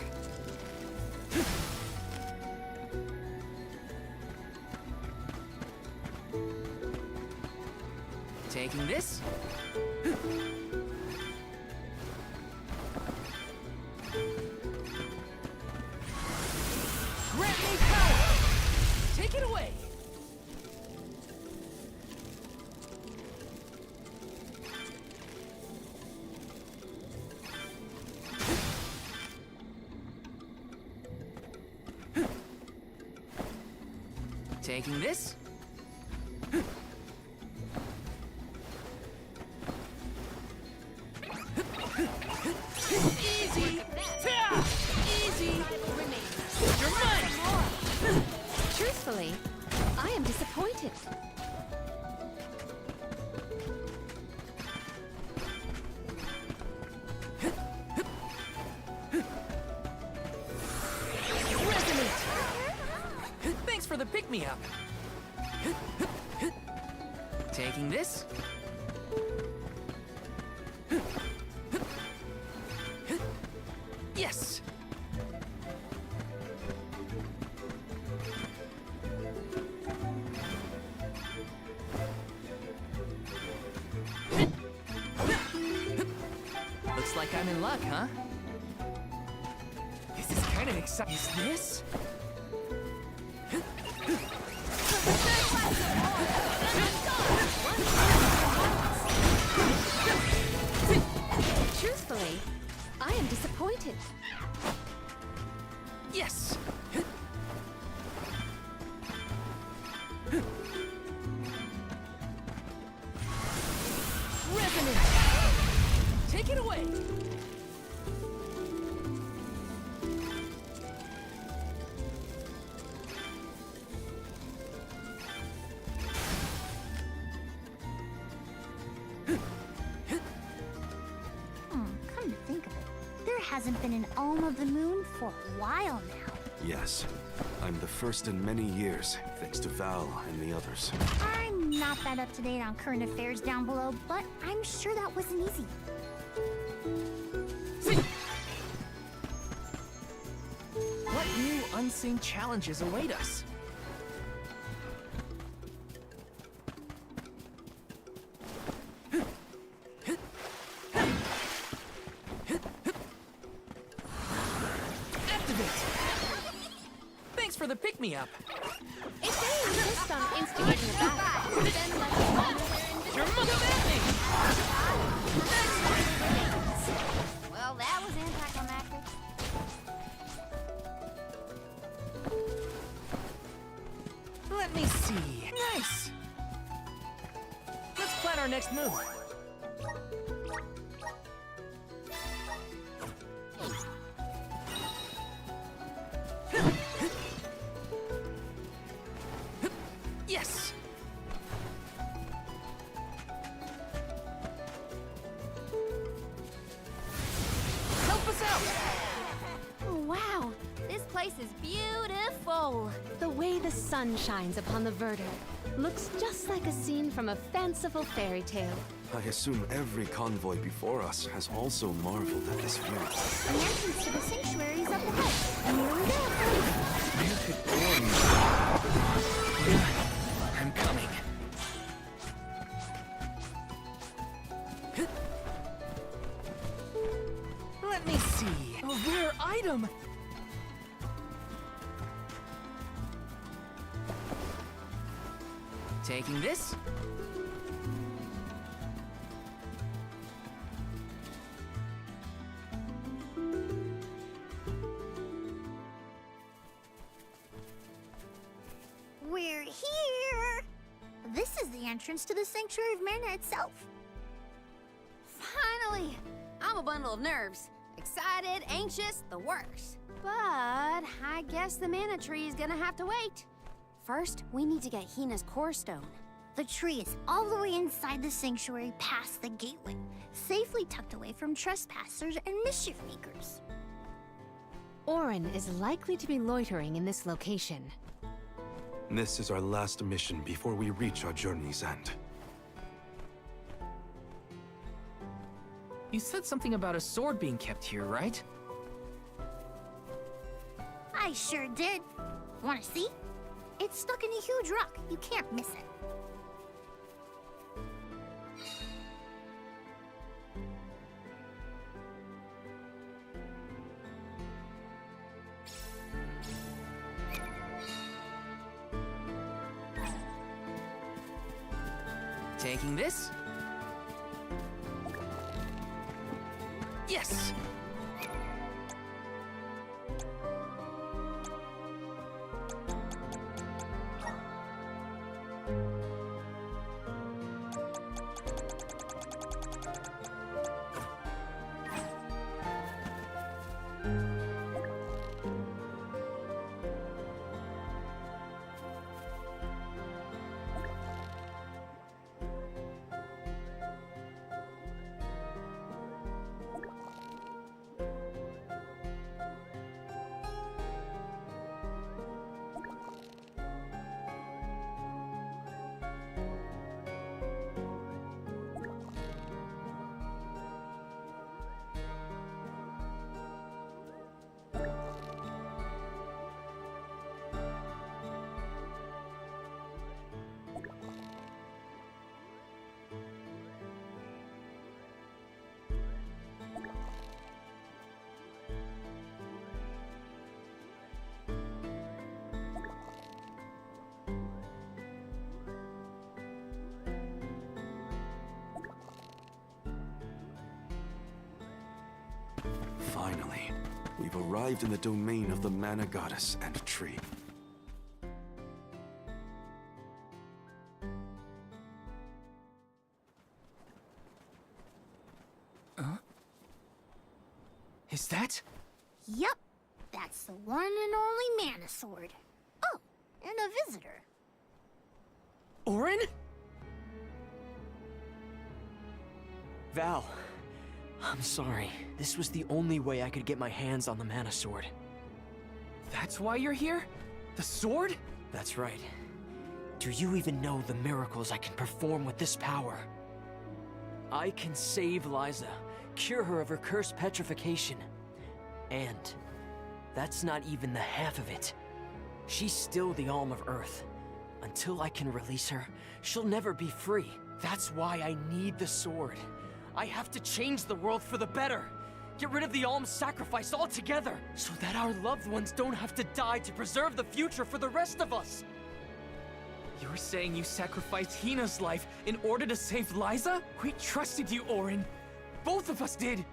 Taking this? Grant me power! Take it away! Taking this? Easy! Ta! Easy! You're mine! Truthfully, I am disappointed. Resonate! Thanks for the pick-me-up. Taking this? Yes! Looks like I'm in luck, huh? This is kind of exciting. Is this? Truthfully, I am disappointed. Yes! Resonant! Take it away! hasn't been an Alm of the Moon for a while now. Yes. I'm the first in many years, thanks to Val and the others. I'm not that up to date on current affairs down below, but I'm sure that wasn't easy. What new unseen challenges await us? Activate! Thanks for the pick-me-up. If they insist on instigating a battle, then let them wonder their Your mother at me! Well, that was anticlimactic. Let me see. Nice! Let's plan our next move. Yes! Help us out! Oh, wow, this place is beautiful. The way the sun shines upon the verdure looks just like a scene from a fanciful fairy tale. I assume every convoy before us has also marveled at this view. The entrance to the sanctuary is up ahead. And here we go. Where could Orin I'm coming. Let me see. A rare item! Taking this? We're here. This is the entrance to the Sanctuary of Mana itself. Finally! I'm a bundle of nerves. Excited, anxious, the works. But I guess the mana tree is gonna have to wait. First, we need to get Hina's core stone. The tree is all the way inside the sanctuary past the gateway, safely tucked away from trespassers and mischief makers. Orin is likely to be loitering in this location. This is our last mission before we reach our journey's end. You said something about a sword being kept here, right? I sure did. Wanna see? It's stuck in a huge rock. You can't miss it. Taking this? Yes! Finally, we've arrived in the domain of the Mana Goddess and tree. Is that? Yup. That's the one and only Mana Sword. Oh, and a visitor. Orin? Val, I'm sorry. This was the only way I could get my hands on the Mana Sword. That's why you're here? The sword? That's right. Do you even know the miracles I can perform with this power? I can save Liza, cure her of her cursed petrification. And that's not even the half of it. She's still the Alm of Earth. Until I can release her, she'll never be free. That's why I need the sword. I have to change the world for the better. Get rid of the Alm's sacrifice altogether, so that our loved ones don't have to die to preserve the future for the rest of us. You're saying you sacrificed Hina's life in order to save Liza? We trusted you, Auron. Both of us did.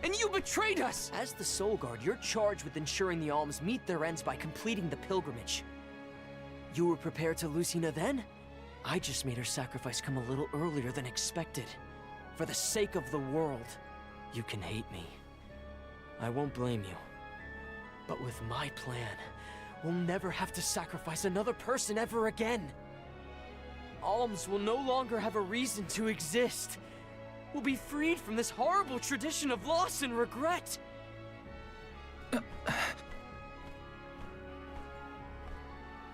And you betrayed us! As the Soul Guard, you're charged with ensuring the Alms meet their ends by completing the pilgrimage. You were prepared to lose Hina then? I just made her sacrifice come a little earlier than expected. For the sake of the world, you can hate me. I won't blame you. But with my plan, we'll never have to sacrifice another person ever again. Alms will no longer have a reason to exist. We'll be freed from this horrible tradition of loss and regret.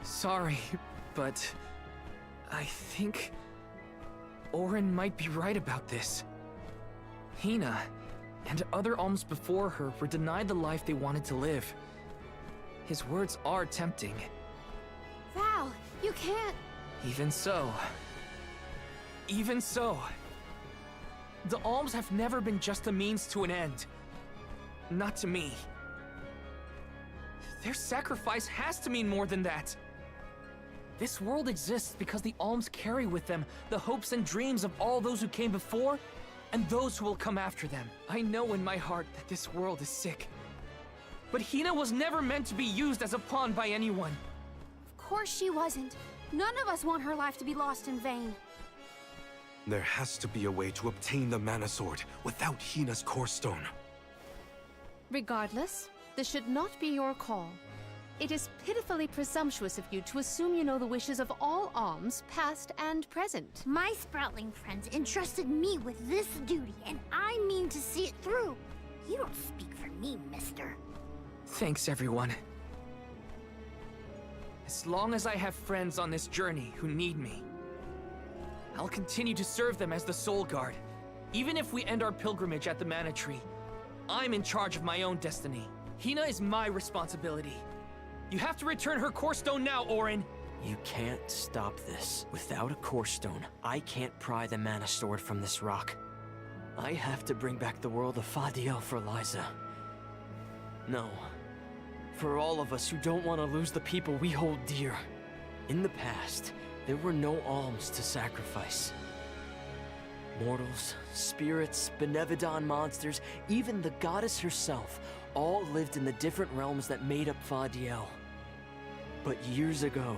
Sorry, but I think Auron might be right about this. Hina and other Alms before her were denied the life they wanted to live. His words are tempting. Val, you can't... Even so. Even so. The Alms have never been just a means to an end. Not to me. Their sacrifice has to mean more than that. This world exists because the Alms carry with them the hopes and dreams of all those who came before and those who will come after them. I know in my heart that this world is sick. But Hina was never meant to be used as a pawn by anyone. Of course she wasn't. None of us want her life to be lost in vain. There has to be a way to obtain the Mana Sword without Hina's Core Stone. Regardless, this should not be your call. It is pitifully presumptuous of you to assume you know the wishes of all Alms, past and present. My Sproutling friends entrusted me with this duty, and I mean to see it through. You don't speak for me, mister. Thanks, everyone. As long as I have friends on this journey who need me, I'll continue to serve them as the Soul Guard. Even if we end our pilgrimage at the Mana Tree, I'm in charge of my own destiny. Hina is my responsibility. You have to return her Core Stone now, Auron! You can't stop this. Without a Core Stone, I can't pry the Mana Sword from this rock. I have to bring back the world of Fadiel for Liza. No. For all of us who don't want to lose the people we hold dear. In the past, there were no Alms to sacrifice. Mortals, spirits, Benevodon monsters, even the goddess herself, all lived in the different realms that made up Fadiel. But years ago,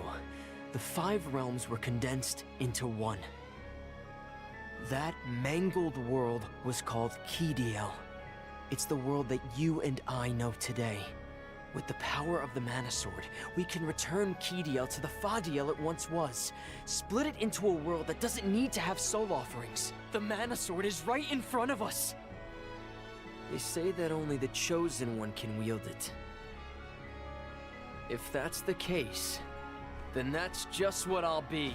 the 5 realms were condensed into one. That mangled world was called Kidiel. It's the world that you and I know today. With the power of the Mana Sword, we can return Kidiel to the Fadiel it once was. Split it into a world that doesn't need to have soul offerings. The Mana Sword is right in front of us. They say that only the Chosen One can wield it. If that's the case, then that's just what I'll be.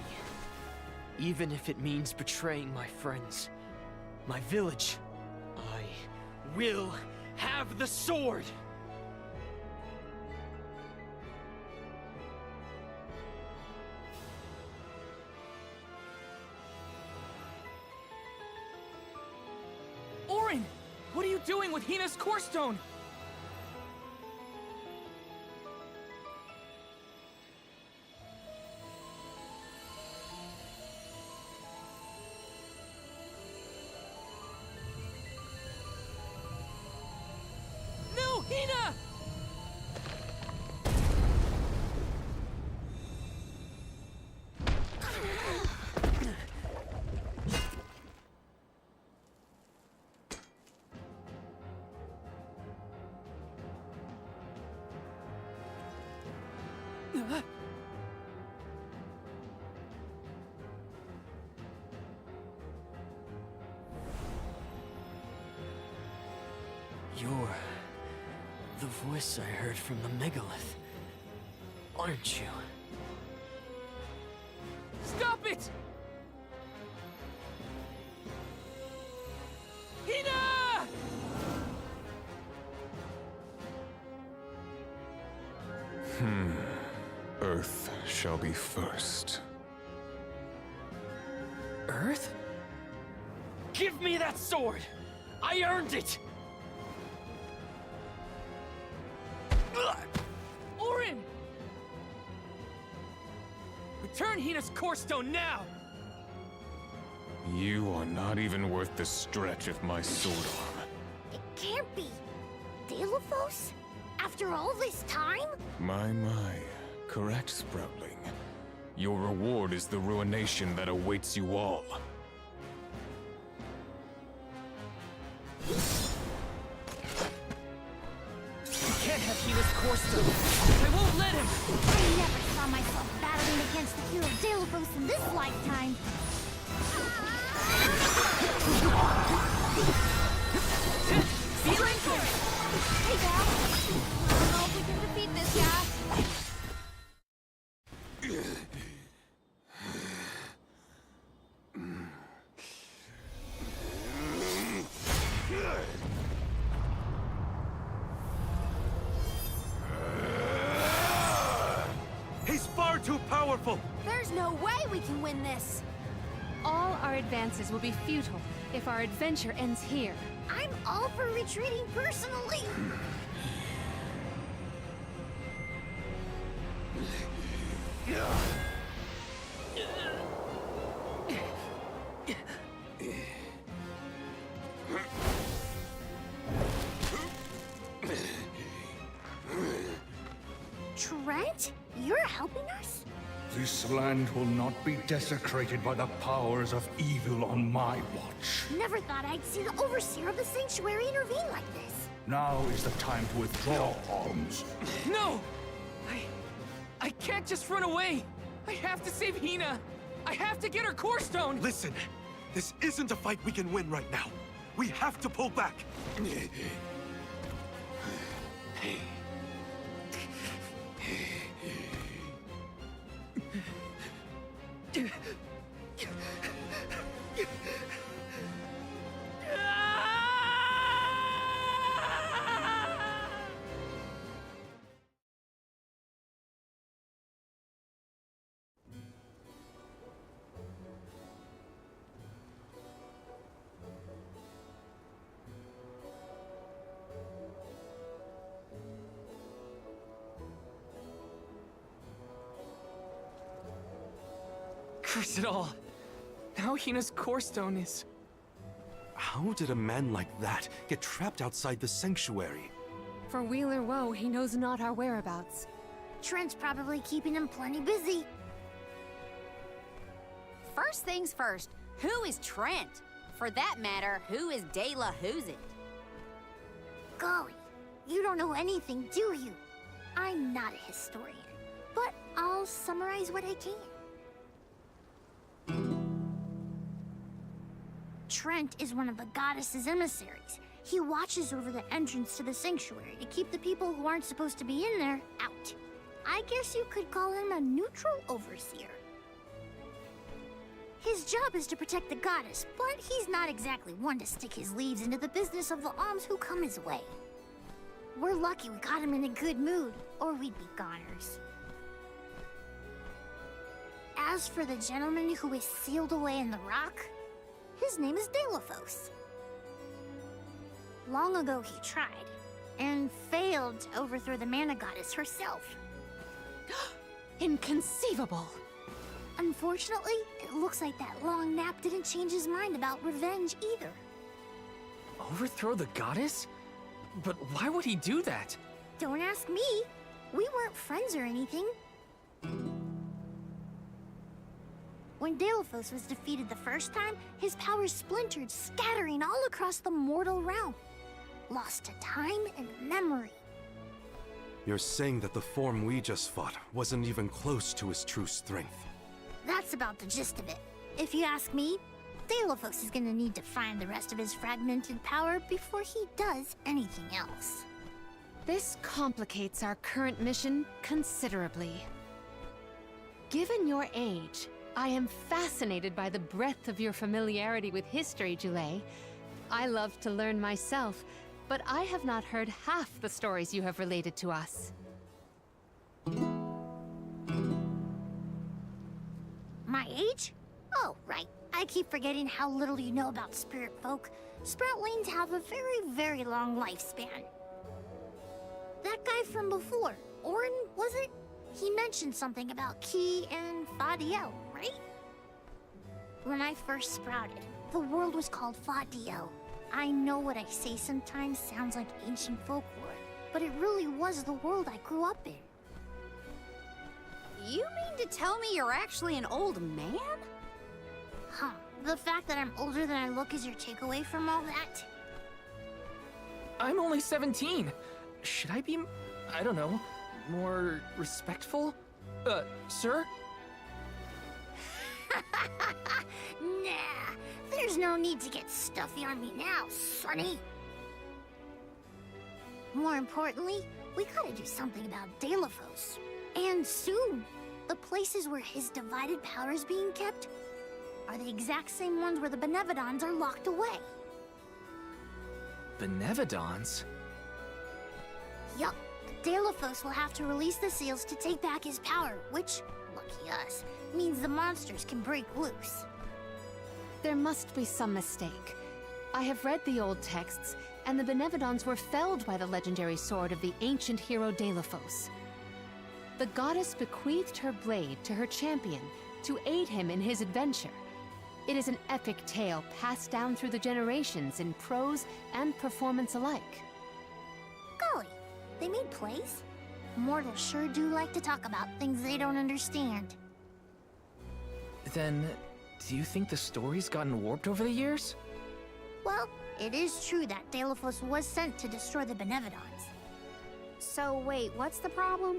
Even if it means betraying my friends, my village, I will have the sword! Auron! What are you doing with Hina's Core Stone? No, Hina! You're the voice I heard from the megalith, aren't you? Stop it! Hina! Earth shall be first. Earth? Give me that sword! I earned it! Ugh! Orin! Return Hina's core stone now! You are not even worth the stretch of my sword arm. It can't be. Delophos? After all this time? My. Correct, Sproutling. Your reward is the ruination that awaits you all. You can't have Hina's core stone! I won't let him! I never saw myself battling against the hero Delophos in this lifetime. Feeling good! Hey, Val. I don't know if we can defeat this guy. He's far too powerful! There's no way we can win this. All our advances will be futile if our adventure ends here. I'm all for retreating personally. Trent, you're helping us? This land will not be desecrated by the powers of evil on my watch. Never thought I'd see the overseer of the sanctuary intervene like this. Now is the time to withdraw, Arms. No! I can't just run away! I have to save Hina! I have to get her core stone! Listen, this isn't a fight we can win right now. We have to pull back. Curse it all. Now Hina's core stone is... How did a man like that get trapped outside the sanctuary? For Wheeler Woe, he knows not our whereabouts. Trent's probably keeping him plenty busy. First things first, who is Trent? For that matter, who is De La Who's It? Golly, you don't know anything, do you? I'm not a historian, but I'll summarize what I can. Trent is one of the goddess's emissaries. He watches over the entrance to the sanctuary to keep the people who aren't supposed to be in there out. I guess you could call him a neutral overseer. His job is to protect the goddess, but he's not exactly one to stick his leaves into the business of the alms who come his way. We're lucky we got him in a good mood, or we'd be goners. As for the gentleman who is sealed away in the rock, his name is Delophos. Long ago he tried, and failed to overthrow the mana goddess herself. Inconceivable! Unfortunately, it looks like that long nap didn't change his mind about revenge either. Overthrow the goddess? But why would he do that? Don't ask me. We weren't friends or anything. When Delophos was defeated the first time, his powers splintered, scattering all across the mortal realm. Lost to time and memory. You're saying that the form we just fought wasn't even close to his true strength. That's about the gist of it. If you ask me, Delaphos is gonna need to find the rest of his fragmented power before he does anything else. This complicates our current mission considerably. Given your age, I am fascinated by the breadth of your familiarity with history, Jule. I love to learn myself, but I have not heard half the stories you have related to us. My age? Oh, right. I keep forgetting how little you know about spirit folk. Sproutlings have a very, very long lifespan. That guy from before, Orin, was it? He mentioned something about Ki and Fadiel, right? When I first sprouted, the world was called Fadiel. I know what I say sometimes sounds like ancient folklore, but it really was the world I grew up in. You mean to tell me you're actually an old man? Huh. The fact that I'm older than I look is your takeaway from all that? I'm only 17. Should I be, I don't know, more respectful? Sir? Nah, there's no need to get stuffy on me now, Sonny. More importantly, we gotta do something about Delaphos. And soon. The places where his divided power is being kept are the exact same ones where the Benevodons are locked away. Benevodons? Yup. Delaphos will have to release the seals to take back his power, which, lucky us, means the monsters can break loose. There must be some mistake. I have read the old texts, and the Benevodons were felled by the legendary sword of the ancient hero Delaphos. The goddess bequeathed her blade to her champion to aid him in his adventure. It is an epic tale passed down through the generations in prose and performance alike. Golly, they made plays? Mortals sure do like to talk about things they don't understand. Then, do you think the story's gotten warped over the years? Well, it is true that Delaphos was sent to destroy the Benevodons. So wait, what's the problem?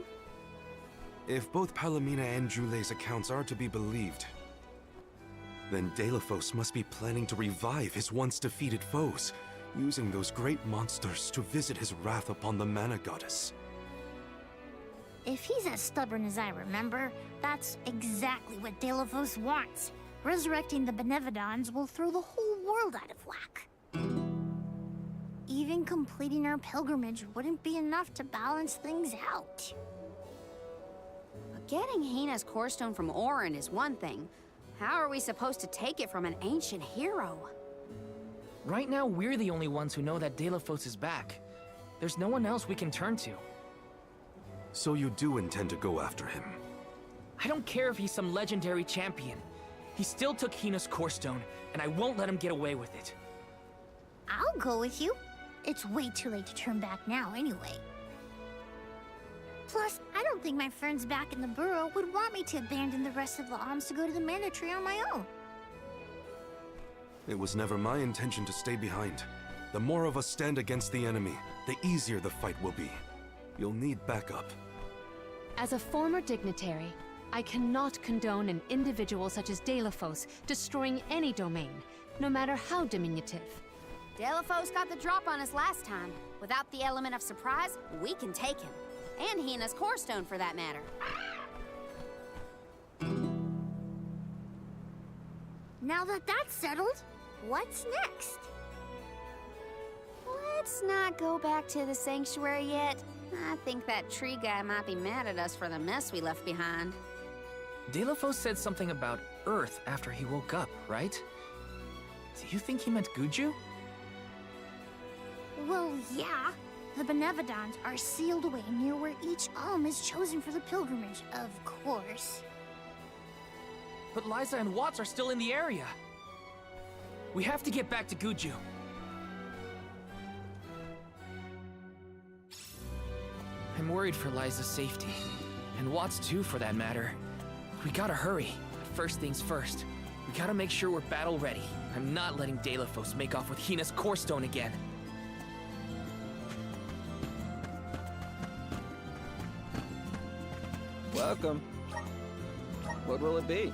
If both Palomina and Jule's accounts are to be believed, then Delaphos must be planning to revive his once defeated foes, using those great monsters to visit his wrath upon the Mana Goddess. If he's as stubborn as I remember, that's exactly what Delaphos wants. Resurrecting the Benevodons will throw the whole world out of whack. Even completing our pilgrimage wouldn't be enough to balance things out. Getting Hina's core stone from Orin is one thing. How are we supposed to take it from an ancient hero? Right now, we're the only ones who know that Delaphos is back. There's no one else we can turn to. So you do intend to go after him? I don't care if he's some legendary champion. He still took Hina's core stone, and I won't let him get away with it. I'll go with you. It's way too late to turn back now anyway. Plus, I don't think my friends back in the burrow would want me to abandon the rest of the alms to go to the Mana Tree on my own. It was never my intention to stay behind. The more of us stand against the enemy, the easier the fight will be. You'll need backup. As a former dignitary, I cannot condone an individual such as Delaphos destroying any domain, no matter how diminutive. Delaphos got the drop on us last time. Without the element of surprise, we can take him. And Hina's core stone, for that matter. Now that that's settled, what's next? Let's not go back to the sanctuary yet. I think that tree guy might be mad at us for the mess we left behind. Delaphos said something about Earth after he woke up, right? Do you think he meant Guju? Well, yeah. The Benevodons are sealed away near where each alm is chosen for the pilgrimage, of course. But Liza and Watts are still in the area. We have to get back to Guju. I'm worried for Liza's safety. And Watts too, for that matter. We gotta hurry. But first things first. We gotta make sure we're battle ready. I'm not letting Delaphos make off with Hina's core stone again. Welcome. What will it be?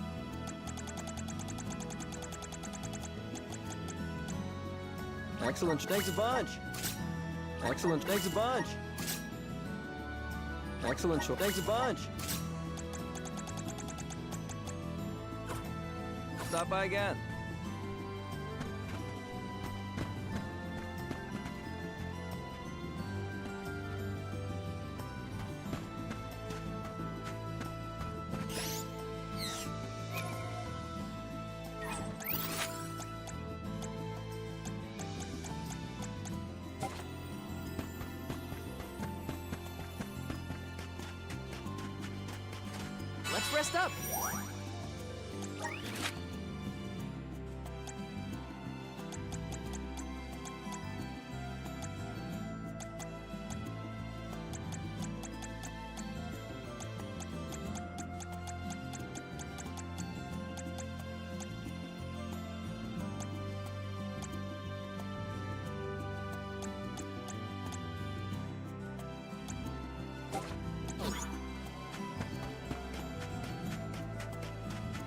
Excellent. Thanks a bunch. Excellent. Thanks a bunch. Excellent. Thanks a bunch. Stop by again. Let's rest up.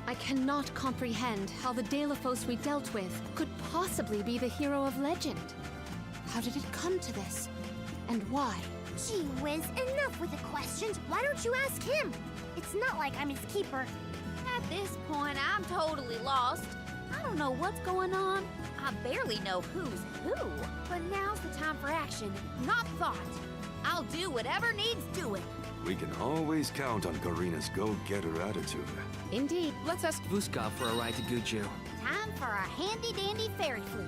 I cannot comprehend how the Delaphos we dealt with could possibly be the hero of legend. How did it come to this? And why? Gee whiz, enough with the questions. Why don't you ask him? It's not like I'm his keeper. At this point, I'm totally lost. I don't know what's going on. I barely know who's who. But now's the time for action, not thought. I'll do whatever needs doing. We can always count on Karina's go-getter attitude. Indeed. Let's ask Vuskov for a ride to Guju. Time for a handy-dandy fairy flute.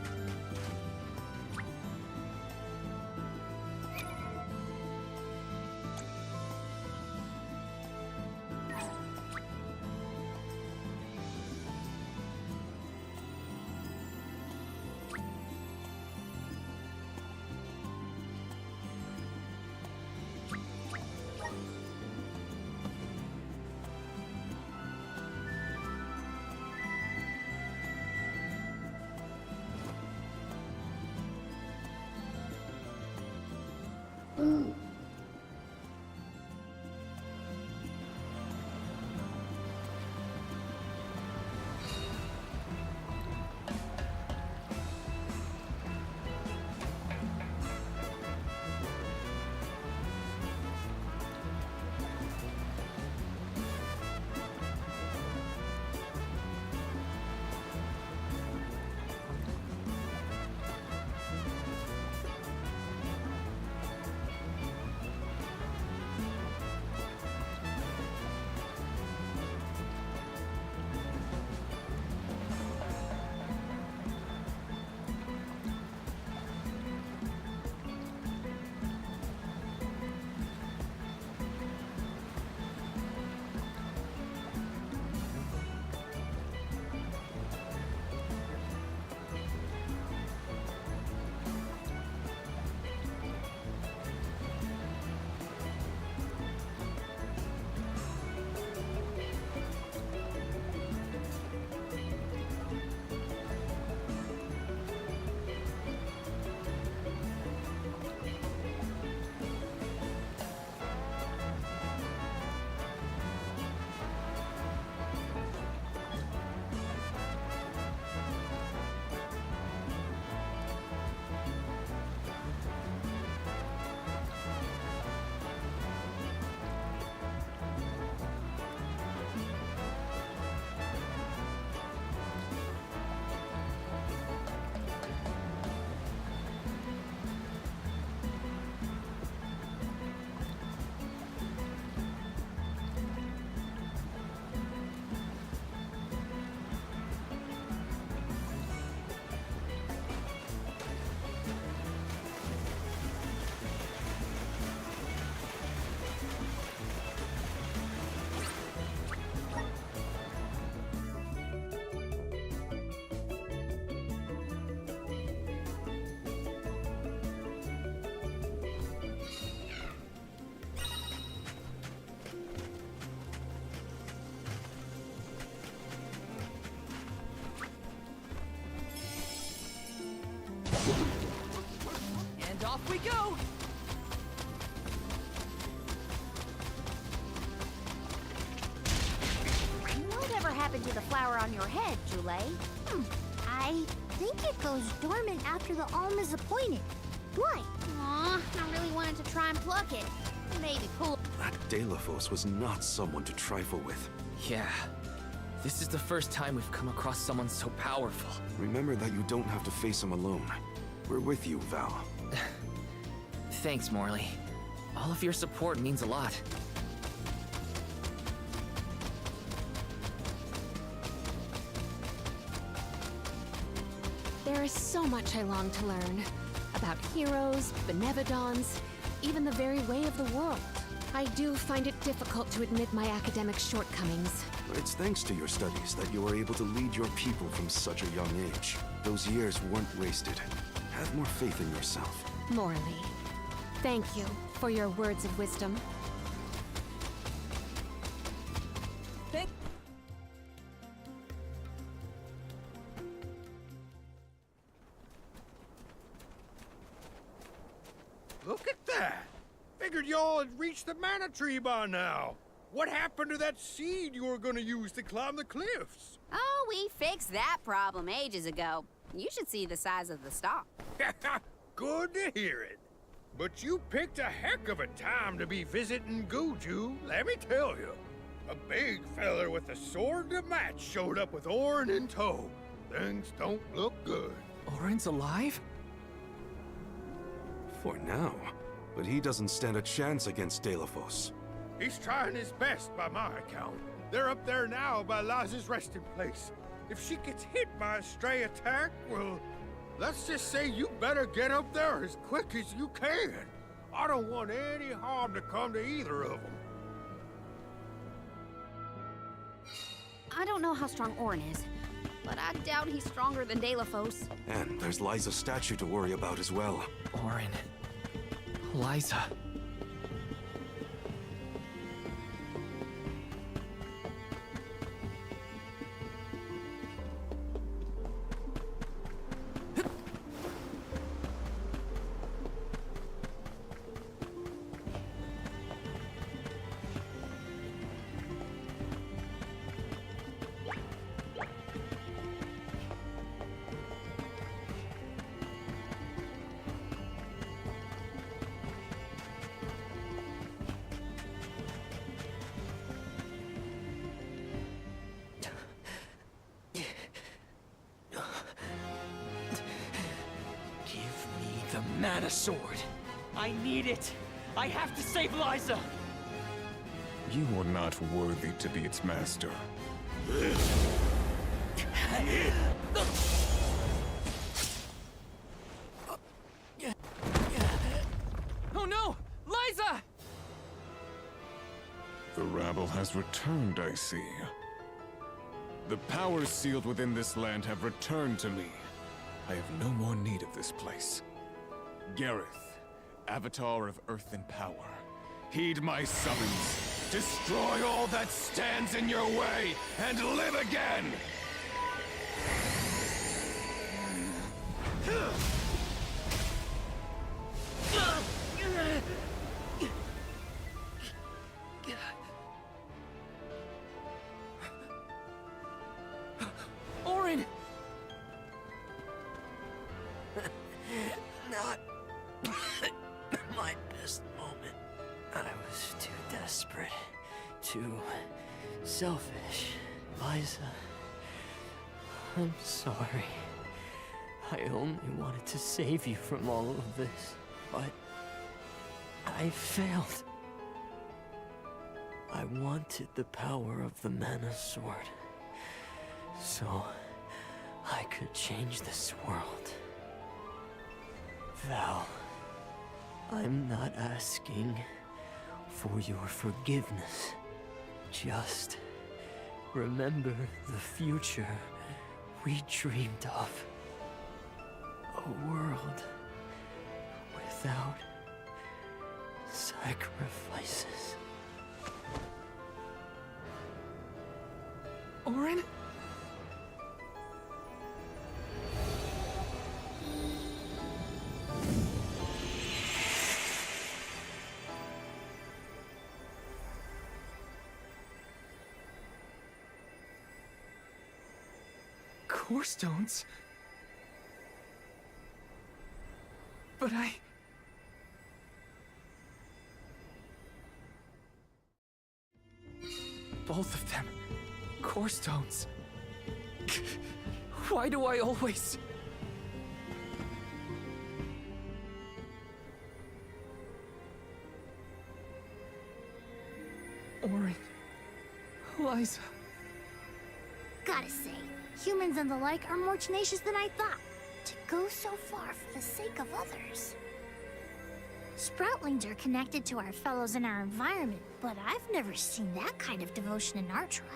And off we go! Whatever happened to the flower on your head, Jule? I think it goes dormant after the alm is appointed. Why? Aw, I really wanted to try and pluck it. Maybe pull. That Delafos was not someone to trifle with. Yeah. This is the first time we've come across someone so powerful. Remember that you don't have to face him alone. We're with you, Val. Thanks, Morley. All of your support means a lot. There is so much I long to learn. About heroes, benevodons, even the very way of the world. I do find it difficult to admit my academic shortcomings. It's thanks to your studies that you were able to lead your people from such a young age. Those years weren't wasted. Have more faith in yourself. Morley, thank you for your words of wisdom. Look at that! Figured y'all had reached the mana tree by now. What happened to that seed you were gonna use to climb the cliffs? Oh, we fixed that problem ages ago. You should see the size of the stalk. Good to hear it. But you picked a heck of a time to be visiting Guju, let me tell you. A big feller with a sword to match showed up with Orin in tow. Things don't look good. Orin's alive? For now. But he doesn't stand a chance against Delafos. He's trying his best by my account. They're up there now by Liza's resting place. If she gets hit by a stray attack, well, let's just say you better get up there as quick as you can. I don't want any harm to come to either of them. I don't know how strong Orin is, but I doubt he's stronger than Delafos. And there's Liza's statue to worry about as well. Orin. Liza. The Mana Sword. I need it. I have to save Liza. You are not worthy to be its master. Oh no! Liza! The rabble has returned, I see. The powers sealed within this land have returned to me. I have no more need of this place. Gareth, Avatar of Earth and Power, heed my summons. Destroy all that stands in your way, and live again! Orin! Not my best moment. I was too desperate, too selfish. Liza, I'm sorry. I only wanted to save you from all of this, but I failed. I wanted the power of the Mana Sword, so I could change this world. Val, I'm not asking for your forgiveness. Just remember the future we dreamed of. A world without sacrifices. Orin? Core stones? But both of them. Core stones. Why do I always... Auron. Liza. Gotta say, humans and the like are more tenacious than I thought. To go so far for the sake of others. Sproutlings are connected to our fellows in our environment, but I've never seen that kind of devotion in our tribe.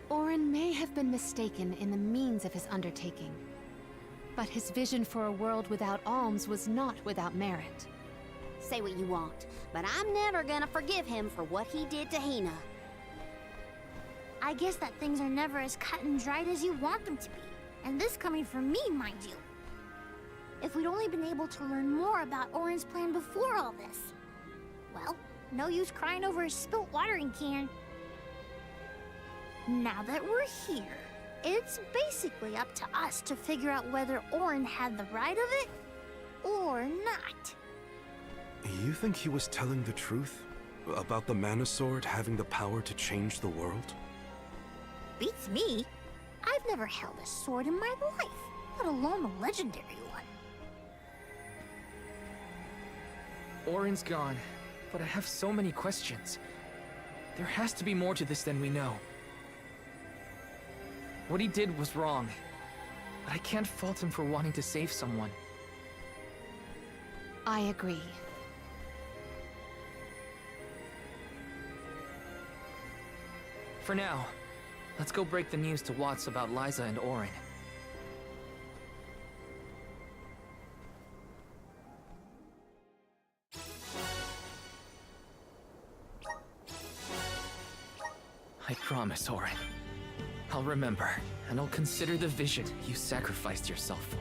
Auron may have been mistaken in the means of his undertaking, but his vision for a world without alms was not without merit. Say what you want, but I'm never gonna forgive him for what he did to Hina. I guess that things are never as cut and dried as you want them to be. And this coming from me, mind you. If we'd only been able to learn more about Auron's plan before all this. Well, no use crying over a spilt watering can. Now that we're here, it's basically up to us to figure out whether Auron had the right of it or not. You think he was telling the truth? About the Mana Sword having the power to change the world? Beats me. I've never held a sword in my life, let alone a legendary one. Auron's gone, but I have so many questions. There has to be more to this than we know. What he did was wrong, but I can't fault him for wanting to save someone. I agree. For now, let's go break the news to Watts about Liza and Auron. I promise, Auron. I'll remember, and I'll consider the vision you sacrificed yourself for.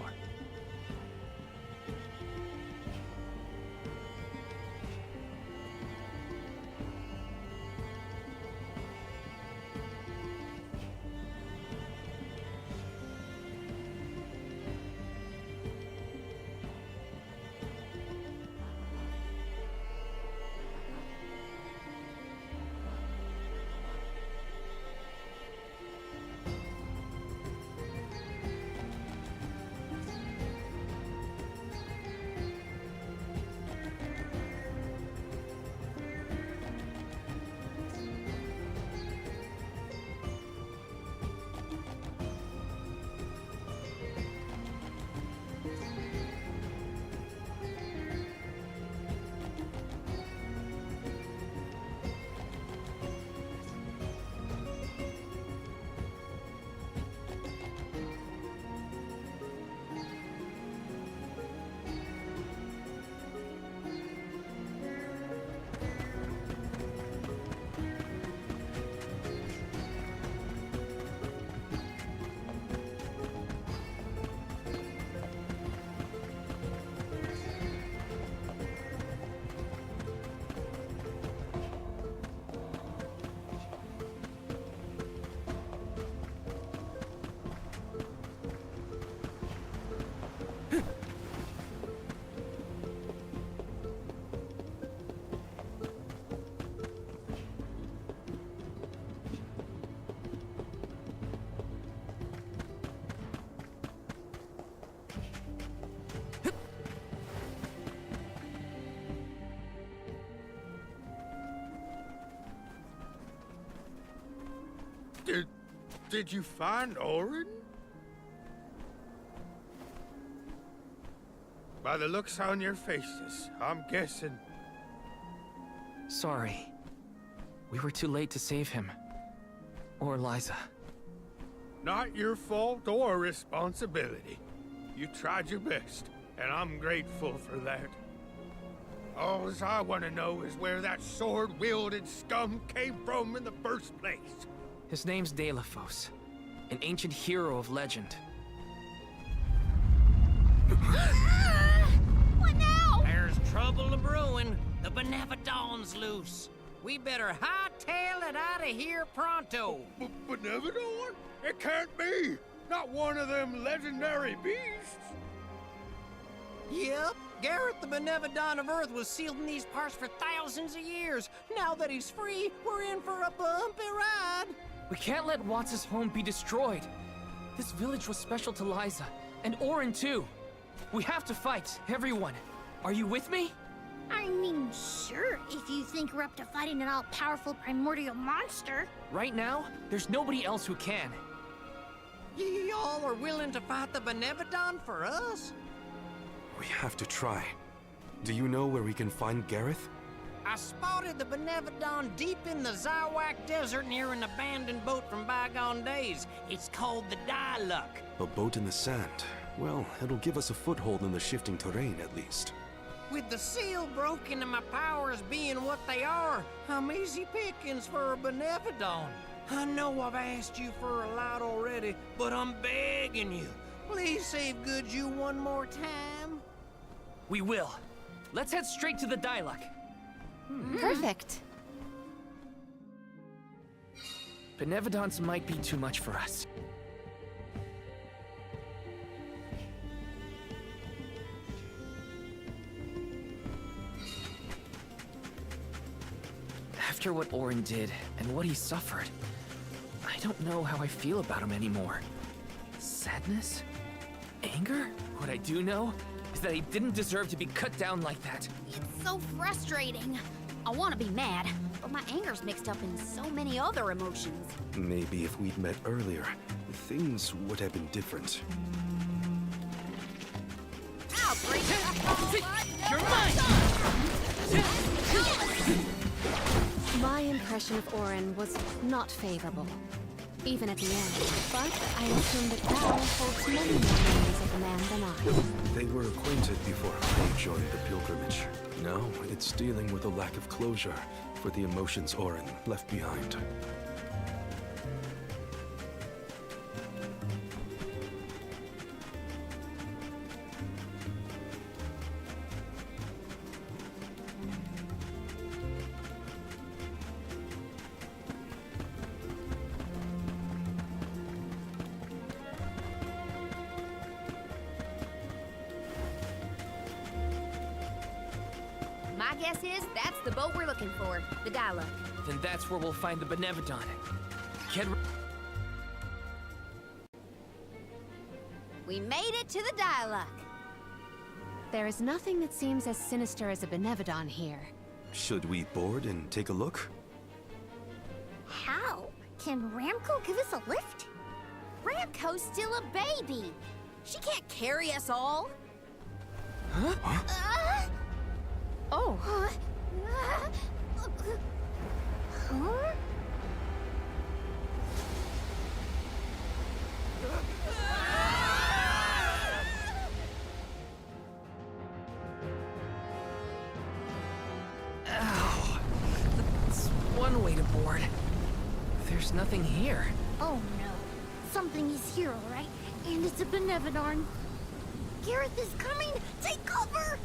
Did you find Auron? By the looks on your faces, I'm guessing. Sorry. We were too late to save him. Or Liza. Not your fault or responsibility. You tried your best, and I'm grateful for that. All I want to know is where that sword-wielded scum came from in the first place. His name's Deilephos, an ancient hero of legend. What now? There's trouble a-brewing. The Benevodon's loose. We better hightail it out of here pronto. Benevodon? It can't be! Not one of them legendary beasts! Yep, Gareth the Benevodon of Earth was sealed in these parts for thousands of years. Now that he's free, we're in for a bumpy ride. We can't let Watts' home be destroyed. This village was special to Liza, and Orin too. We have to fight, everyone. Are you with me? I mean, sure, if you think we're up to fighting an all-powerful primordial monster. Right now, there's nobody else who can. Y'all are willing to fight the Benevodon for us? We have to try. Do you know where we can find Gareth? I spotted the Benevodon deep in the Zawak Desert near an abandoned boat from bygone days. It's called the Diluc. A boat in the sand. Well, it'll give us a foothold in the shifting terrain, at least. With the seal broken and my powers being what they are, I'm easy pickings for a Benevodon. I know I've asked you for a lot already, but I'm begging you. Please save Goodju one more time. We will. Let's head straight to the Diluc. Perfect. Benevodons might be too much for us. After what Orin did and what he suffered, I don't know how I feel about him anymore. Sadness? Anger? What I do know is that he didn't deserve to be cut down like that. It's so frustrating. I want to be mad, but my anger's mixed up in so many other emotions. Maybe if we'd met earlier, things would have been different. I'll break it. You're mine! My impression of Orin was not favorable, even at the end. But I assume that Val holds many more memories of the man than I. They were acquainted before I joined the pilgrimage. Now it's dealing with a lack of closure for the emotions Orin left behind. My guess is that's the boat we're looking for, the Diluc. Then that's where we'll find the Benevodon. Get We made it to the Diluc. There is nothing that seems as sinister as a Benevodon here. Should we board and take a look? How? Can Ramco give us a lift? Ramco's still a baby. She can't carry us all. Oh! Huh? Ow. That's one way to board. There's nothing here. Oh no. Something is here, alright? And it's a Benevodon. Gareth is coming! Take cover!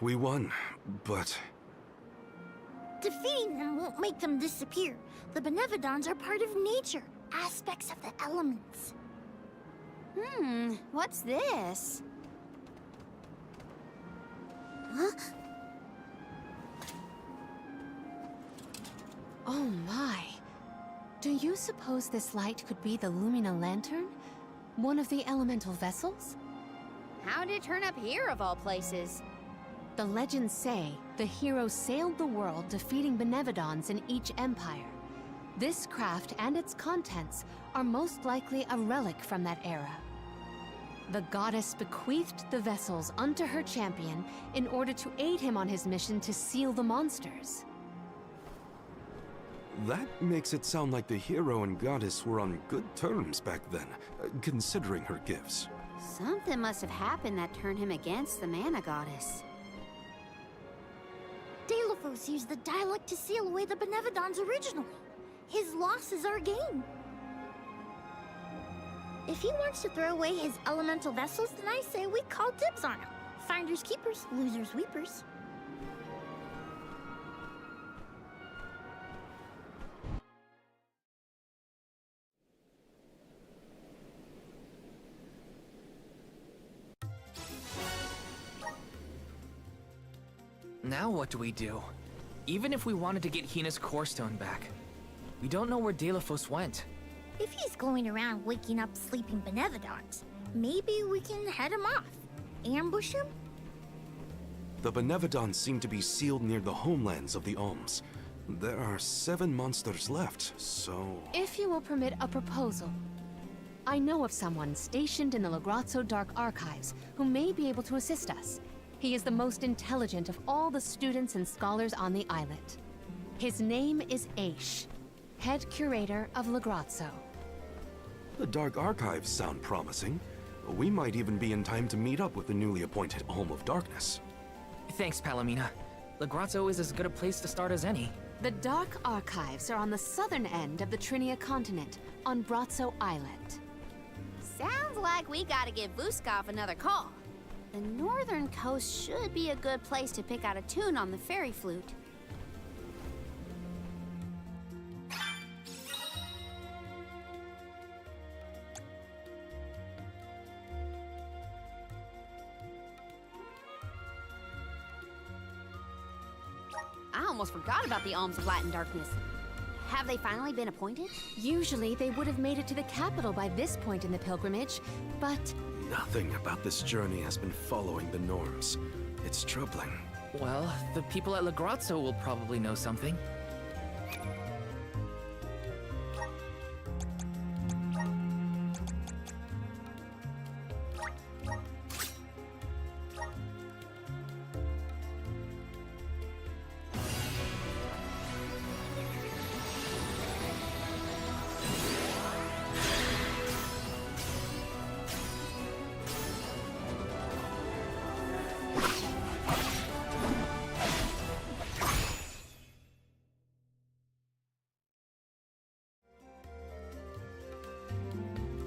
We won, but Defeating them won't make them disappear. The Benevodons are part of nature, aspects of the elements. What's this? Huh? Oh my. Do you suppose this light could be the Lumina Lantern? One of the elemental vessels? How did it turn up here, of all places? The legends say the hero sailed the world defeating Benevodons in each empire. This craft and its contents are most likely a relic from that era. The goddess bequeathed the vessels unto her champion in order to aid him on his mission to seal the monsters. that makes it sound like the hero and goddess were on good terms back then, considering her gifts. Something must have happened that turned him against the Mana Goddess. Delophos used the dialect to seal away the Benevodons originally. His loss is our gain. If he wants to throw away his elemental vessels, then I say we call dibs on him. Finders keepers, losers weepers. Now what do we do? Even if we wanted to get Hina's Core Stone back, we don't know where Delophos went. If he's going around waking up sleeping Benevodons, maybe we can head him off. Ambush him? The Benevodons seem to be sealed near the homelands of the Alms. There are 7 monsters left, so... If you will permit a proposal. I know of someone stationed in the Legrazzo Dark Archives who may be able to assist us. He is the most intelligent of all the students and scholars on the islet. His name is Aish, head curator of Legrazzo. The Dark Archives sound promising. We might even be in time to meet up with the newly appointed Alm of Darkness. Thanks, Palomina. Legrazzo is as good a place to start as any. The Dark Archives are on the southern end of the Trinia continent, on Brazzo Islet. Sounds like we gotta give Vuskov another call. The northern coast should be a good place to pick out a tune on the fairy flute. I almost forgot about the Alms of Light and Darkness. Have they finally been appointed? Usually they would have made it to the capital by this point in the pilgrimage, but... Nothing about this journey has been following the norms. It's troubling. Well, the people at Legrazzo will probably know something.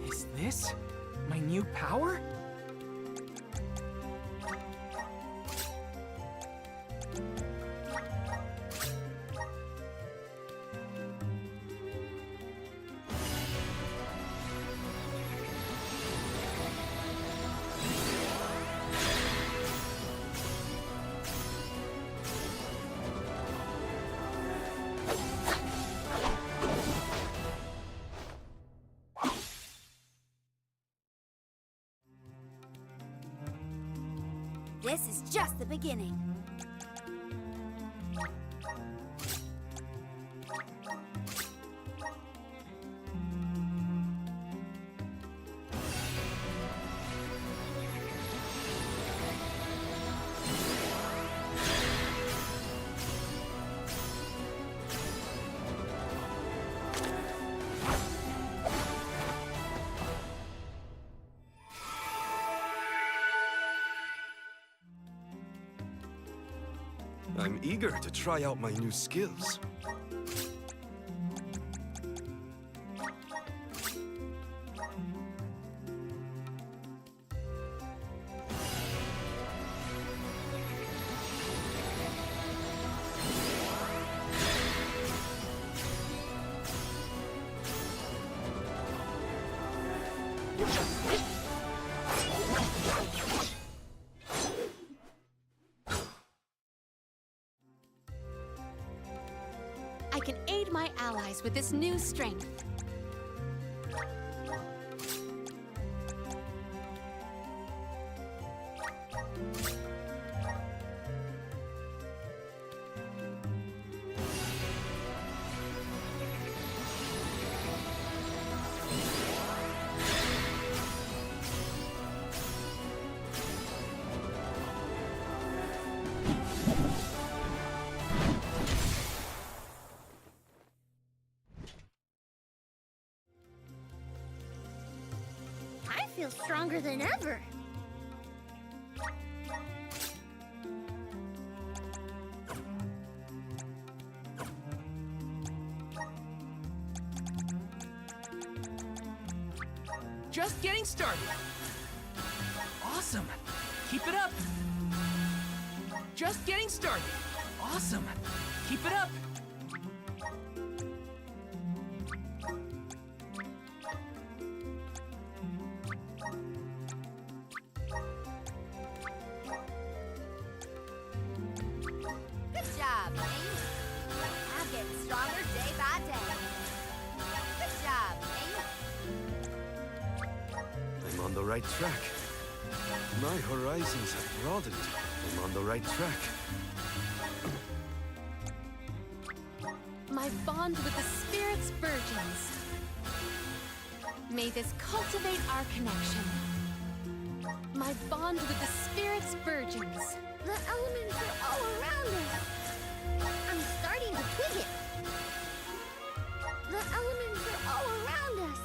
Is this my new power? This is just the beginning. I'm eager to try out my new skills. I can aid my allies with this new strength. I feel stronger than ever. Just getting started. Awesome. Keep it up. Just getting started. Awesome. Keep it up. Good job, Link. I'm getting stronger day by day. Good job, Link. I'm on the right track. My horizons have broadened. I'm on the right track. My bond with the Spirit's virgins. May this cultivate our connection. My bond with the Spirit's virgins. The elements are all around us. I'm starting to twig it. The elements are all around us.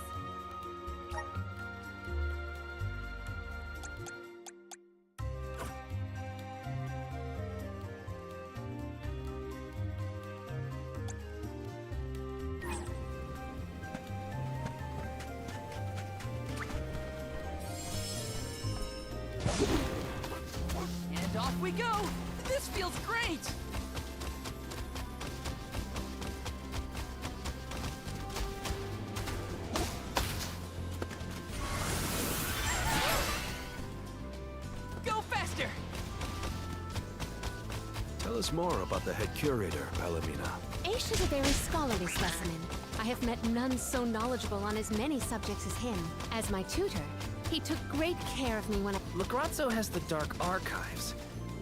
And off we go. This feels great. Go faster. Tell us more about the head curator, Palomina. Aish is a very scholarly specimen. I have met none so knowledgeable on as many subjects as him. As my tutor, he took great care of me when I... Lagrazzo has the Dark Archives,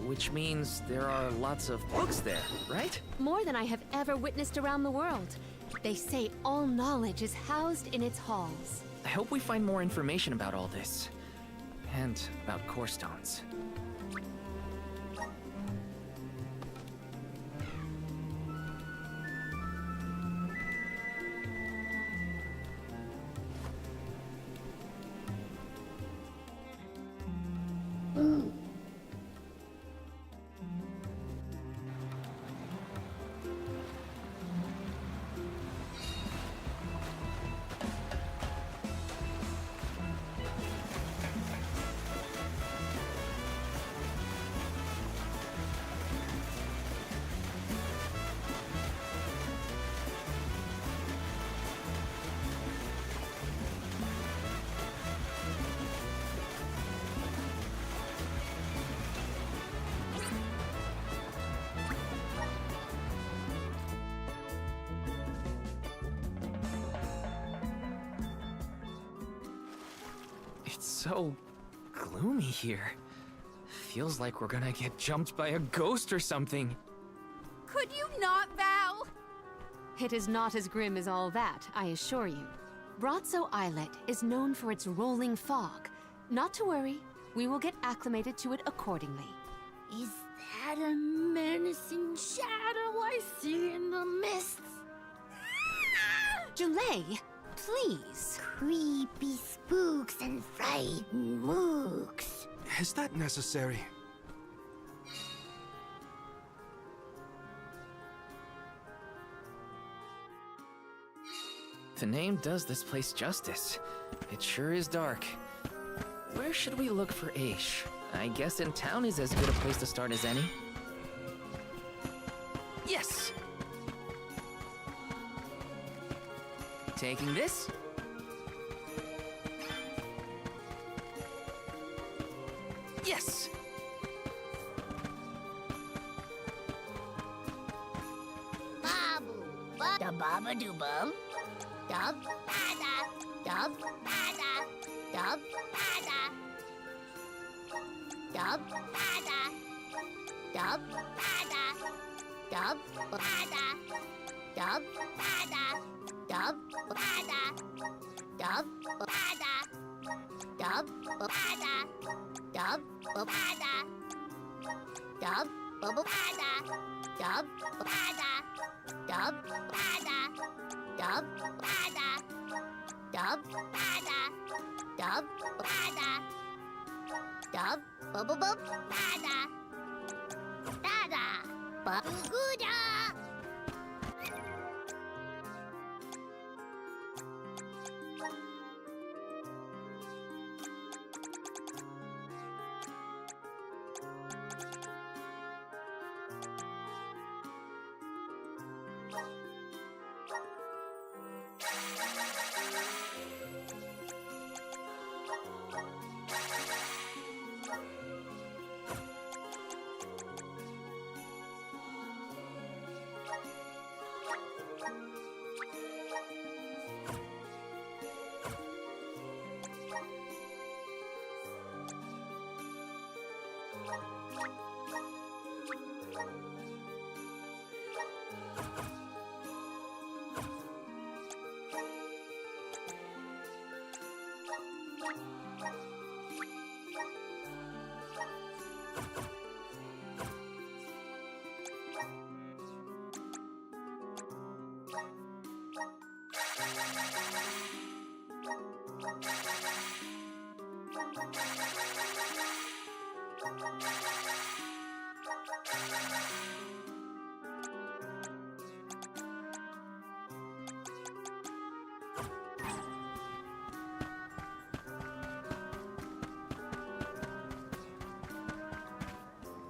which means there are lots of books there, right? More than I have ever witnessed around the world. They say all knowledge is housed in its halls. I hope we find more information about all this. And about core stones. It's so gloomy here. Feels like we're gonna get jumped by a ghost or something. Could you not, Val? It is not as grim as all that, I assure you. Brazzo Islet is known for its rolling fog. Not to worry, we will get acclimated to it accordingly. Is that a menacing shadow I see in the mists? Julay, please. Creepy spooks and frightened mooks. Is that necessary? The name does this place justice. It sure is dark. Where should we look for Aish? I guess in town is as good a place to start as any. Yes. Taking this? Yes! Babu, da baba do bum. Dub, bada, dub, bada, dub, bada. Dub, bada, dub, bada, dub, bada, dub, bada, dub, bada, dub, bada, dub, bada, dub, bada, dub, bada, dub, bada, dub, bada, dub, bada, dub, bada, dub, bada, dub, bada, dada, baguda.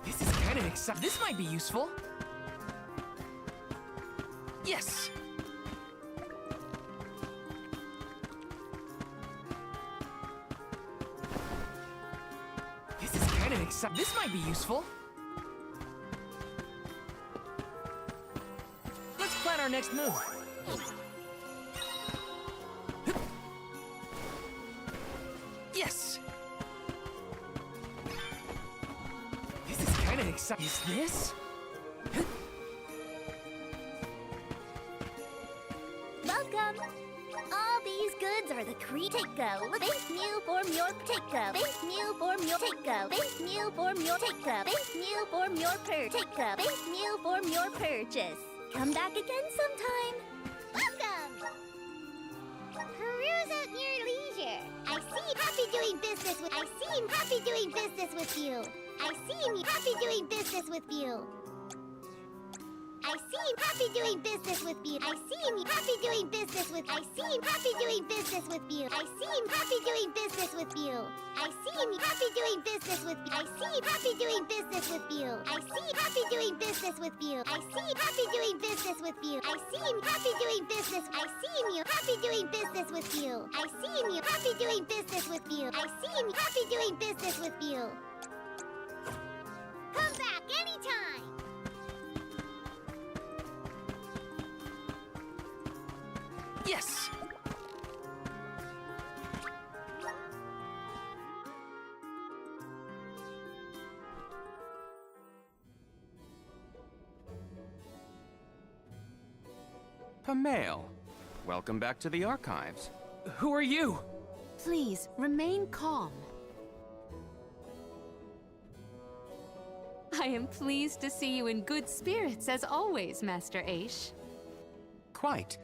This is kind of exciting. This might be useful. Yes! This is kind of exciting. This might be useful. Let's plan our next move. Yes! This is kind of exciting. Is this? Welcome. All these goods are the Take-go. Base new form your Take-go. Base new form your Take-go. Base new form your Take-go. Base new form your Take-go. Base new form your purchase. Come back again sometime. Welcome. Peruse at your leisure. I seem happy doing business with. I seem happy doing business with you. I seem happy doing business with you. I seem happy doing business with you. I seem happy doing business with. I seem happy doing business with you. I seem happy doing business with you. I seem happy doing business with. I seem happy doing business with you. I seem happy doing business with you. I seem happy doing business with you. I seem happy doing business. I seem you happy doing business with you. I seem you happy doing business with you. I seem happy doing business with you. Come back anytime. Yes! Pamail, welcome back to the archives. Who are you? Please, remain calm. I am pleased to see you in good spirits, as always, Master Aish. Quite.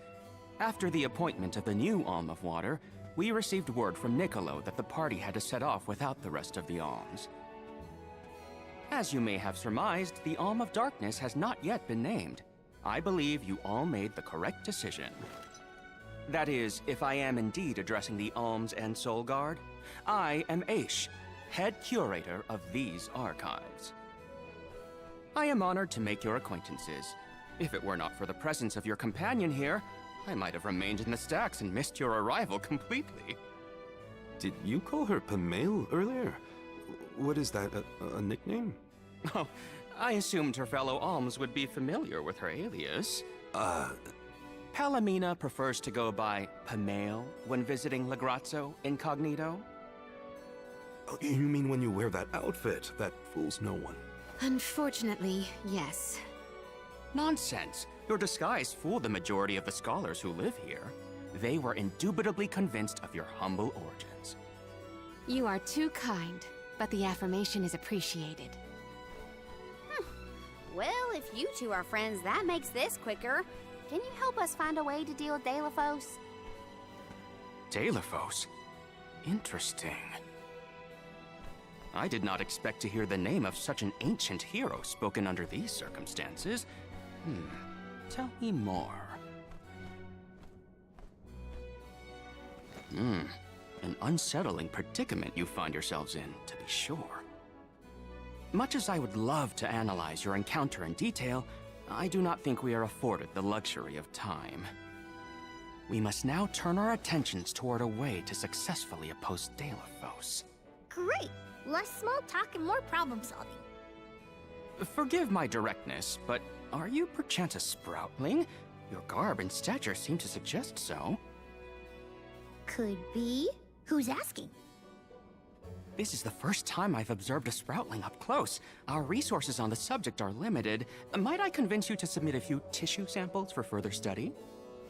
After the appointment of the new Alm of Water, we received word from Niccolo that the party had to set off without the rest of the alms. As you may have surmised, the Alm of Darkness has not yet been named. I believe you all made the correct decision. That is, if I am indeed addressing the Alms and Soul Guard, I am Aish, head curator of these archives. I am honored to make your acquaintances. If it were not for the presence of your companion here, I might have remained in the stacks and missed your arrival completely. Did you call her Pamail earlier? What is that? A nickname? Oh, I assumed her fellow alms would be familiar with her alias. Palomina prefers to go by Pamale when visiting Legrazzo incognito. Oh, you mean when you wear that outfit that fools no one? Unfortunately, yes. Nonsense. Your disguise fooled the majority of the scholars who live here. They were indubitably convinced of your humble origins. You are too kind, but the affirmation is appreciated. Well, if you two are friends, that makes this quicker. Can you help us find a way to deal with Deilophos? Deilophos? Interesting. I did not expect to hear the name of such an ancient hero spoken under these circumstances. Tell me more. An unsettling predicament you find yourselves in, to be sure. Much as I would love to analyze your encounter in detail, I do not think we are afforded the luxury of time. We must now turn our attentions toward a way to successfully oppose Deilophos. Great! Less small talk and more problem solving. Forgive my directness, but are you perchance a Sproutling? Your garb and stature seem to suggest so. Could be. Who's asking? This is the first time I've observed a Sproutling up close. Our resources on the subject are limited. Might I convince you to submit a few tissue samples for further study?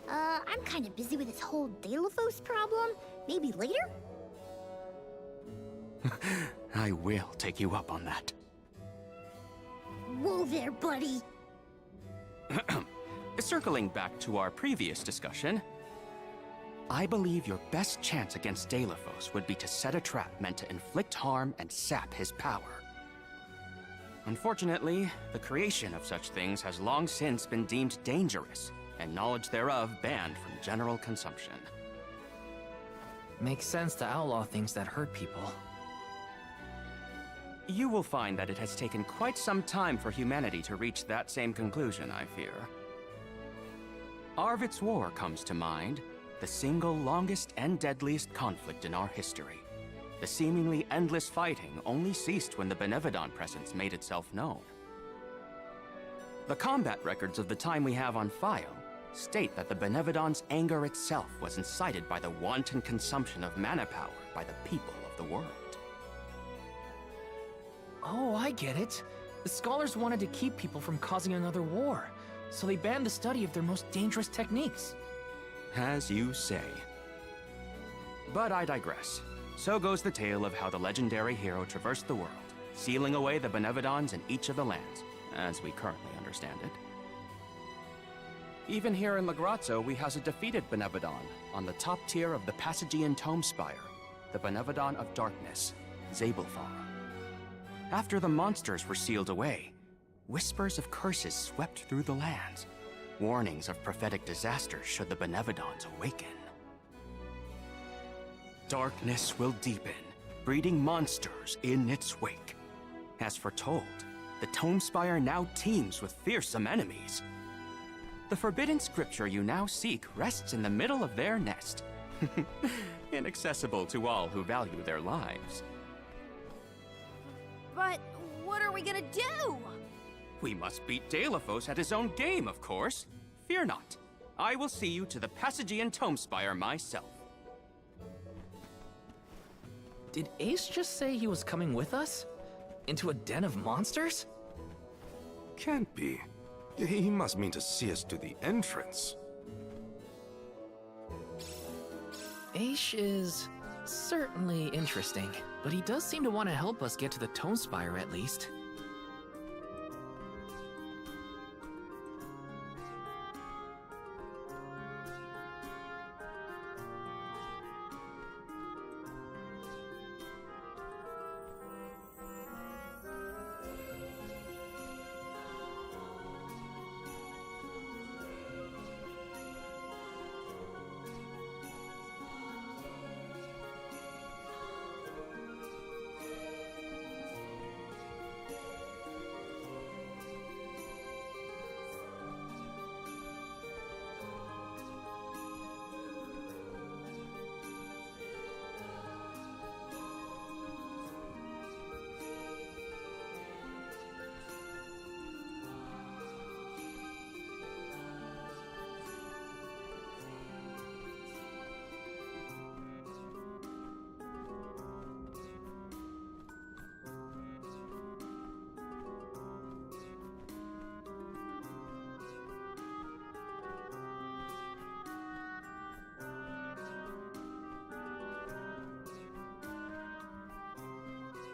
I'm kinda busy with this whole Deilophos problem. Maybe later? I will take you up on that. Whoa there, buddy! Circling back to our previous discussion, I believe your best chance against Deilophos would be to set a trap meant to inflict harm and sap his power. Unfortunately, the creation of such things has long since been deemed dangerous, and knowledge thereof banned from general consumption. Makes sense to outlaw things that hurt people. You will find that it has taken quite some time for humanity to reach that same conclusion, I fear. Arvid's War comes to mind, the single longest and deadliest conflict in our history. The seemingly endless fighting only ceased when the Benevodon presence made itself known. The combat records of the time we have on file state that the Benevodon's anger itself was incited by the wanton consumption of mana power by the people of the world. Oh, I get it. The scholars wanted to keep people from causing another war, so they banned the study of their most dangerous techniques. As you say. But I digress. So goes the tale of how the legendary hero traversed the world, sealing away the Benevodons in each of the lands, as we currently understand it. Even here in Legrazzo, we house a defeated Benevodon on the top tier of the Passagian Tome Spire, the Benevodon of Darkness, Zabelfar. After the monsters were sealed away, whispers of curses swept through the lands, warnings of prophetic disaster should the Benevodons awaken. Darkness will deepen, breeding monsters in its wake. As foretold, the Tome Spire now teems with fearsome enemies. The forbidden scripture you now seek rests in the middle of their nest, inaccessible to all who value their lives. But what are we gonna do? We must beat Deilophos at his own game, of course. Fear not. I will see you to the Passagian Tome Spire myself. Did Ace just say he was coming with us? Into a den of monsters? Can't be. He must mean to see us to the entrance. Ace is certainly interesting, but he does seem to want to help us get to the Tome Spire at least.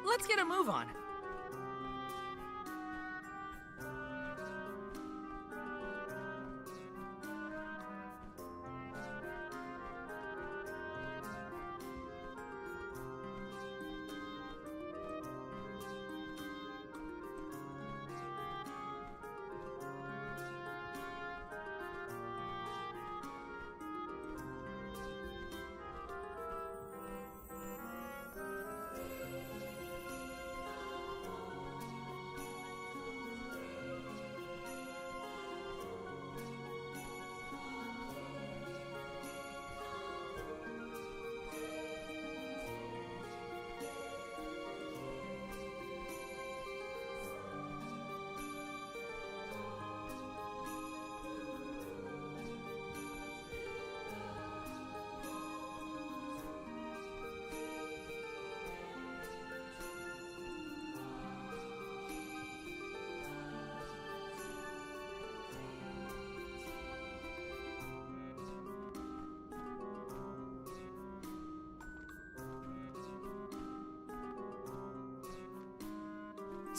let's get a move on.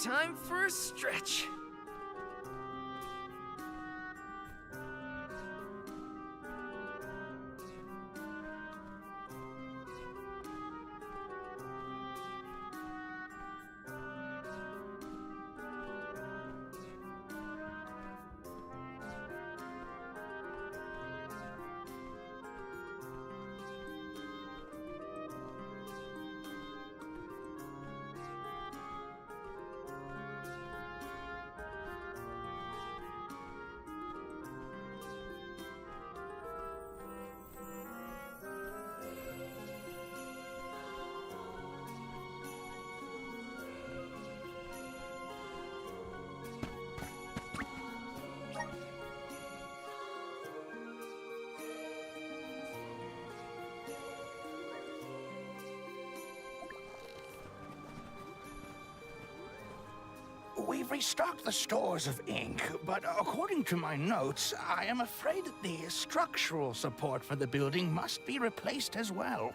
Time for a stretch. We've restocked the stores of ink, but according to my notes, I am afraid that the structural support for the building must be replaced as well.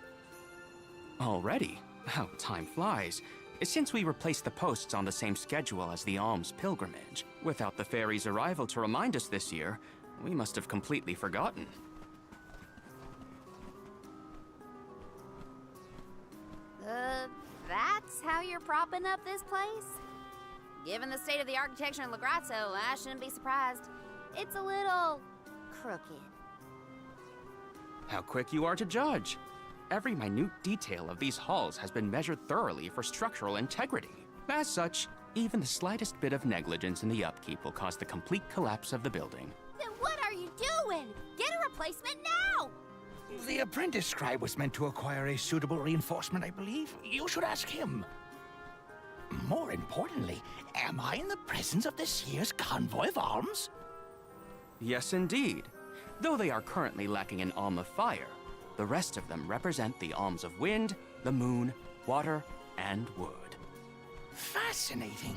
Already? How time flies. Since we replaced the posts on the same schedule as the Alms pilgrimage, without the fairy's arrival to remind us this year, we must have completely forgotten. That's how you're propping up this place? Given the state of the architecture in Lagrazzo, I shouldn't be surprised. It's a little crooked. How quick you are to judge. Every minute detail of these halls has been measured thoroughly for structural integrity. As such, even the slightest bit of negligence in the upkeep will cause the complete collapse of the building. Then what are you doing? Get a replacement now! The apprentice scribe was meant to acquire a suitable reinforcement, I believe. You should ask him. More importantly, am I in the presence of this year's Convoy of Alms? Yes, indeed. Though they are currently lacking an Alm of Fire, the rest of them represent the Alms of Wind, the Moon, Water, and Wood. Fascinating.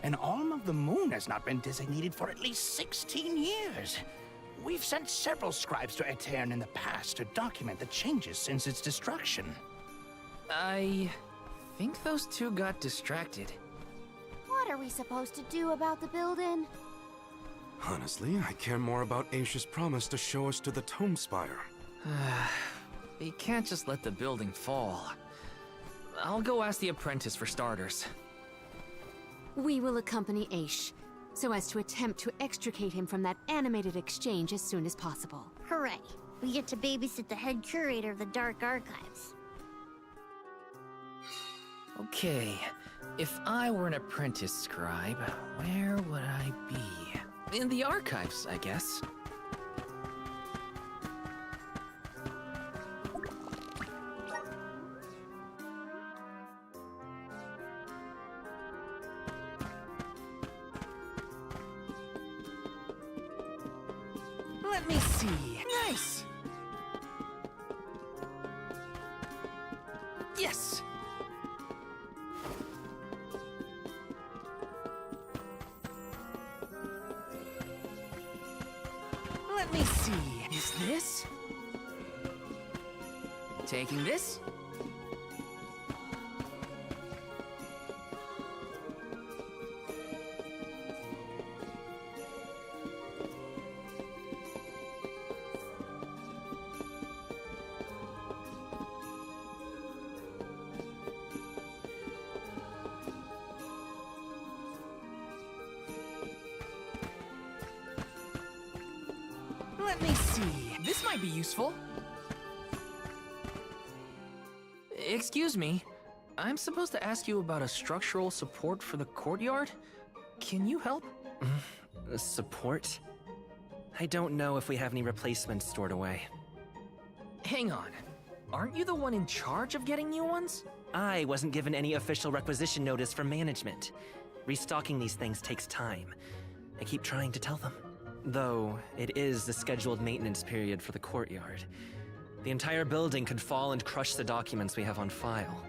An Alm of the Moon has not been designated for at least 16 years. We've sent several scribes to Aetern in the past to document the changes since its destruction. I think those two got distracted. What are we supposed to do about the building? Honestly, I care more about Aisha's promise to show us to the Tome Spire. You can't just let the building fall. I'll go ask the apprentice for starters. We will accompany Aish, so as to attempt to extricate him from that animated exchange as soon as possible. Hooray! We get to babysit the head curator of the Dark Archives. Okay, if I were an apprentice scribe, where would I be? In the archives, I guess. Let me see. Nice! Yes! Let me see. Is this? Taking this? might be useful. Excuse me. I'm supposed to ask you about a structural support for the courtyard? Can you help? Support? I don't know if we have any replacements stored away. Hang on. Aren't you the one in charge of getting new ones? I wasn't given any official requisition notice from management. Restocking these things takes time. I keep trying to tell them. Though, it is the scheduled maintenance period for the courtyard. The entire building could fall and crush the documents we have on file.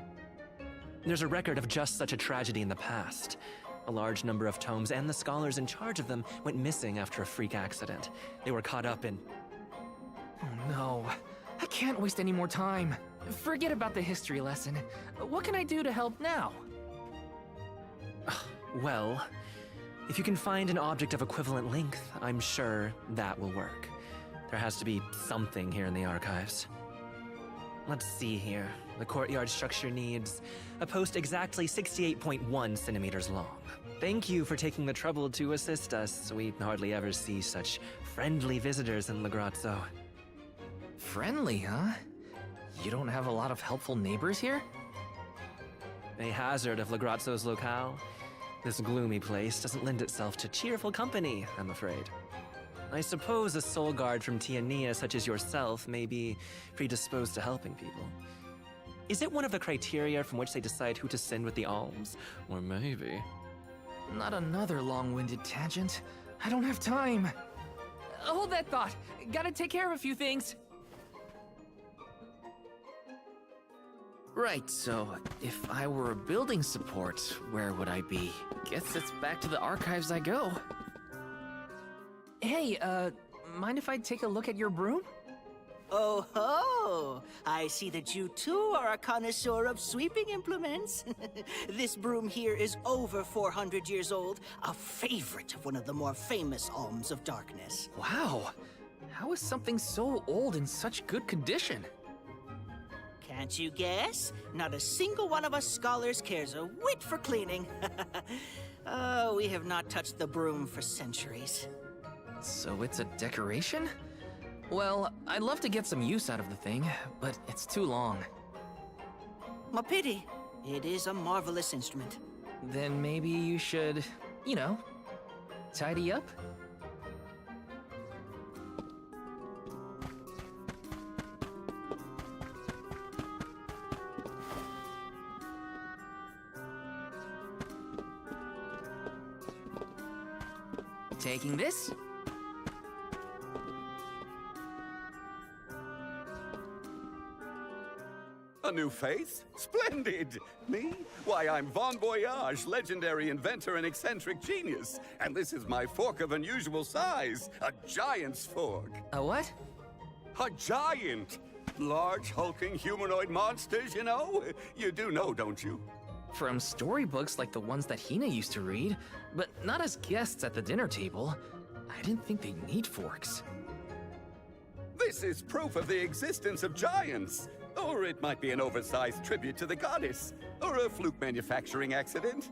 There's a record of just such a tragedy in the past. A large number of tomes and the scholars in charge of them went missing after a freak accident. They were caught up in... Oh no. I can't waste any more time. Forget about the history lesson. What can I do to help now? Well, if you can find an object of equivalent length, I'm sure that will work. There has to be something here in the archives. Let's see here. The courtyard structure needs a post exactly 68.1 centimeters long. Thank you for taking the trouble to assist us. We hardly ever see such friendly visitors in Legrazzo. Friendly, huh? You don't have a lot of helpful neighbors here? A hazard of Legrazzo's locale. This gloomy place doesn't lend itself to cheerful company, I'm afraid. I suppose a soul guard from Tiania such as yourself may be predisposed to helping people. Is it one of the criteria from which they decide who to send with the alms? Or maybe... Not another long-winded tangent. I don't have time. Hold that thought. Gotta take care of a few things. Right, so if I were a building support, where would I be? Guess it's back to the archives I go. Hey, mind if I take a look at your broom? Oh ho! I see that you too are a connoisseur of sweeping implements. This broom here is over 400 years old, a favorite of one of the more famous Alms of Darkness. Wow! How is something so old in such good condition? Can't you guess? Not a single one of us scholars cares a whit for cleaning. Oh, we have not touched the broom for centuries. So it's a decoration? Well, I'd love to get some use out of the thing, but it's too long. A pity. It is a marvelous instrument. Then maybe you should, you know, tidy up? Taking this? A new face? Splendid! Me? Why, I'm Bon Voyage, legendary inventor and eccentric genius. And this is my fork of unusual size, a giant's fork. A what? A giant! Large, hulking humanoid monsters, you know? You do know, don't you? From storybooks like the ones that Hina used to read, but not as guests at the dinner table. I didn't think they'd need forks. This is proof of the existence of giants. Or it might be an oversized tribute to the goddess. Or a fluke manufacturing accident.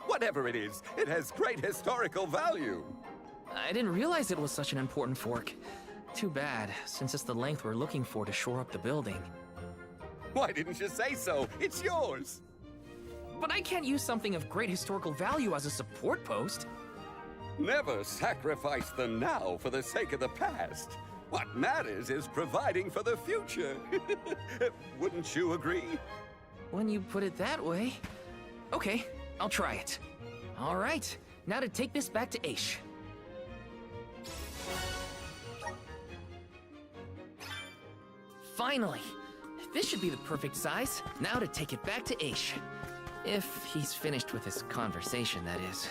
Whatever it is, it has great historical value. I didn't realize it was such an important fork. Too bad, since it's the length we're looking for to shore up the building. Why didn't you say so? It's yours! But I can't use something of great historical value as a support post. Never sacrifice the now for the sake of the past. What matters is providing for the future. Wouldn't you agree? When you put it that way... Okay, I'll try it. All right, now to take this back to Aish. Finally! This should be the perfect size. Now to take it back to Aish. If he's finished with his conversation, that is.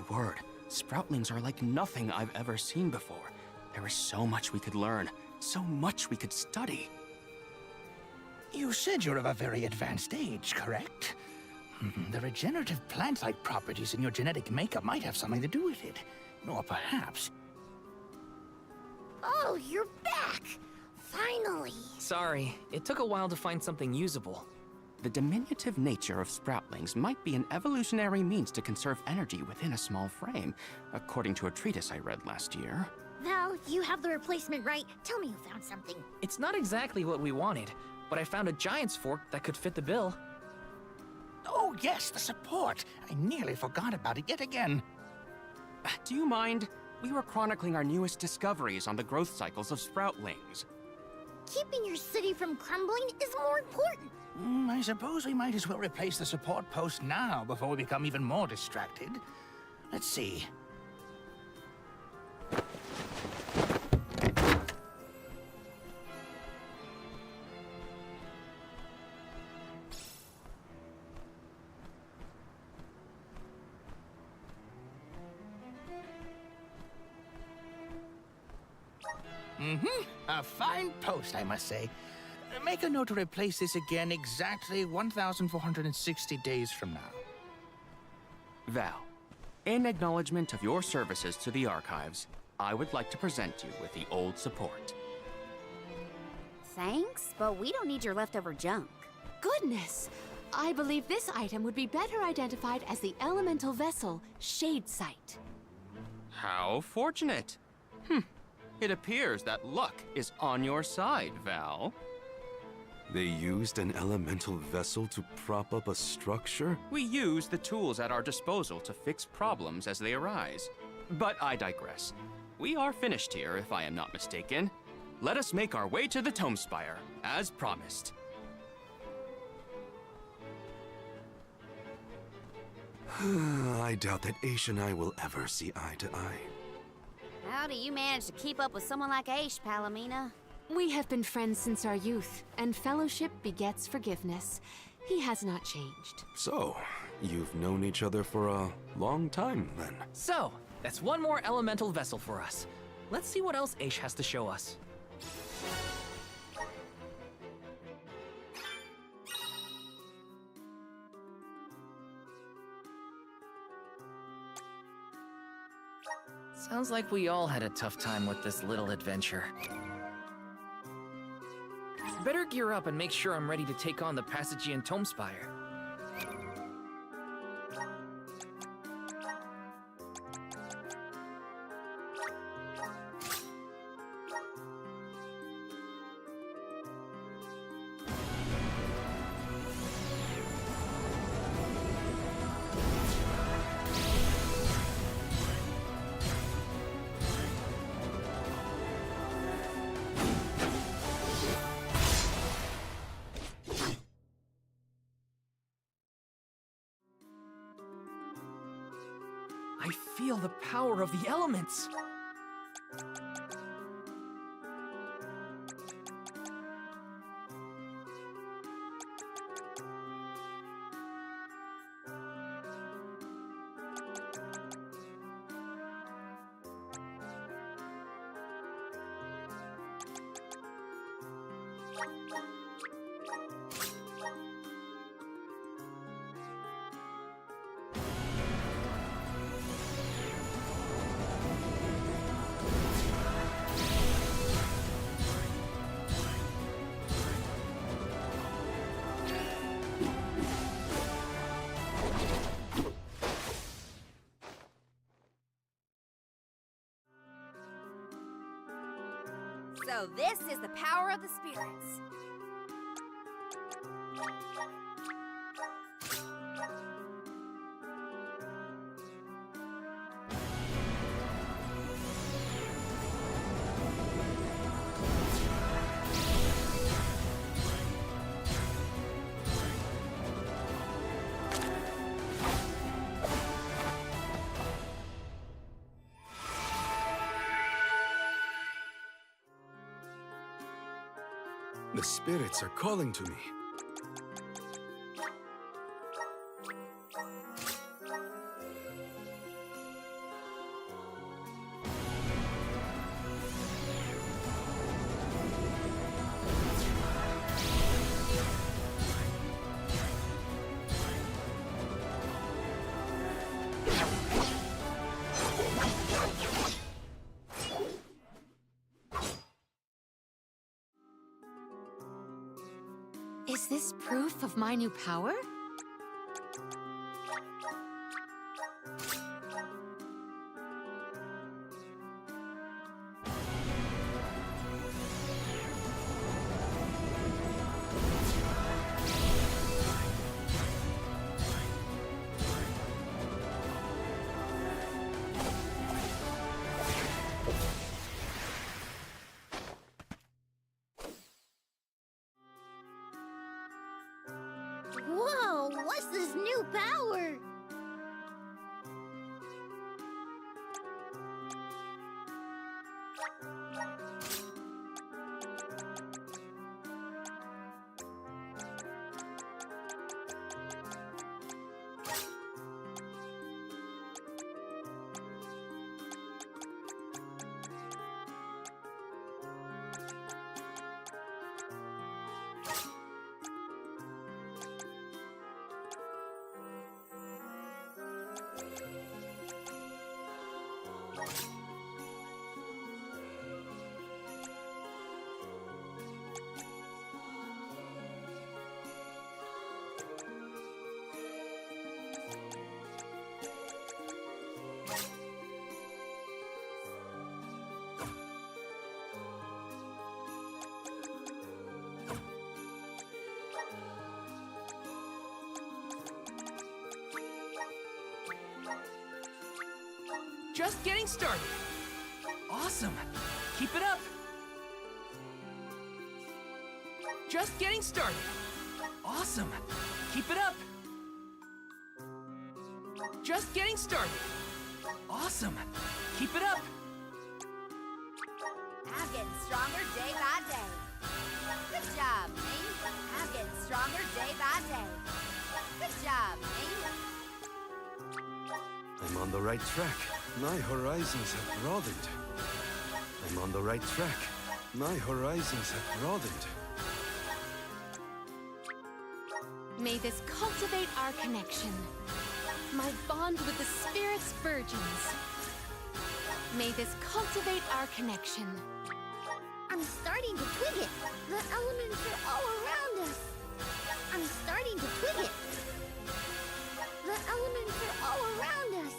Word, Sproutlings are like nothing I've ever seen before. There is so much we could learn, so much we could study. You said you're of a very advanced age, correct? The regenerative plant-like properties in your genetic makeup might have something to do with it. Or perhaps... Oh, you're back! Finally! Sorry, it took a while to find something usable. The diminutive nature of sproutlings might be an evolutionary means to conserve energy within a small frame, according to a treatise I read last year. Val, you have the replacement, right? Tell me you found something. It's not exactly what we wanted, but I found a giant's fork that could fit the bill. Oh yes, the support! I nearly forgot about it yet again. Do you mind? We were chronicling our newest discoveries on the growth cycles of sproutlings. Keeping your city from crumbling is more important. I suppose we might as well replace the support post now before we become even more distracted. Let's see. A fine post, I must say. Make a note to replace this again exactly 1,460 days from now. Val, in acknowledgement of your services to the archives, I would like to present you with the old support. Thanks, but we don't need your leftover junk. Goodness! I believe this item would be better identified as the elemental vessel, Shadesight. How fortunate! It appears that luck is on your side, Val. They used an elemental vessel to prop up a structure? We use the tools at our disposal to fix problems as they arise. But I digress. We are finished here, if I am not mistaken. Let us make our way to the Tome Spire, as promised. I doubt that Aish and I will ever see eye to eye. How do you manage to keep up with someone like Aish, Palomina? We have been friends since our youth, and fellowship begets forgiveness. He has not changed. So, you've known each other for a long time, then? So, that's one more elemental vessel for us. Let's see what else Aish has to show us. Sounds like we all had a tough time with this little adventure. Better gear up and make sure I'm ready to take on the Passagian Tome Spire. I feel the power of the elements! So this is the power of the spirits. The spirits are calling to me. this proof of my new power? Whoa, what's this new power? Just getting started. Awesome. Keep it up. Just getting started. Awesome. Keep it up. Just getting started. Awesome. Keep it up. I'm getting stronger day by day. Good job, me. I'm getting stronger day by day. Good job, me. I'm on the right track. My horizons have broadened. I'm on the right track. My horizons have broadened. May this cultivate our connection. My bond with the Spirit's virgins. May this cultivate our connection. I'm starting to twig it. The elements are all around us. I'm starting to twig it. The elements are all around us.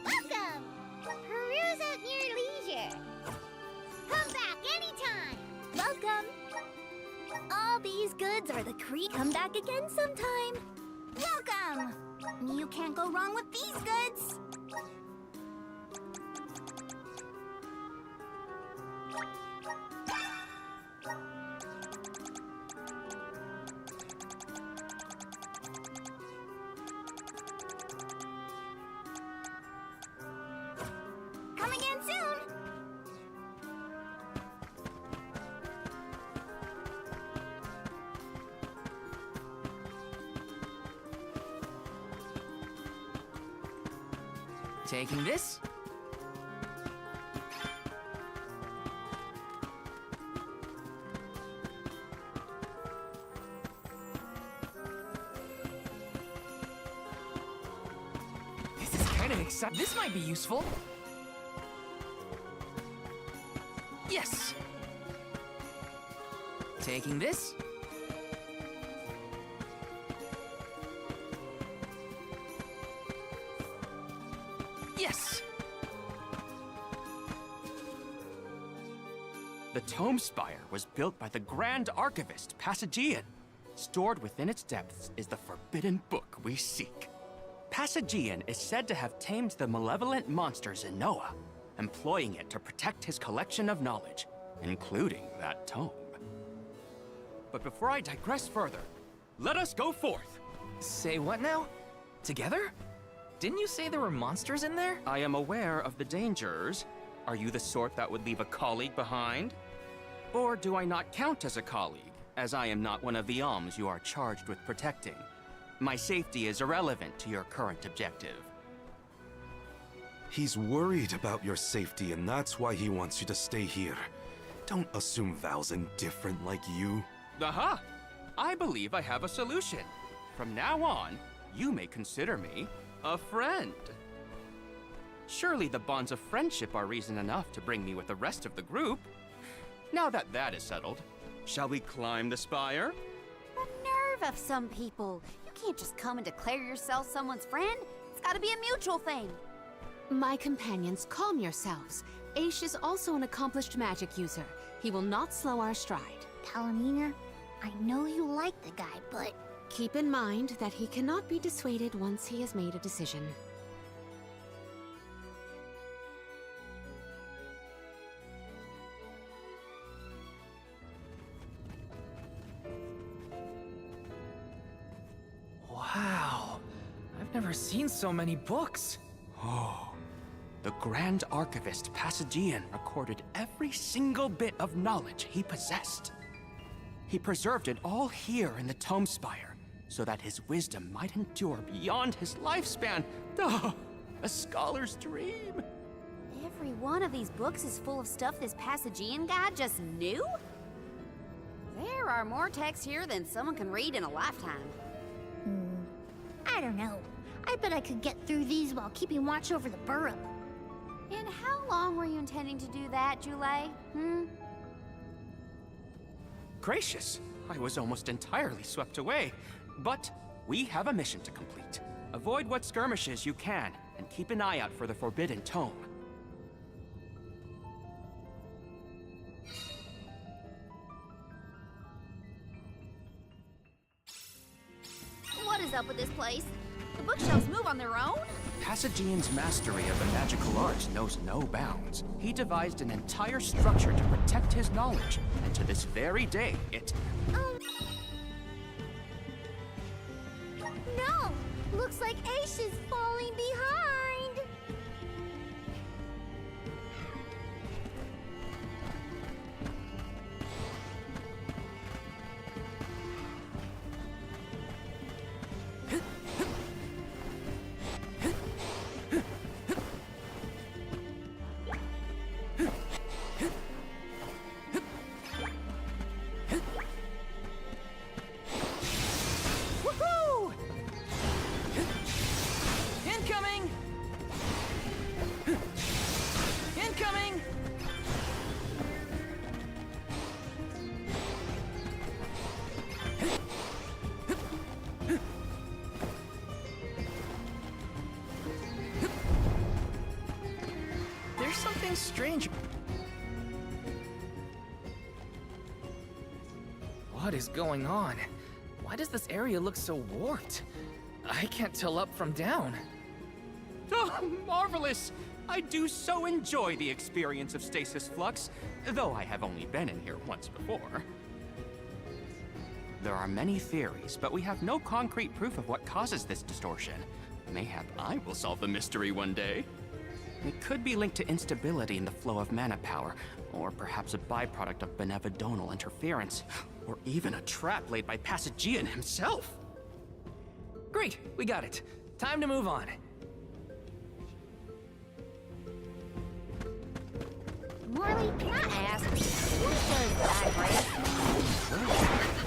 Welcome! Peruse at your leisure. Come back anytime. Welcome. All these goods are the Come back again sometime. Welcome. You can't go wrong with these goods. Taking this? This is kind of exciting. This might be useful. Yes! Taking this? Yes! The Tome Spire was built by the Grand Archivist, Passagian. Stored within its depths is the forbidden book we seek. Passagian is said to have tamed the malevolent monster Zenoa, employing it to protect his collection of knowledge, including that tome. But before I digress further, let us go forth. Say what now? Together? Didn't you say there were monsters in there? I am aware of the dangers. Are you the sort that would leave a colleague behind? Or do I not count as a colleague, as I am not one of the alms you are charged with protecting? My safety is irrelevant to your current objective. He's worried about your safety, and that's why he wants you to stay here. Don't assume Val's indifferent like you. Aha! I believe I have a solution. From now on, you may consider me a friend. Surely the bonds of friendship are reason enough to bring me with the rest of the group. Now that that is settled, shall we climb the spire? The nerve of some people. You can't just come and declare yourself someone's friend. It's gotta be a mutual thing. My companions, calm yourselves. Aish is also an accomplished magic user. He will not slow our stride. Palomina, I know you like the guy, but... Keep in mind that he cannot be dissuaded once he has made a decision. Wow. I've never seen so many books. Oh, the Grand Archivist Passagian recorded every single bit of knowledge he possessed. He preserved it all here in the Tome Spire, so that his wisdom might endure beyond his lifespan. Oh, a scholar's dream. Every one of these books is full of stuff this Passagian guy just knew? There are more texts here than someone can read in a lifetime. I don't know. I bet I could get through these while keeping watch over the burrow. And how long were you intending to do that, Jule? Gracious, I was almost entirely swept away. But we have a mission to complete. Avoid what skirmishes you can, and keep an eye out for the Forbidden Tome. What is up with this place? The bookshelves move on their own? Passagian's mastery of the magical arts knows no bounds. He devised an entire structure to protect his knowledge, and to this very day, it... No! Looks like Aish is falling behind! Woohoo! Incoming! Incoming! There's something strange. What is going on? Why does this area look so warped? I can't tell up from down. Oh, marvelous! I do so enjoy the experience of stasis flux, though I have only been in here once before. There are many theories, but we have no concrete proof of what causes this distortion. Mayhap I will solve the mystery one day. It could be linked to instability in the flow of mana power, or perhaps a byproduct of benevodonal interference, or even a trap laid by Passagian himself. Great, we got it. Time to move on. Marley, can I ask, what does digress mean?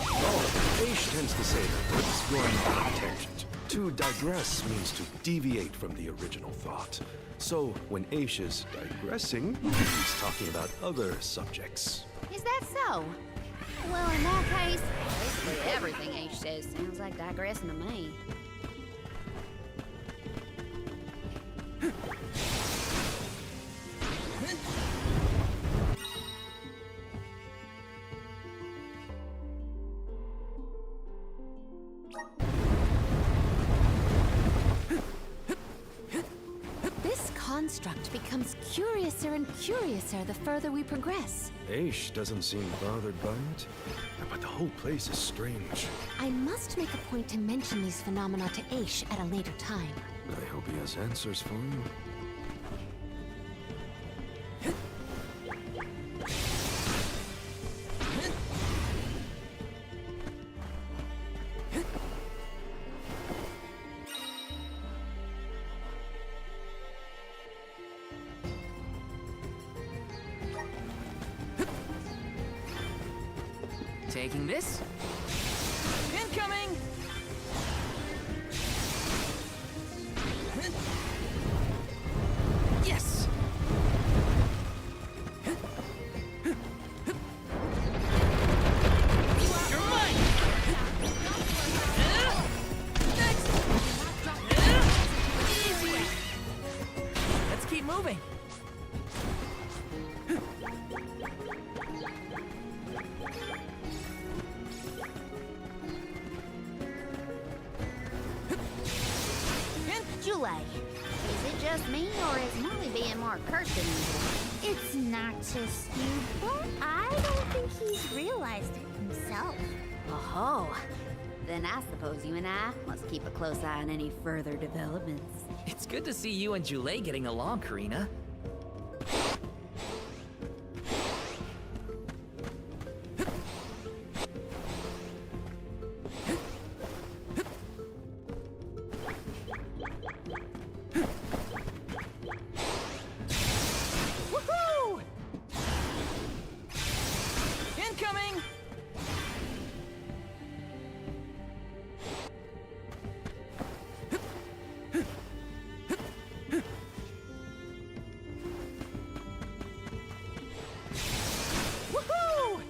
Oh, Aish tends to say that it's going off tangent. To digress means to deviate from the original thought. So when Aish is digressing, he's talking about other subjects. Is that so? Well, in that case, basically everything H says sounds like digressing to me. This construct becomes curiouser and curiouser the further we progress. Aish doesn't seem bothered by it, but the whole place is strange. I must make a point to mention these phenomena to Aish at a later time. I hope he has answers for you. Taking this? Incoming! Yes! You're mine! Next! Easy! Let's keep moving. Jule, is it just me, or is Marley being more curt than usual? It's not just you, but I don't think he's realized it himself. Oh, then I suppose you and I must keep a close eye on any further developments. It's good to see you and Jule getting along, Karina. Woohoo! Incoming! Woohoo!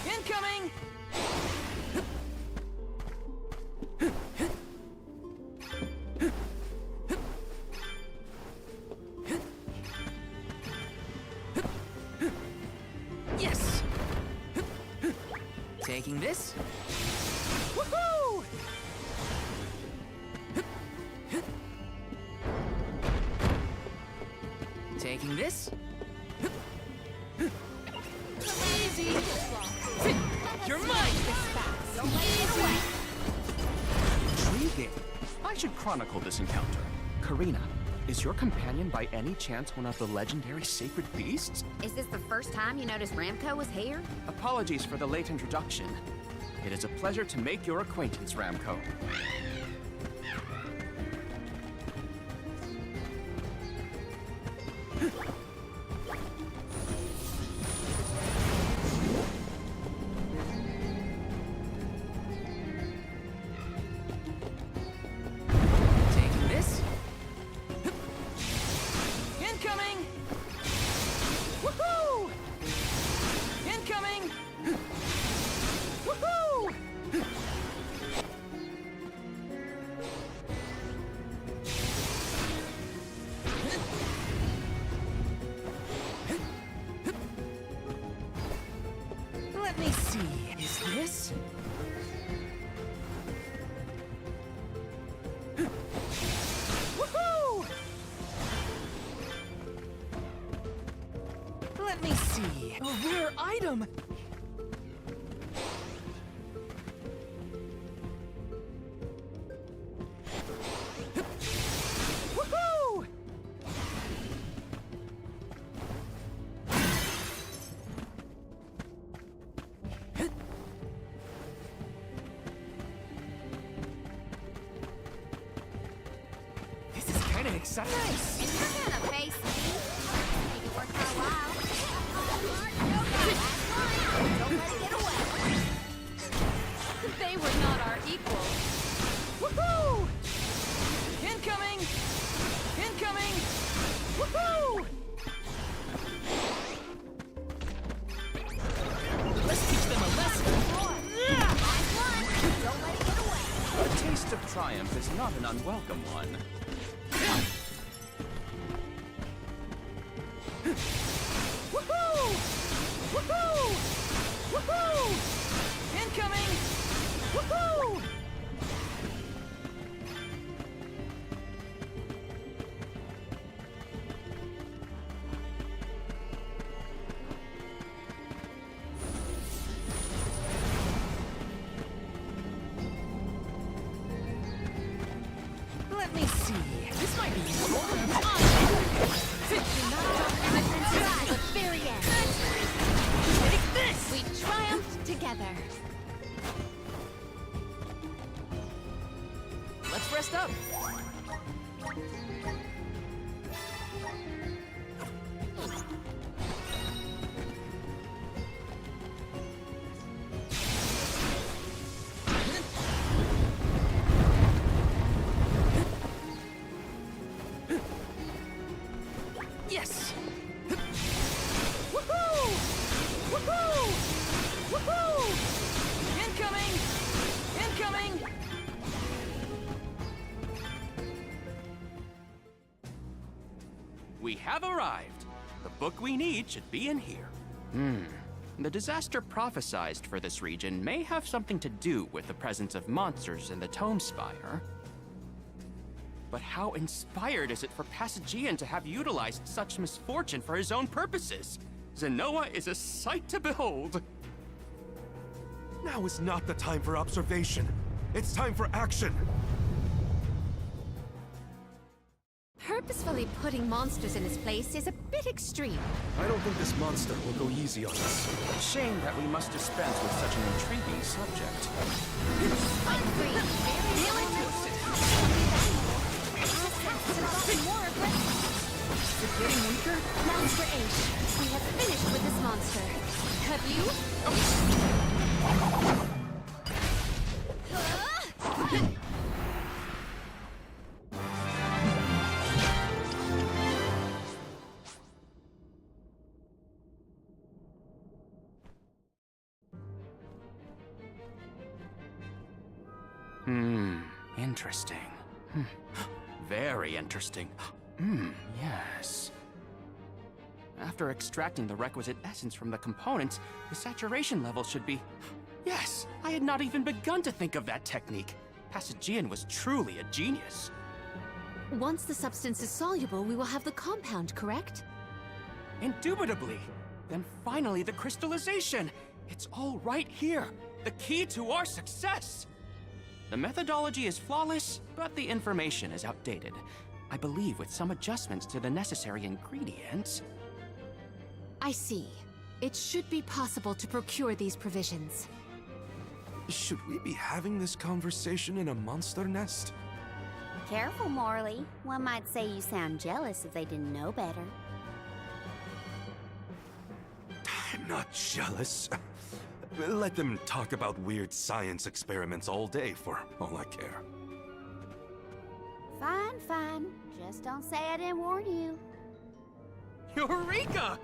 Incoming! Yes! Taking this? Woohoo! Taking this? Easy! You're mine! Easy! Intriguing. I should chronicle this encounter. Karina, is your companion by any chance one of the legendary sacred beasts? Is this the first time you noticed Ramco was here? Apologies for the late introduction. It is a pleasure to make your acquaintance, Ramco. Taking this? Incoming! Woohoo! Incoming! Woohoo! Let me see. Is this? Woohoo! Let me see. A rare item. Woohoo! except... If you're gonna face me, make it worth our while. Last one. Don't let it get away. They were not our equals. Woohoo! Incoming! Incoming! Woohoo! Let's teach them a lesson. Last one. Don't let it get away. A taste of triumph is not an unwelcome one. Woohoo! Woohoo! Woohoo! Incoming! Woohoo! Let me see. This might be useful. The very end. Take this! We triumphed together. Let's rest up. Yes! Woohoo! Woohoo! Woohoo! Incoming! Incoming! We have arrived. The book we need should be in here. The disaster prophesized for this region may have something to do with the presence of monsters in the Tome Spire. But how inspired is it for Passagian to have utilized such misfortune for his own purposes? Zenoa is a sight to behold. Now is not the time for observation. It's time for action. Purposefully putting monsters in his place is a bit extreme. I don't think this monster will go easy on us. Shame that we must dispense with such an intriguing subject. More aggressive. Is it getting weaker? Master Ace, we have finished with this monster. Have you? Interesting. Very interesting. Yes. After extracting the requisite essence from the components, the saturation level should be... Yes! I had not even begun to think of that technique. Passagian was truly a genius. Once the substance is soluble, we will have the compound, correct? Indubitably. Then finally the crystallization. It's all right here. The key to our success. The methodology is flawless, but the information is outdated. I believe with some adjustments to the necessary ingredients... I see. It should be possible to procure these provisions. Should we be having this conversation in a monster nest? Careful, Morley. One might say you sound jealous if they didn't know better. I'm not jealous. Let them talk about weird science experiments all day for all I care. Fine, fine. Just don't say I didn't warn you. Eureka!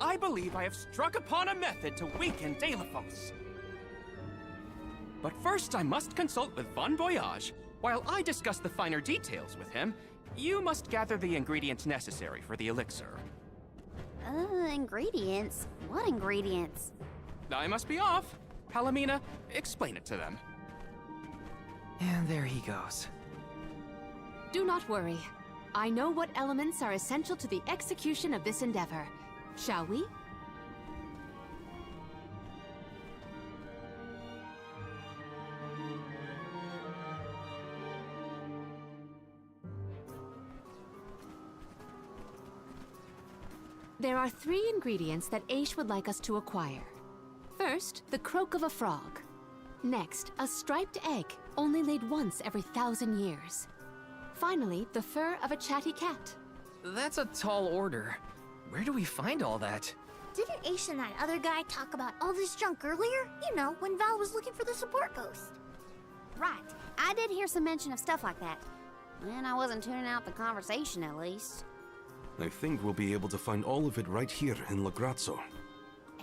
I believe I have struck upon a method to weaken Deilephos. But first I must consult with Bon Voyage. While I discuss the finer details with him, you must gather the ingredients necessary for the elixir. Ingredients? What ingredients? I must be off. Palomina, explain it to them. And there he goes. Do not worry. I know what elements are essential to the execution of this endeavor. Shall we? There are 3 ingredients that Aish would like us to acquire. First, the croak of a frog. Next, a striped egg, only laid once every 1,000 years. Finally, the fur of a chatty cat. That's a tall order. Where do we find all that? Didn't Ace and that other guy talk about all this junk earlier? You know, when Val was looking for the support post. Right. I did hear some mention of stuff like that. And I wasn't tuning out the conversation, at least. I think we'll be able to find all of it right here in Lagrazzo.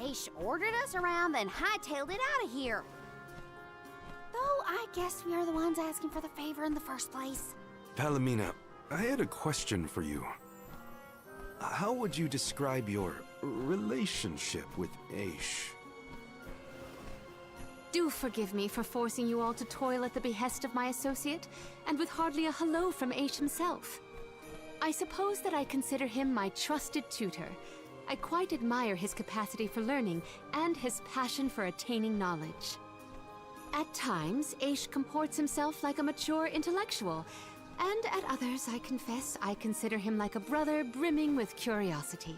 Ace ordered us around, then hightailed it out of here. Though I guess we are the ones asking for the favor in the first place. Palomina, I had a question for you. How would you describe your relationship with Aish? Do forgive me for forcing you all to toil at the behest of my associate, and with hardly a hello from Aish himself. I suppose that I consider him my trusted tutor. I quite admire his capacity for learning and his passion for attaining knowledge. At times, Aish comports himself like a mature intellectual, and at others, I confess, I consider him like a brother brimming with curiosity.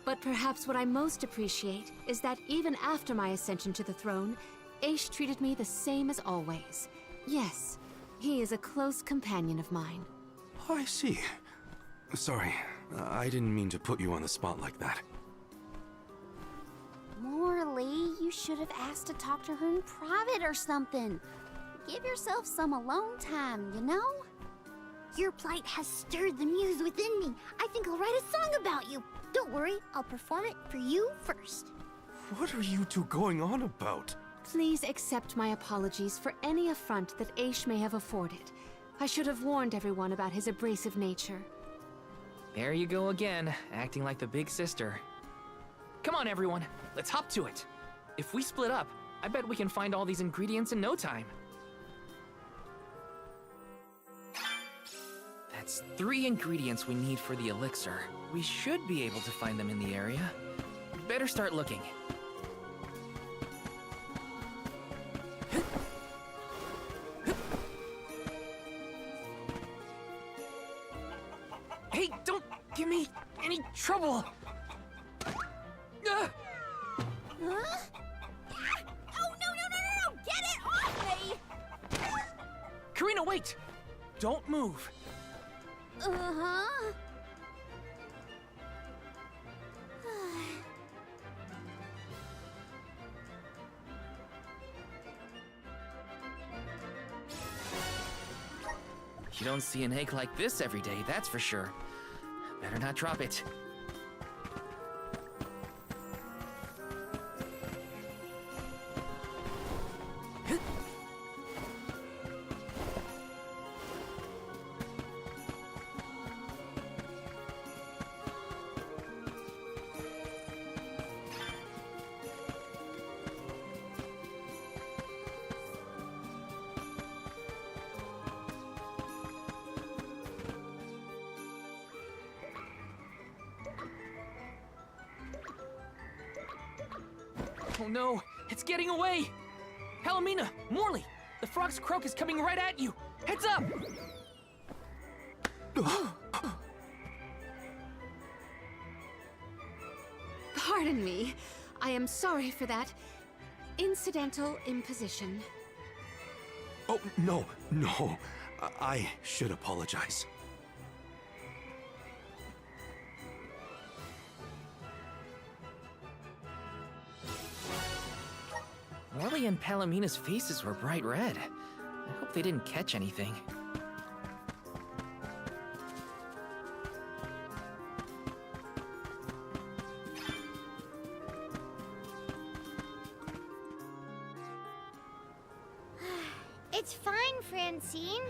But perhaps what I most appreciate is that even after my ascension to the throne, Aish treated me the same as always. Yes, he is a close companion of mine. Oh, I see. Sorry, I didn't mean to put you on the spot like that. Morley, you should have asked to talk to her in private or something. Give yourself some alone time, you know? Your plight has stirred the muse within me. I think I'll write a song about you. Don't worry, I'll perform it for you first. What are you two going on about? Please accept my apologies for any affront that Aish may have afforded. I should have warned everyone about his abrasive nature. There you go again, acting like the big sister. Come on, everyone. Let's hop to it. If we split up, I bet we can find all these ingredients in no time. That's 3 ingredients we need for the elixir. We should be able to find them in the area. Better start looking. Hey, don't give me any trouble! Huh? Oh, no! Get it off me! Karina, wait! Don't move. Uh-huh. You don't see an egg like this every day, that's for sure. Better not drop it. Oh no, it's getting away! Palomina, Morley, the frog's croak is coming right at you! Heads up! Pardon me. I am sorry for that incidental imposition. Oh, no. I should apologize. Morley and Palomina's faces were bright red. I hope they didn't catch anything. It's fine, Francine.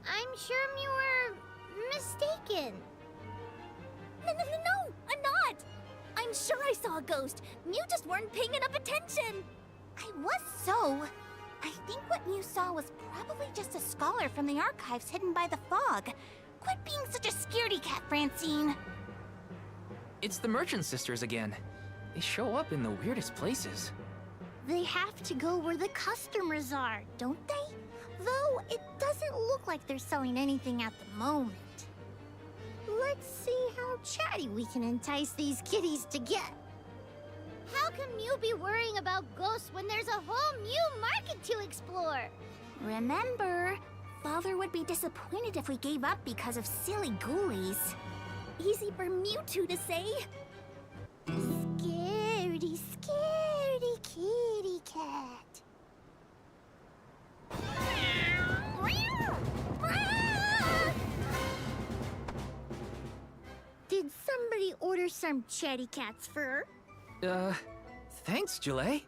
I'm sure you were mistaken. No, I'm not. I'm sure I saw a ghost. You just weren't paying enough attention. I was so. I think what you saw was probably just a scholar from the archives hidden by the fog. Quit being such a scaredy cat, Francine. It's the Merchant Sisters again. They show up in the weirdest places. They have to go where the customers are, don't they? Though it doesn't look like they're selling anything at the moment. Let's see how chatty we can entice these kitties to get. How can you be worrying about ghosts when there's a whole new market to explore? Remember, Father would be disappointed if we gave up because of silly ghoulies. Easy for Mewtwo to say. Scaredy, scaredy kitty cat. Did somebody order some chatty cat's fur? Thanks, Jule.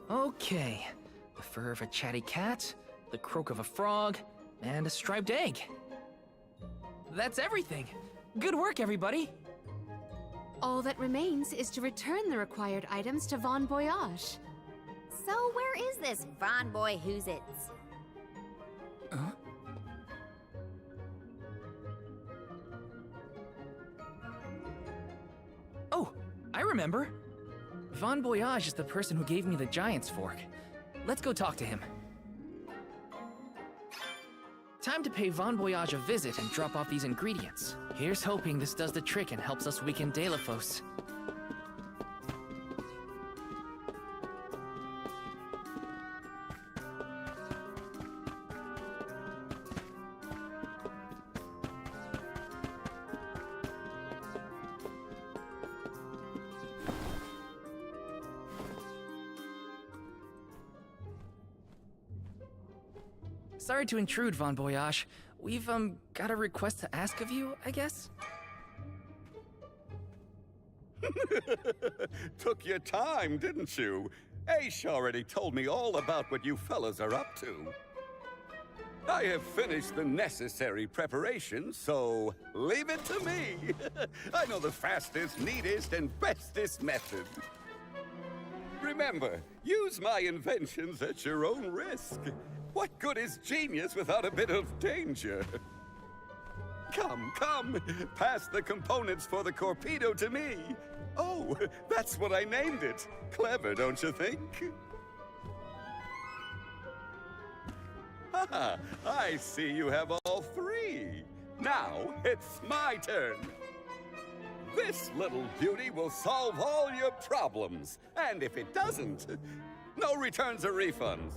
Okay, the fur of a chatty cat, the croak of a frog, and a striped egg. That's everything. Good work, everybody. All that remains is to return the required items to Von Voyage. So where is this Von Boy Who's-Its? Huh? Oh, I remember. Von Voyage is the person who gave me the Giant's Fork. Let's go talk to him. Time to pay Von Voyage a visit and drop off these ingredients. Here's hoping this does the trick and helps us weaken Deilephos. Sorry to intrude, Von Voyage. We've, got a request to ask of you, I guess? Took your time, didn't you? Aish already told me all about what you fellas are up to. I have finished the necessary preparations, so leave it to me. I know the fastest, neatest, and bestest method. Remember, use my inventions at your own risk. What good is genius without a bit of danger? Come, pass the components for the Corpedo to me. Oh, that's what I named it. Clever, don't you think? Haha, I see you have all three. Now, it's my turn. This little beauty will solve all your problems. And if it doesn't, no returns or refunds.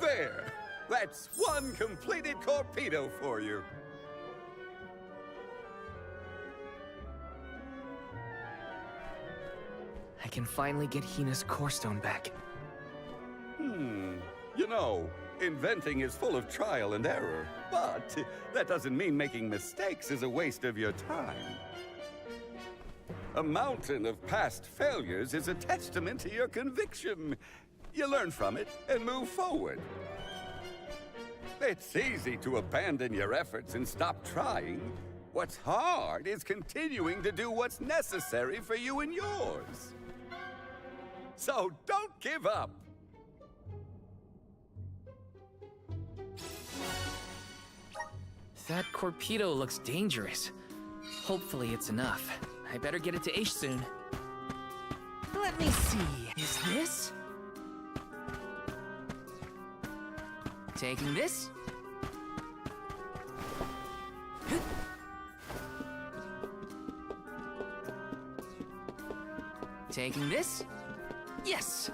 There! That's one completed Corpedo for you. I can finally get Hina's core stone back. You know, inventing is full of trial and error, but that doesn't mean making mistakes is a waste of your time. A mountain of past failures is a testament to your conviction. You learn from it and move forward. It's easy to abandon your efforts and stop trying. What's hard is continuing to do what's necessary for you and yours. So don't give up. That Corpedo looks dangerous. Hopefully it's enough. I better get it to Aish soon. Let me see. Is this? Taking this? Taking this? Yes!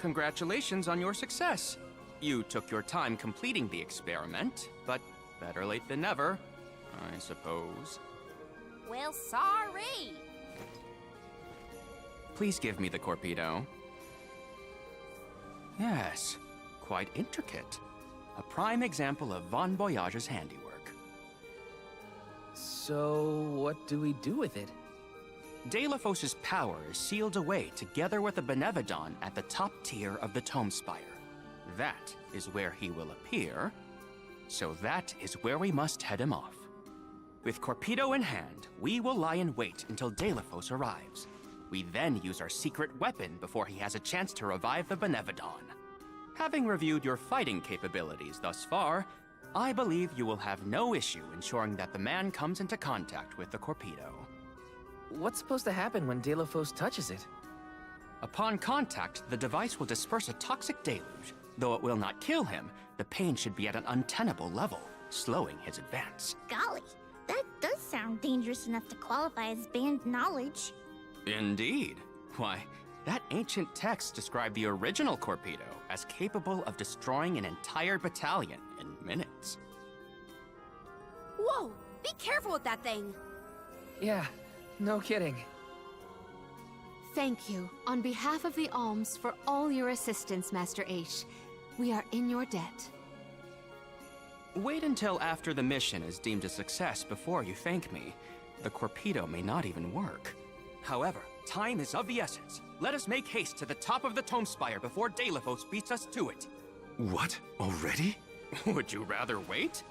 Congratulations on your success. You took your time completing the experiment, but better late than never, I suppose. Well, sorry. Please give me the Corpedo. Yes, quite intricate. A prime example of Von Voyage's handiwork. So, what do we do with it? Delafos' power is sealed away together with the Benevodon at the top tier of the Tome Spire. That is where he will appear, so that is where we must head him off. With Corpedo in hand, we will lie in wait until Delafos arrives. We then use our secret weapon before he has a chance to revive the Benevodon. Having reviewed your fighting capabilities thus far, I believe you will have no issue ensuring that the man comes into contact with the Corpedo. What's supposed to happen when Delafos touches it? Upon contact, the device will disperse a toxic deluge. Though it will not kill him, the pain should be at an untenable level, slowing his advance. Golly, that does sound dangerous enough to qualify as banned knowledge. Indeed. Why, that ancient text described the original Corpedo as capable of destroying an entire battalion in minutes. Whoa! Be careful with that thing! Yeah, no kidding. Thank you, on behalf of the Alms, for all your assistance, Master Aish. We are in your debt. Wait until after the mission is deemed a success before you thank me. The Corpedo may not even work. However, time is of the essence. Let us make haste to the top of the Tome Spire before Delafos beats us to it. What? Already? Would you rather wait?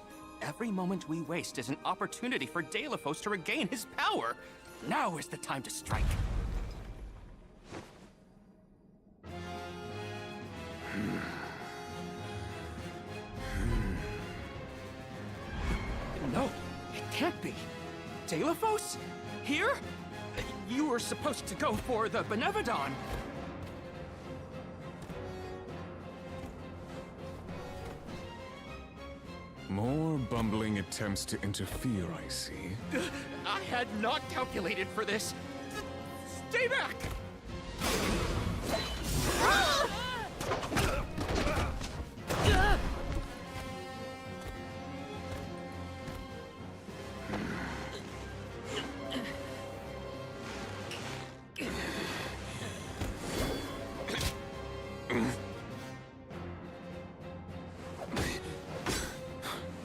Every moment we waste is an opportunity for Delafos to regain his power. Now is the time to strike. No, it can't be. Delafos? Here? You were supposed to go for the Benevodon. More bumbling attempts to interfere, I see. I had not calculated for this. Stay back!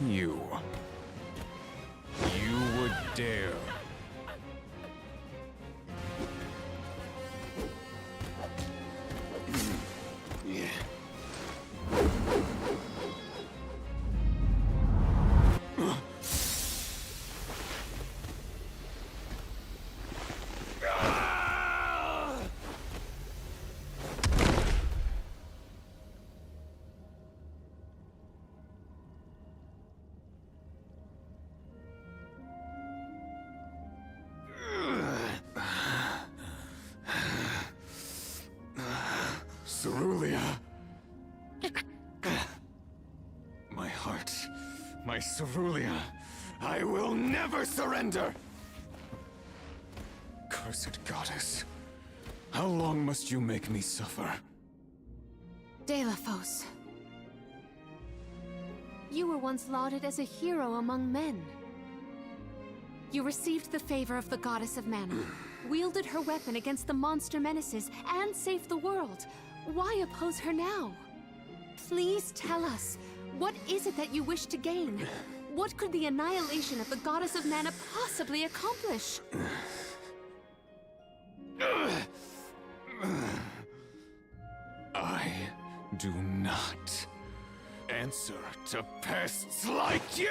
You would dare. Cerulia. My heart, my Cerulia. I will never surrender! Cursed goddess. How long must you make me suffer? Delafos. You were once lauded as a hero among men. You received the favor of the Goddess of Mana, wielded her weapon against the monster menaces, and saved the world. Why oppose her now? Please tell us, what is it that you wish to gain? What could the annihilation of the Goddess of Mana possibly accomplish? I do not answer to pests like you!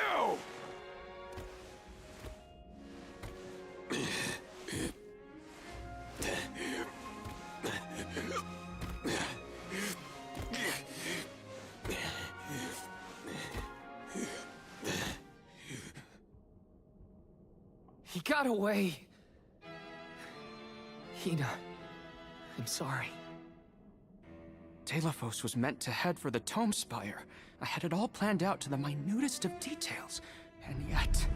He got away. Hina, I'm sorry. Delafos was meant to head for the Tome Spire. I had it all planned out to the minutest of details, and yet...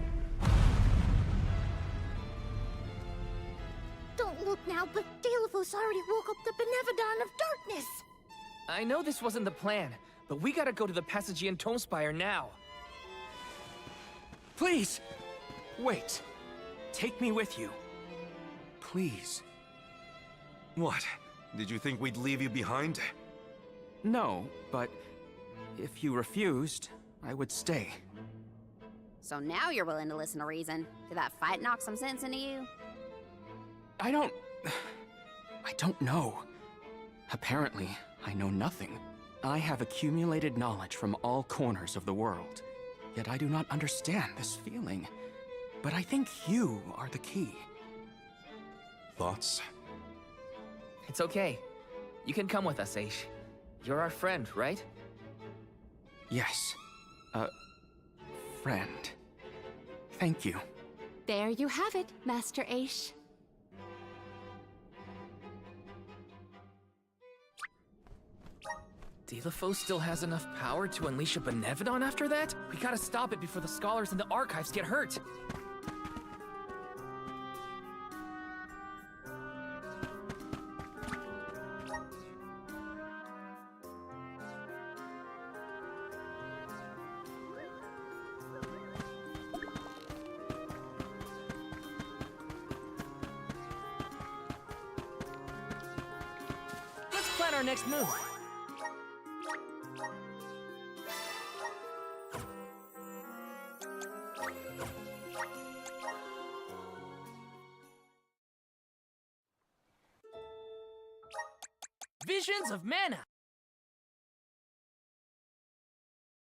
Don't look now, but Delafos already woke up the Benevodon of Darkness! I know this wasn't the plan, but we gotta go to the Passagean Tome Spire now. Please! Wait. Take me with you. Please. What? Did you think we'd leave you behind? No, but if you refused, I would stay. So now you're willing to listen to reason. Did that fight knock some sense into you? I don't know. Apparently, I know nothing. I have accumulated knowledge from all corners of the world, yet I do not understand this feeling. But I think you are the key. Thoughts? It's okay. You can come with us, Aish. You're our friend, right? Yes. Friend. Thank you. There you have it, Master Aish. Delafo still has enough power to unleash a Benevodon after that? We gotta stop it before the scholars in the archives get hurt. Let's plan our next move. Visions of mana.